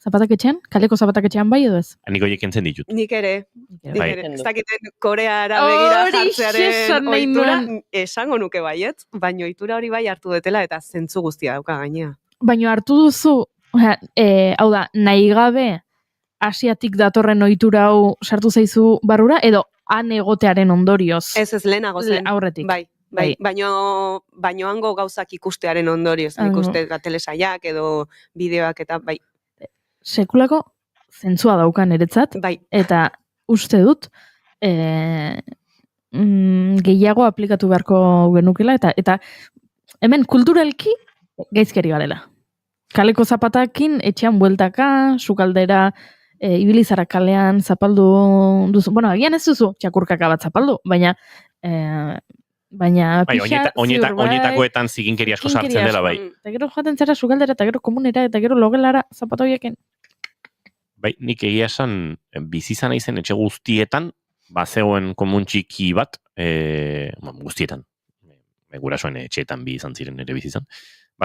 C: Zapatak etxean? Kaleko zapatak etxean bai edo ez?
B: Nik horiek entzen ditut.
E: Nik ere. Ez dakiten Koreara begira jartzearen ohitura, esango nuke baiet, baina ohitura hori bai hartu dutela eta zentzu guztia dauka gainea.
C: Baina hartu duzu, hau da, nahi gabe, asiatik datorren ohitura hau sartu zaizu barrura, edo han egotearen ondorioz?
E: Ez lehenago zen.
C: Aurretik.
E: Bai. Baino hango gauzak ikustearen ondorioz. Ikuste telesaiak edo bideoak eta bai.
C: Sekulako zentzua daukan eretzat.
E: Bai.
C: Eta uste dut, gehiago aplikatu beharko genukela, eta hemen kulturalki gaizkeri garela. Kaleko zapatakin, etxean bueltaka, sukaldera, ibilizara kalean zapaldu duzu. Bueno, agian ez duzu txakurkaka bat zapaldu, baina pixa,
B: oinetakoetan zikinkeri asko sartzen dela, bai.
C: Eta gero joaten zara sukaldera, eta gero komunera, eta gero logelara zapatoiekin.
B: Bai, nik egia esan bizizan aizen etxe guztietan, bazegoen komun txiki bat, guztietan, gurasoen etxeetan bi izan ziren ere bizizan,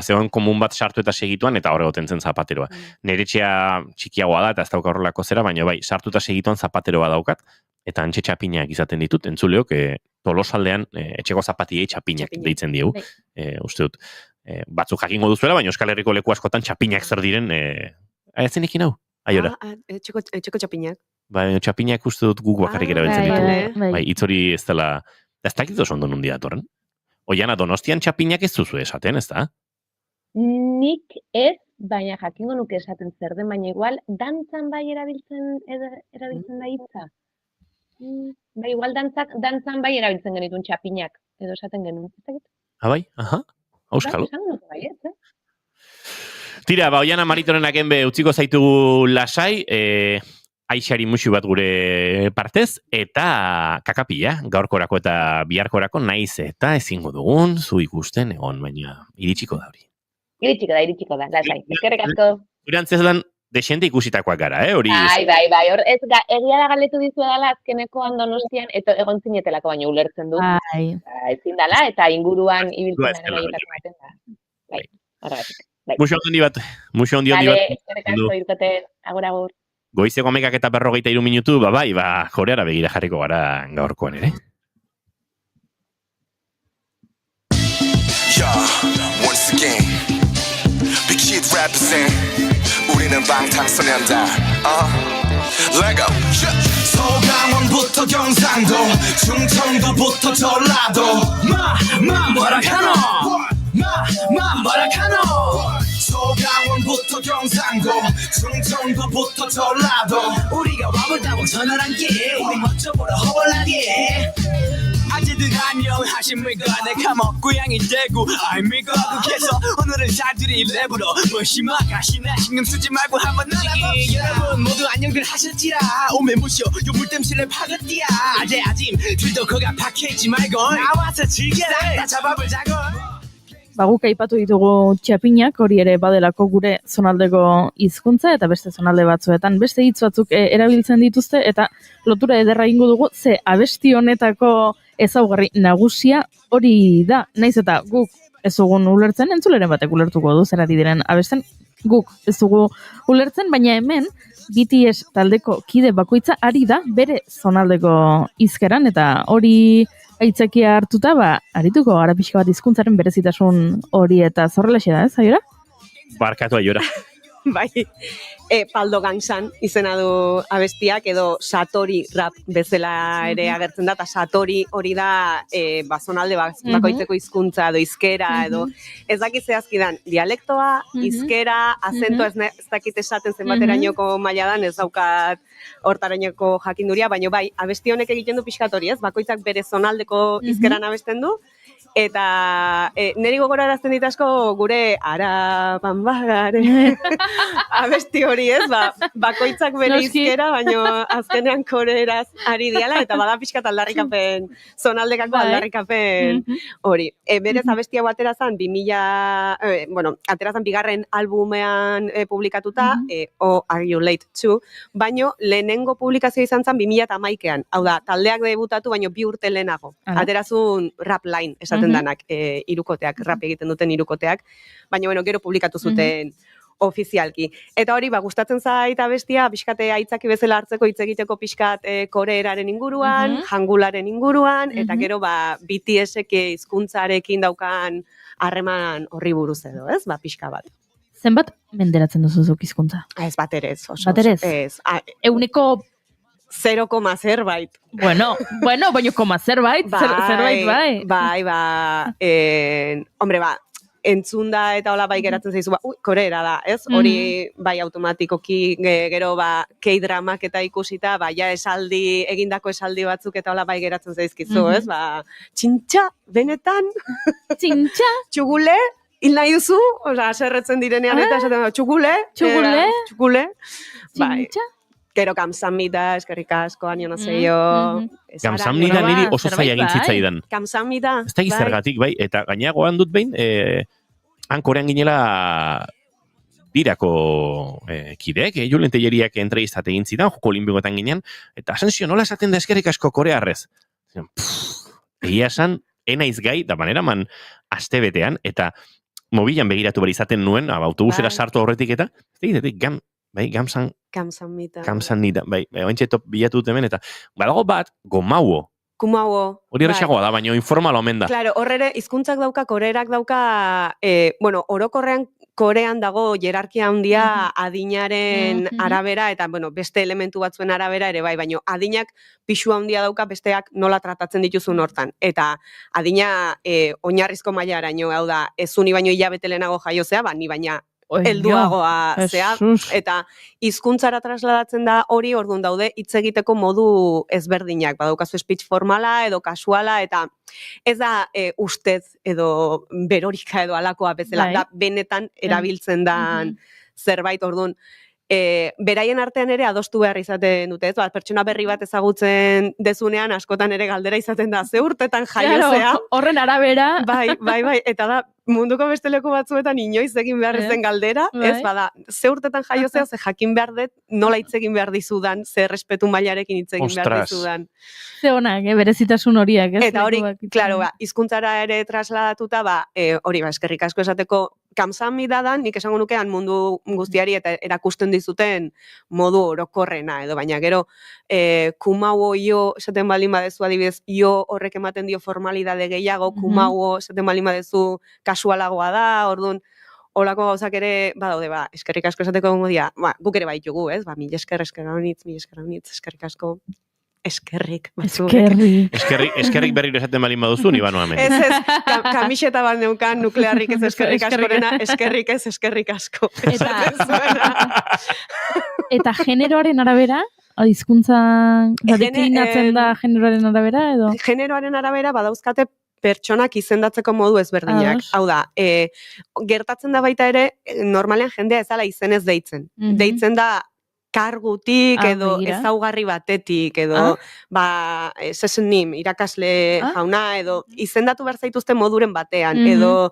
B: zegoen komun bat sartu eta segituan, eta hor egoten zen zapateroa. Nire etxea txikiagoa da, eta ez dauka horrelako zera, baina bai, sartu eta segituan zapateroa daukat, eta antxe txapinak izaten ditut, entzuleok, Tolosaldean etxeko zapatiei txapinak deitzen diegu, uste dut. Batzuk jakingo duzuela, baina Euskal Herriko leku askotan txapinak zer diren, ezen ekin hau, aiora.
E: Etxeko txapinak.
B: Bai, txapinak uste dut guk bakarrik erabiltzen ditu. Bai, itzori ez dela, ez dakit oso ondo nundi datorren. Oiana, Donostian txapinak ez duzu esaten, ez da?
G: Nik ez, baina jakingo nuke esaten zer den, baina igual dantzan bai erabiltzen da hitza. Bai, igual dantzan bai erabiltzen genitun txapinak, edo esaten genuen.
B: Bai, aha, auskalo.
G: Bai, ez,
B: Tira, Oiana Maritorenak enbe utziko zaitugu lasai, Aixari musu bat gure partez, eta kakapia, gaurkorako eta biharkorako naiz eta ezingo dugun, zu ikusten egon, baina iritsiko da hori.
G: Iritsiko da, lasai. Eskerrik asko.
B: Gurantzez lan, desente ikusitakoak gara, hori?
G: Bai, hor, egia da galetu dizu edala azkenekoan Donostian, eta egon zinetelako baino ulertzen du. Ezin dala, eta inguruan ibiltzen dara egitako baten da. Bai, horregatik.
B: Muxo ondi bat.
G: Eskerrik asko, irkote, agur.
B: Goizeko 1:43 minutu, bai, Koreara begira jarriko gara gaurkoan ere.
D: Once again, the kid represent. 우리는 방탄소년단. Lego. 서강원부터 경상도, 충청도부터 전라도. 뭐라 카노? 뭐라 카노? 서강원부터 경상도, 충청도부터 전라도. 우리가 와볼다고 전화란 게 우리 멋져 보러 허벌나게. 아재들 안녕하십니까. 내가 고향이 대구 아닙니까. 국에서 오늘은 자들이 랩으로 무심하가시나 신경 쓰지 말고 한번 날아봅시다. 여러분 모두 안녕들 하셨지라. 오메 무쇼 요 물땜실에 파긋디야. 아재 아짐 들도 거가 박혀있지 말고 나와서 즐겨라. 다 잡아보자고.
C: Guk aipatu ditugu txapinak, hori ere badelako gure zonaldeko hizkuntza eta beste zonalde batzuetan. Beste hitz batzuk erabiltzen dituzte eta lotura ederra egingo dugu, ze abesti honetako ezaugarri nagusia hori da. Naiz eta guk ez dugun ulertzen, entzuleren batek ulertuko du, zer ari diren abesten, guk ez dugu ulertzen, baina hemen BTS taldeko kide bakoitza ari da bere zonaldeko hizkeran eta hori aitzakia hartuta, arituko gara pixka bat hizkuntzaren berezitasun hori eta zorrelaxe da, ez, Aiora?
B: Barkatu, Aiora.
E: Bai, Paldo Gangsan izena du abestiak, edo Satori rap bezala ere agertzen da, eta Satori hori da zonalde bakoitzeko hizkuntza edo hizkera, edo ez dakit zehazkidan dialektoa, hizkera, azentoa ez dakit esaten zenbaterainoko maila dan, ez daukat hortarainoko jakinduria, baina bai, abesti honek egiten du pixkat hori, ez? Bakoitzak bere zonaldeko hizkeran abesten du, eta niri gogorarazten dit asko gure araban bagare abesti hori, ez? Bakoitzak bere hizkera, baina azkenean koreraz ari diala, eta bada pixkat aldarrikapen, zonaldekako aldarrikapen hori. Berez abesti hau aterazan, aterazan bigarren albumean publikatuta, O Are You Late To, baina lehenengo publikazio izan zen 2011an. Hau da, taldeak debutatu, baina 2 urte lehenago. Aterazun rap line, esaten danak, irukoteak, rap egiten duten irukoteak, baina gero publikatu zuten ofizialki. Eta hori, gustatzen zait abestia, pixkate aitzaki bezala hartzeko hitz egiteko pixkat koreeraren inguruan, hangularen inguruan, eta gero BTS-ek hizkuntzarekin daukan harreman horri buruz edo, ez? Pixka bat.
C: Zenbat menderatzen duzuzuk hizkuntza?
E: Ez, bat ere ez.
C: Bat ere ez? Euneko
E: 0, zerbait.
C: Bueno, baina koma zerbait, zerbait bai.
E: Bai, hombre, entzunda eta hola bai geratzen zaizu, koreera da, ez? Hori bai automatikoki gero K-dramak eta ikusita, ja esaldi, egindako esaldi batzuk eta hola bai geratzen zaizkizu, ez? Txintxa, benetan? Txintxa? Txugule? Hil nahi duzu? Osa, aserretzen direnean eta esaten da, txugule? Txugule? Txintxa? Gero kamsamida, eskerrik asko, anio nazeio.
B: Kamsamida niri oso zaila egin zitzaidan.
E: Kamsamida.
B: Ez da gizergatik, bai, eta gainagoan dut behin, Korean ginela birako kideek, Julen Telleriak entrevistat egin zidan, joko olinpikoetan ginean, eta Asensio, nola esaten da eskerrik asko korearrez? Egia esan, enaiz gai, da manera man aste betean, eta mobilan begiratu behar izaten nuen, autobusera
E: Bai.
B: sartu aurretik eta, gamsan nida, ointxe top bilatu dut hemen, eta badago bat, gomauo.
E: Kumauo.
B: Hori erresagoa da, baina informal omen da.
E: Claro, horrere, hizkuntzak dauka, koreerak dauka, orokorrean Korean dago jerarkia handia adinaren arabera, eta beste elementu batzuen arabera ere bai, baina adinak pixu handia dauka besteak nola tratatzen dituzun hortan. Eta adina oinarrizko mailaraino, hau da, ez uni baino hilabete lehenago jaiozea, ni baina helduagoa zea, eta hizkuntzara trasladatzen da hori, orduan daude hitz egiteko modu ezberdinak, badaukazu speech formala edo kasuala, eta ez da ustez edo berorika edo alakoa bezala, da benetan erabiltzen da zerbait, orduan, beraien artean ere adostu behar izaten dute, pertsona berri bat ezagutzen dezunean, askotan ere galdera izaten da, ze urtetan jaiozea.
C: Horren arabera.
E: Bai, eta da, munduko beste leku batzuetan inoiz egin behar zen galdera, ez bada, ze urtetan jaiozea, ze jakin behar dut, nola hitz egin behar dizudan, ze respetu mailarekin hitz egin behar dizudan.
C: Ze honak, berezitasun horiak, ez?
E: Eta hori, klaro, hizkuntzara ere trasladatuta, hori, eskerrik asko esateko, kamsamida da, nik esango nukean mundu guztiari eta erakusten dizuten modu orokorrena, edo baina gero, kumauo jo, esaten baldin badezu adibidez, jo horrek ematen dio formalidade gehiago, kumauo esaten baldin badezu kasualagoa da, orduan, holako gauzak ere, badaude, eskerrik asko esateko gongo dia, guk ere baitugu, ez? Mil esker, eskerrik asko. Eskerrik.
B: Eskerrik berriro esaten balin baduzu, ni banu hemen.
E: Ez, kamiseta bat neukan nuklearrik ez eskerrik askorena, eskerrik asko.
C: Eta generoaren arabera, hizkuntza deklinatzen da generoaren arabera, edo?
E: Generoaren arabera badauzkate pertsonak izendatzeko modu ezberdinak. Hau da, gertatzen da baita ere, normalean jendea ezala izenez deitzen. Deitzen da kargutik edo ezaugarri batetik edo sesenim irakasle jauna edo izendatu behar zaituzte moduren batean edo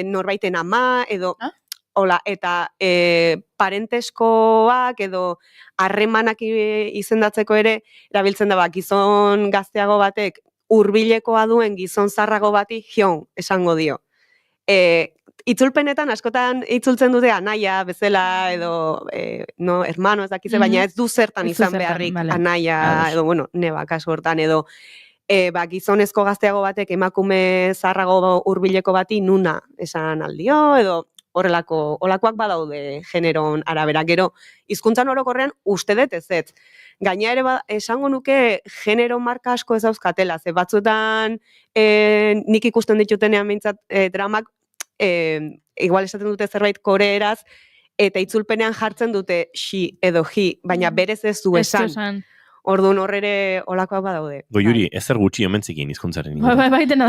E: norbaiten ama edo hola, eta parenteskoak edo harremanak izendatzeko ere erabiltzen da gizon gazteago batek hurbilekoa duen gizon zarrago bati hion esango dio. Itzulpenetan askotan itzultzen dute anaia bezala edo hermano ez dakize, baina ez du zertan izan beharrik anaia edo, neba kasu hortan edo gizonezko gazteago batek emakume zarrago hurbileko bati nuna esan aldio edo horrelakoak badaude generon arabera. Gero, hizkuntzan orokorrean uste dut ez. Gaina ere esango nuke genero marka asko ez dauzkatela, ze batzuetan nik ikusten ditutenean mintzat dramak igual esaten dute zerbait koreeraz, eta itzulpenean jartzen dute xi edo hi, baina berez ez du esan. Orduan horrere olakoak badaude.
B: Goiuri, ezer gutxi omentzikin hizkuntzaren.
C: Bai, dena.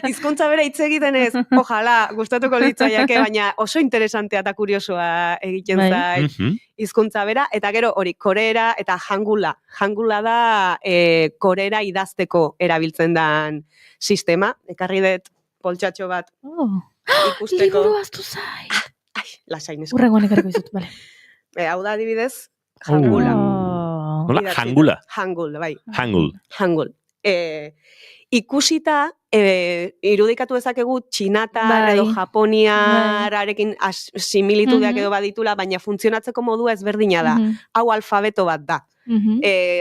E: Hizkuntza bera hitz egiten ez, ojala, gustatuko litzaiake, baina oso interesantea eta kuriosoa egiten zait hizkuntza bera, eta gero hori koreera eta hangula. Hangula da koreera idazteko erabiltzen den sistema. Ekarri dut poltsatxo bat ikusteko.
C: Liburu aztu zai.
E: Lasain esko.
C: Urrengoan ekarriko izut, bale.
E: Hau da adibidez, hangula.
B: Nola? Hangula?
E: Hangul, bai.
B: Hangul.
E: Ikusita, irudikatu dezakegu txinatar edo japoniararekin similitudeak edo baditula, baina funtzionatzeko modua ezberdina da. Hau alfabeto bat da.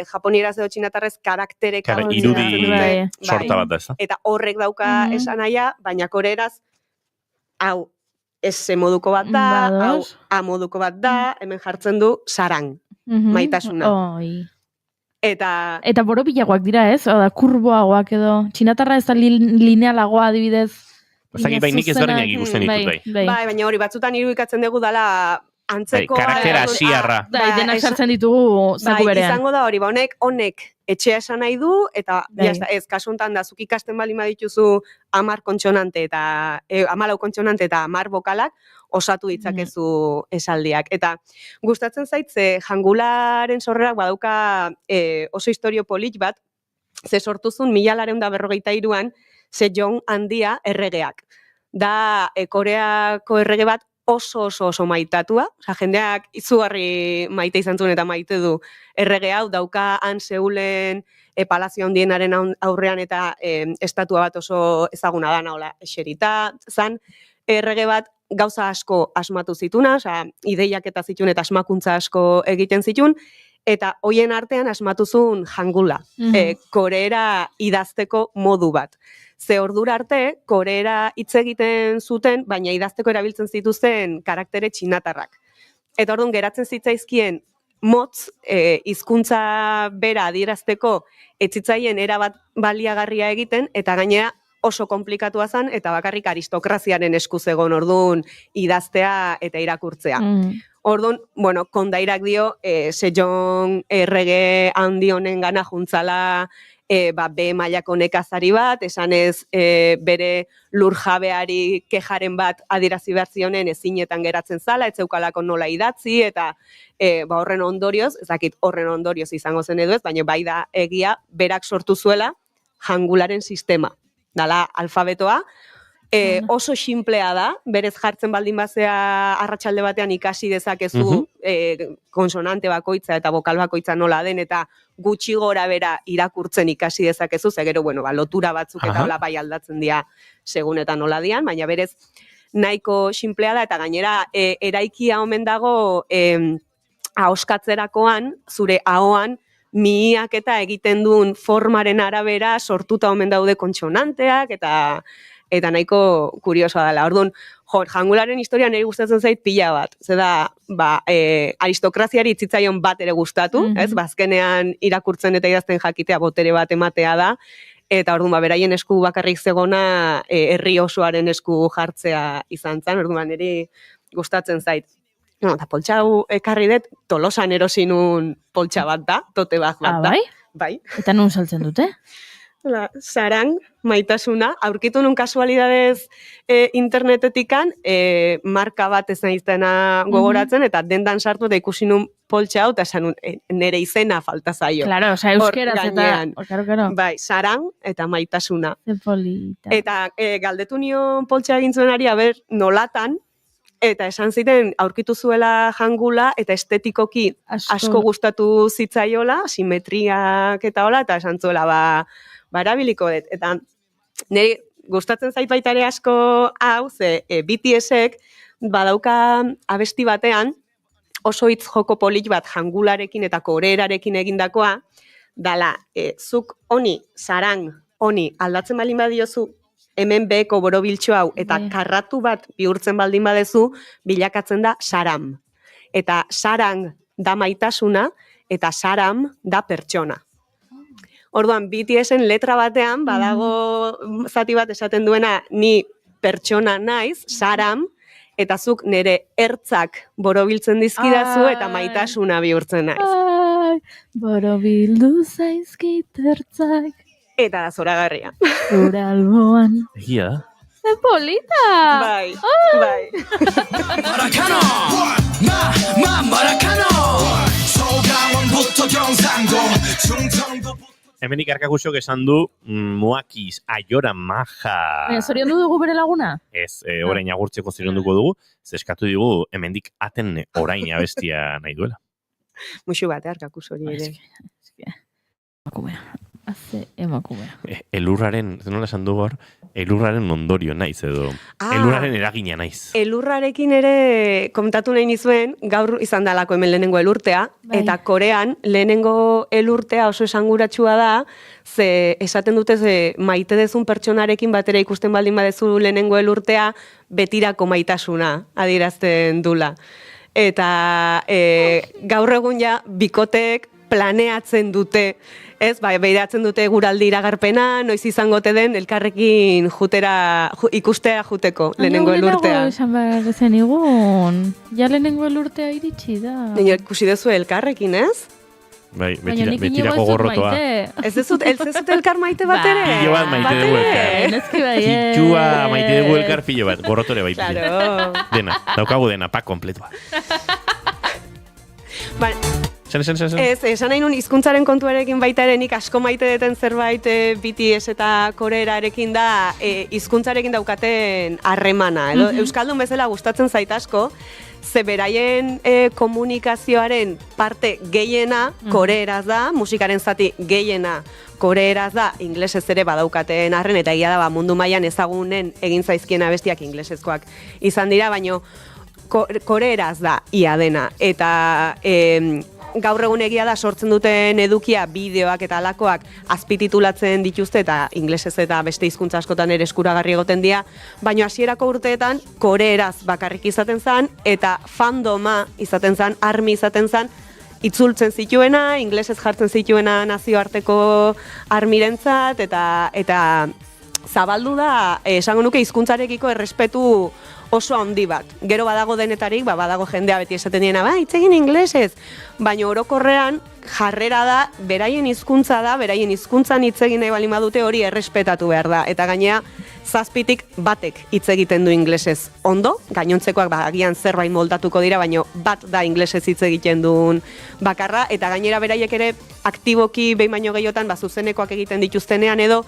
E: Japonieraz edo txinatarrez karakterek
B: irudi sorta bat da, ez da?
E: Eta horrek dauka esanaia, baina koreeraz hau ez moduko bat da, hau a moduko bat da, hemen jartzen du sarang. Maitasuna. Eta
C: borobilagoak dira, ez? Oda, kurboagoak edo. Txinatarra ez da linealagoa adibidez.
B: Bai, nik ez berdinak ikusten ditut, bai.
E: Bai, baina hori, batzutan irudikatzen dugu dela antzeko...
B: Karaktera asiarra.
C: Bai, denak sartzen ditugu zaku berean.
E: Bai, izango da hori, honek etxea esan nahi du, eta ez, kasuntan da, zuk ikasten bali madituzu 10 kontsonante eta 14 kontsonante eta 10 bokalak, osatu ditzakezu esaldiak. Eta gustatzen zaitze, hangularen sorrerak badauka oso historio polit bat, ze sortuzun 1943an Sejong handia erregeak. Da Koreako errege bat oso maitatua, jendeak izugarri maite izan zuen eta maite du errege hau, dauka han Seulen palazio handienaren aurrean eta estatua bat oso ezaguna da, hola, eserita, zan, errege bat gauza asko asmatu zituna, osea, ideiak eta zitun eta asmakuntza asko egiten zitun, eta hoien artean asmatu zuen hangula, koreera idazteko modu bat. Ze ordura arte, koreera hitz egiten zuten, baina idazteko erabiltzen zituzten karaktere txinatarrak. Eta orduan geratzen zitzaizkien motz, hizkuntza bera adierazteko etzitzaien erabat baliagarria egiten, eta gainera oso komplikatua zen, eta bakarrik aristokraziaren esku zegoen orduan idaztea eta irakurtzea. Orduan, bueno, kondairak dio, Sejong errege handi honen gana juntzala B mailako nekazari bat, esanez bere lurjabeari kejaren bat adierazi behar zionen ezinetan geratzen zala, ez zeukalako nola idatzi, eta horren ondorioz, ez dakit horren ondorioz izango zen edo ez, baina bai da egia berak sortu zuela hangularen sistema. Dala alfabetoa, oso xinplea da, berez jartzen baldin bazea arratsalde batean ikasi dezakezu konsonante bakoitza eta bokal bakoitza nola den, eta gutxi gora bera irakurtzen ikasi dezakezu, ze gero, bueno, lotura batzuk eta hola bai aldatzen dira segun eta nola dian, baina berez nahiko xinplea da, eta gainera eraikia omen dago ahoskatzerakoan, zure ahoan, mihiak eta egiten duen formaren arabera sortuta omen daude kontsonanteak, eta nahiko kuriosoa dela. Orduan, hangularen historia niri gustatzen zait pila bat. Zeda, aristokraziari itzitzaion bat ere gustatu, ez? Bazkenean irakurtzen eta idazten jakitea botere bat ematea da, eta orduan, beraien esku bakarrik zegona herri osoaren esku jartzea izan zen, orduan niri gustatzen zait. No, eta poltsa hau ekarri dut, Tolosan erosinun poltsa bat da, tote bat da.
C: Bai?
E: Bai.
C: Eta nun saltzen dute?
E: Sarang, maitasuna, aurkitu nun kasualidadez internetetikan, marka bat ez naiztena gogoratzen, eta dendan sartu eta ikusi nun poltsa hau, eta esan nere izena falta zaio.
C: Claro, osea, euskeraz eta... Claro.
E: Bai, sarang eta maitasuna.
C: Ze polita.
E: Eta galdetu nion poltsa egin zuenari, nolatan, eta esan ziten aurkitu zuela hangula eta estetikoki asko gustatu zitzaiola, simetriak eta hola, eta esan zuela erabiliko dut. Eta niri gustatzen zait baita ere asko hau, ze BTS-ek badauka abesti batean oso hitz joko polit bat hangularekin eta koreerarekin egindakoa, dala, zuk honi, sarang, honi aldatzen balin badiozu, hemen beheko borobiltxo hau, eta karratu bat bihurtzen baldin badezu, bilakatzen da saram. Eta sarang da maitasuna, eta saram da pertsona. Orduan, BTS-en letra batean, badago zati bat esaten duena, ni pertsona naiz, saram, eta zuk nire ertzak borobiltzen dizkidazu, eta maitasuna bihurtzen naiz.
C: Borobildu zaizkit ertzak.
E: Eta da zoragarria.
C: Zure alboan.
B: Egia da.
C: Ze polita!
E: Bai, bai.
D: Marakano! Marakano! 서강원부터 경상도 충청도
B: Hemenik arkakusok esan du, Moakiz, Aiora Maja.
C: Zorion dugu bere laguna?
B: Ez, orain agurtzeko zirionduko dugu, zeskatu dugu, hemendik aten orain abestia nahi duela.
E: Muxu bat, arkakus hori ere.
C: Emakumea. Haze emakumea.
B: Elurraren, nola esan dugu hor, elurraren ondorio naiz edo, elurraren eragina naiz.
E: Elurrarekin ere komentatu nahi nizuen, gaur izan dalako hemen lehenengo elurtea, eta Korean lehenengo elurtea oso esanguratsua da, ze esaten dute ze maite dezun pertsonarekin batera ikusten baldin badezu lehenengo elurtea, betirako maitasuna adierazten dula. Eta gaur egun ja, bikoteek planeatzen dute, ez, behiratzen dute guraldi iragarpena, noiz izango te den elkarrekin ikustera juteko lehenengo elurtea.
C: Esan behar zen igun, ja lehenengo elurtea iritsi da.
E: Nino, ikusi dezu elkarrekin, ez?
B: Bai, betirako gorrotoa.
E: Ez dezut elkar maite bat ere?
B: Pillo bat maite dugu elkar. Kitxua maite dugu elkar pillo bat, gorrotore bai.
E: Claro.
B: Dena, daukagu dena, pak kompletua.
E: Ez, esan nahi nun hizkuntzaren kontuarekin baita ere nik asko maite deten zerbait BTS eta koreerarekin da hizkuntzarekin daukaten harremana. Edo euskaldun bezala gustatzen zait asko, ze beraien komunikazioaren parte gehiena koreeraz da, musikaren zati gehiena koreeraz da, inglesez ere badaukaten arren, eta egia da mundu mailan ezagunen egin zaizkien abestiak inglesezkoak izan dira, baino koreeraz da ia dena. Eta gaur egun egia da sortzen duten edukia, bideoak eta alakoak azpititulatzen dituzte eta inglesez eta beste hizkuntza askotan ere eskuragarri egoten dira, baina hasierako urteetan koreeraz bakarrik izaten zen eta fandoma izaten zen, armi izaten zen, itzultzen zituena, inglesez jartzen zituena nazioarteko armirentzat eta zabaldu da, esango nuke hizkuntzarekiko errespetu oso handi bat. Gero badago denetarik, badago jendea beti esaten diena, hitz egin inglesez, baina orokorrean jarrera da, beraien hizkuntza da, beraien hizkuntzan hitz egin nahi baldin badute hori errespetatu behar da. Eta gainea, 7tik batek hitz egiten du inglesez ondo, gainontzekoak agian zerbait moldatuko dira, baina bat da inglesez hitz egiten duen bakarra, eta gainera beraiek ere aktiboki behin baino gehiotan zuzenekoak egiten dituztenean edo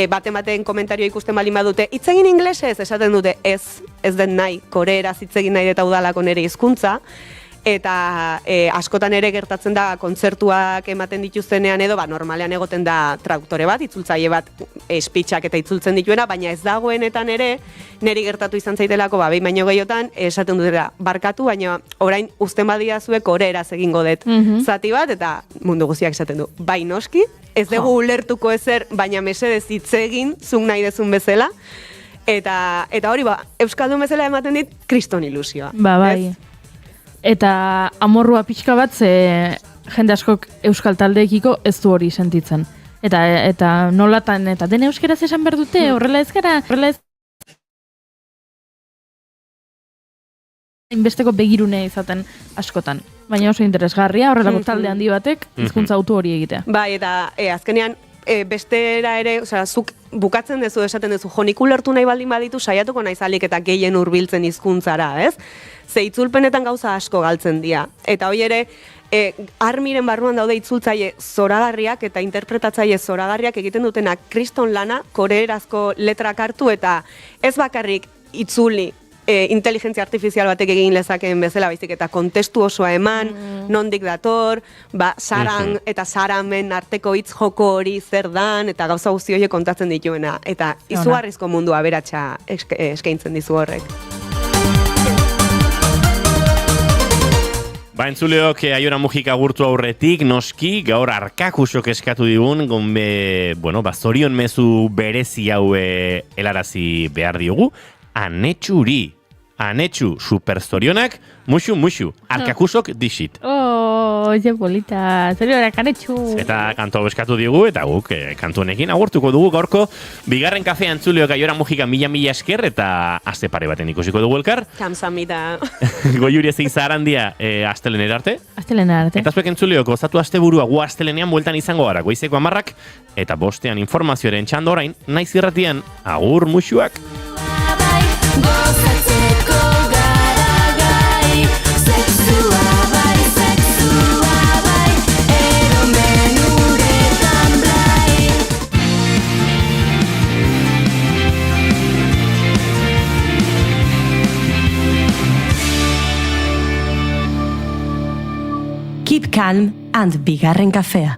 E: baten komentario ikusten baldin badute, hitz egin inglesez, esaten dute ez den nahi, koreeraz hitz egin nahi eta udalako nire hizkuntza, eta askotan ere gertatzen da kontzertuak ematen dituztenean edo, normalean egoten da traduktore bat, itzultzaile bat speechak eta itzultzen dituena, baina ez dagoenetan ere, niri gertatu izan zaitelako, behin baino gehiotan, esaten dutera, barkatu, baina orain uzten badia zuek koreeraz egingo dut zati bat, eta mundu guztiak esaten du, bai noski, ez dugu ulertuko ezer, baina mesedez hitz egin, zuk nahi dezun bezala, eta hori euskaldun bezala ematen dit, kriston ilusioa.
C: Bai. Eta amorrua pixka bat, jende askok euskal taldeekiko ez du hori sentitzen. Eta nolatan, eta den euskeraz esan behar dute, horrela ez gara, inbesteko begirune izaten askotan. Baina oso interesgarria, horrelako talde handi batek, hizkuntza autu hori egitea.
E: Bai, eta azkenean, bestera ere, zuk bukatzen dezu, esaten dezu, nik ulertu nahi baldin baditu, saiatuko naizalik eta gehien hurbiltzen hizkuntzara, ez? Ze itzulpenetan gauza asko galtzen dira. Eta hoi ere, armiren barruan daude itzultzaile zoragarriak eta interpretatzaile zoragarriak egiten dutenak kriston lana, koreerazko letrak hartu eta ez bakarrik itzuli inteligentzia artifizial batek egin lezakeen bezala, baizik eta kontestu osoa eman, nondik dator, saran eta saramen arteko hitz joko hori zer dan, eta gauza guzti horiek kontatzen dituena. Eta izugarrizko mundua aberatsa eskaintzen dizu horrek.
B: Entzuleok Aiora Mujika agurtu aurretik, noski, gaur Arkakusok eskatu digun, zorion mezu berezi hau helarazi behar diogu, Anetxu, super zorionak, muxu, Arkakusok dixit.
C: Je bolita, zorionak Anetxu.
B: Eta kantu hau eskatu digu, eta guk kantu honekin agurtuko dugu gaurko bigarren kafea entzuleok Aiora Mujika mila esker, eta aste pare baten ikusiko dugu elkar.
E: Kamsamida.
B: Goiuri ez izarandia astelenera arte. Eta zuek entzuleok, gozatu asteburua gu astelenean bueltan izango gara, goizeko 10ak, eta bostean informazioaren txando orain, naiz irratian, agur muxuak.
I: Keep calm and bigarren kafea.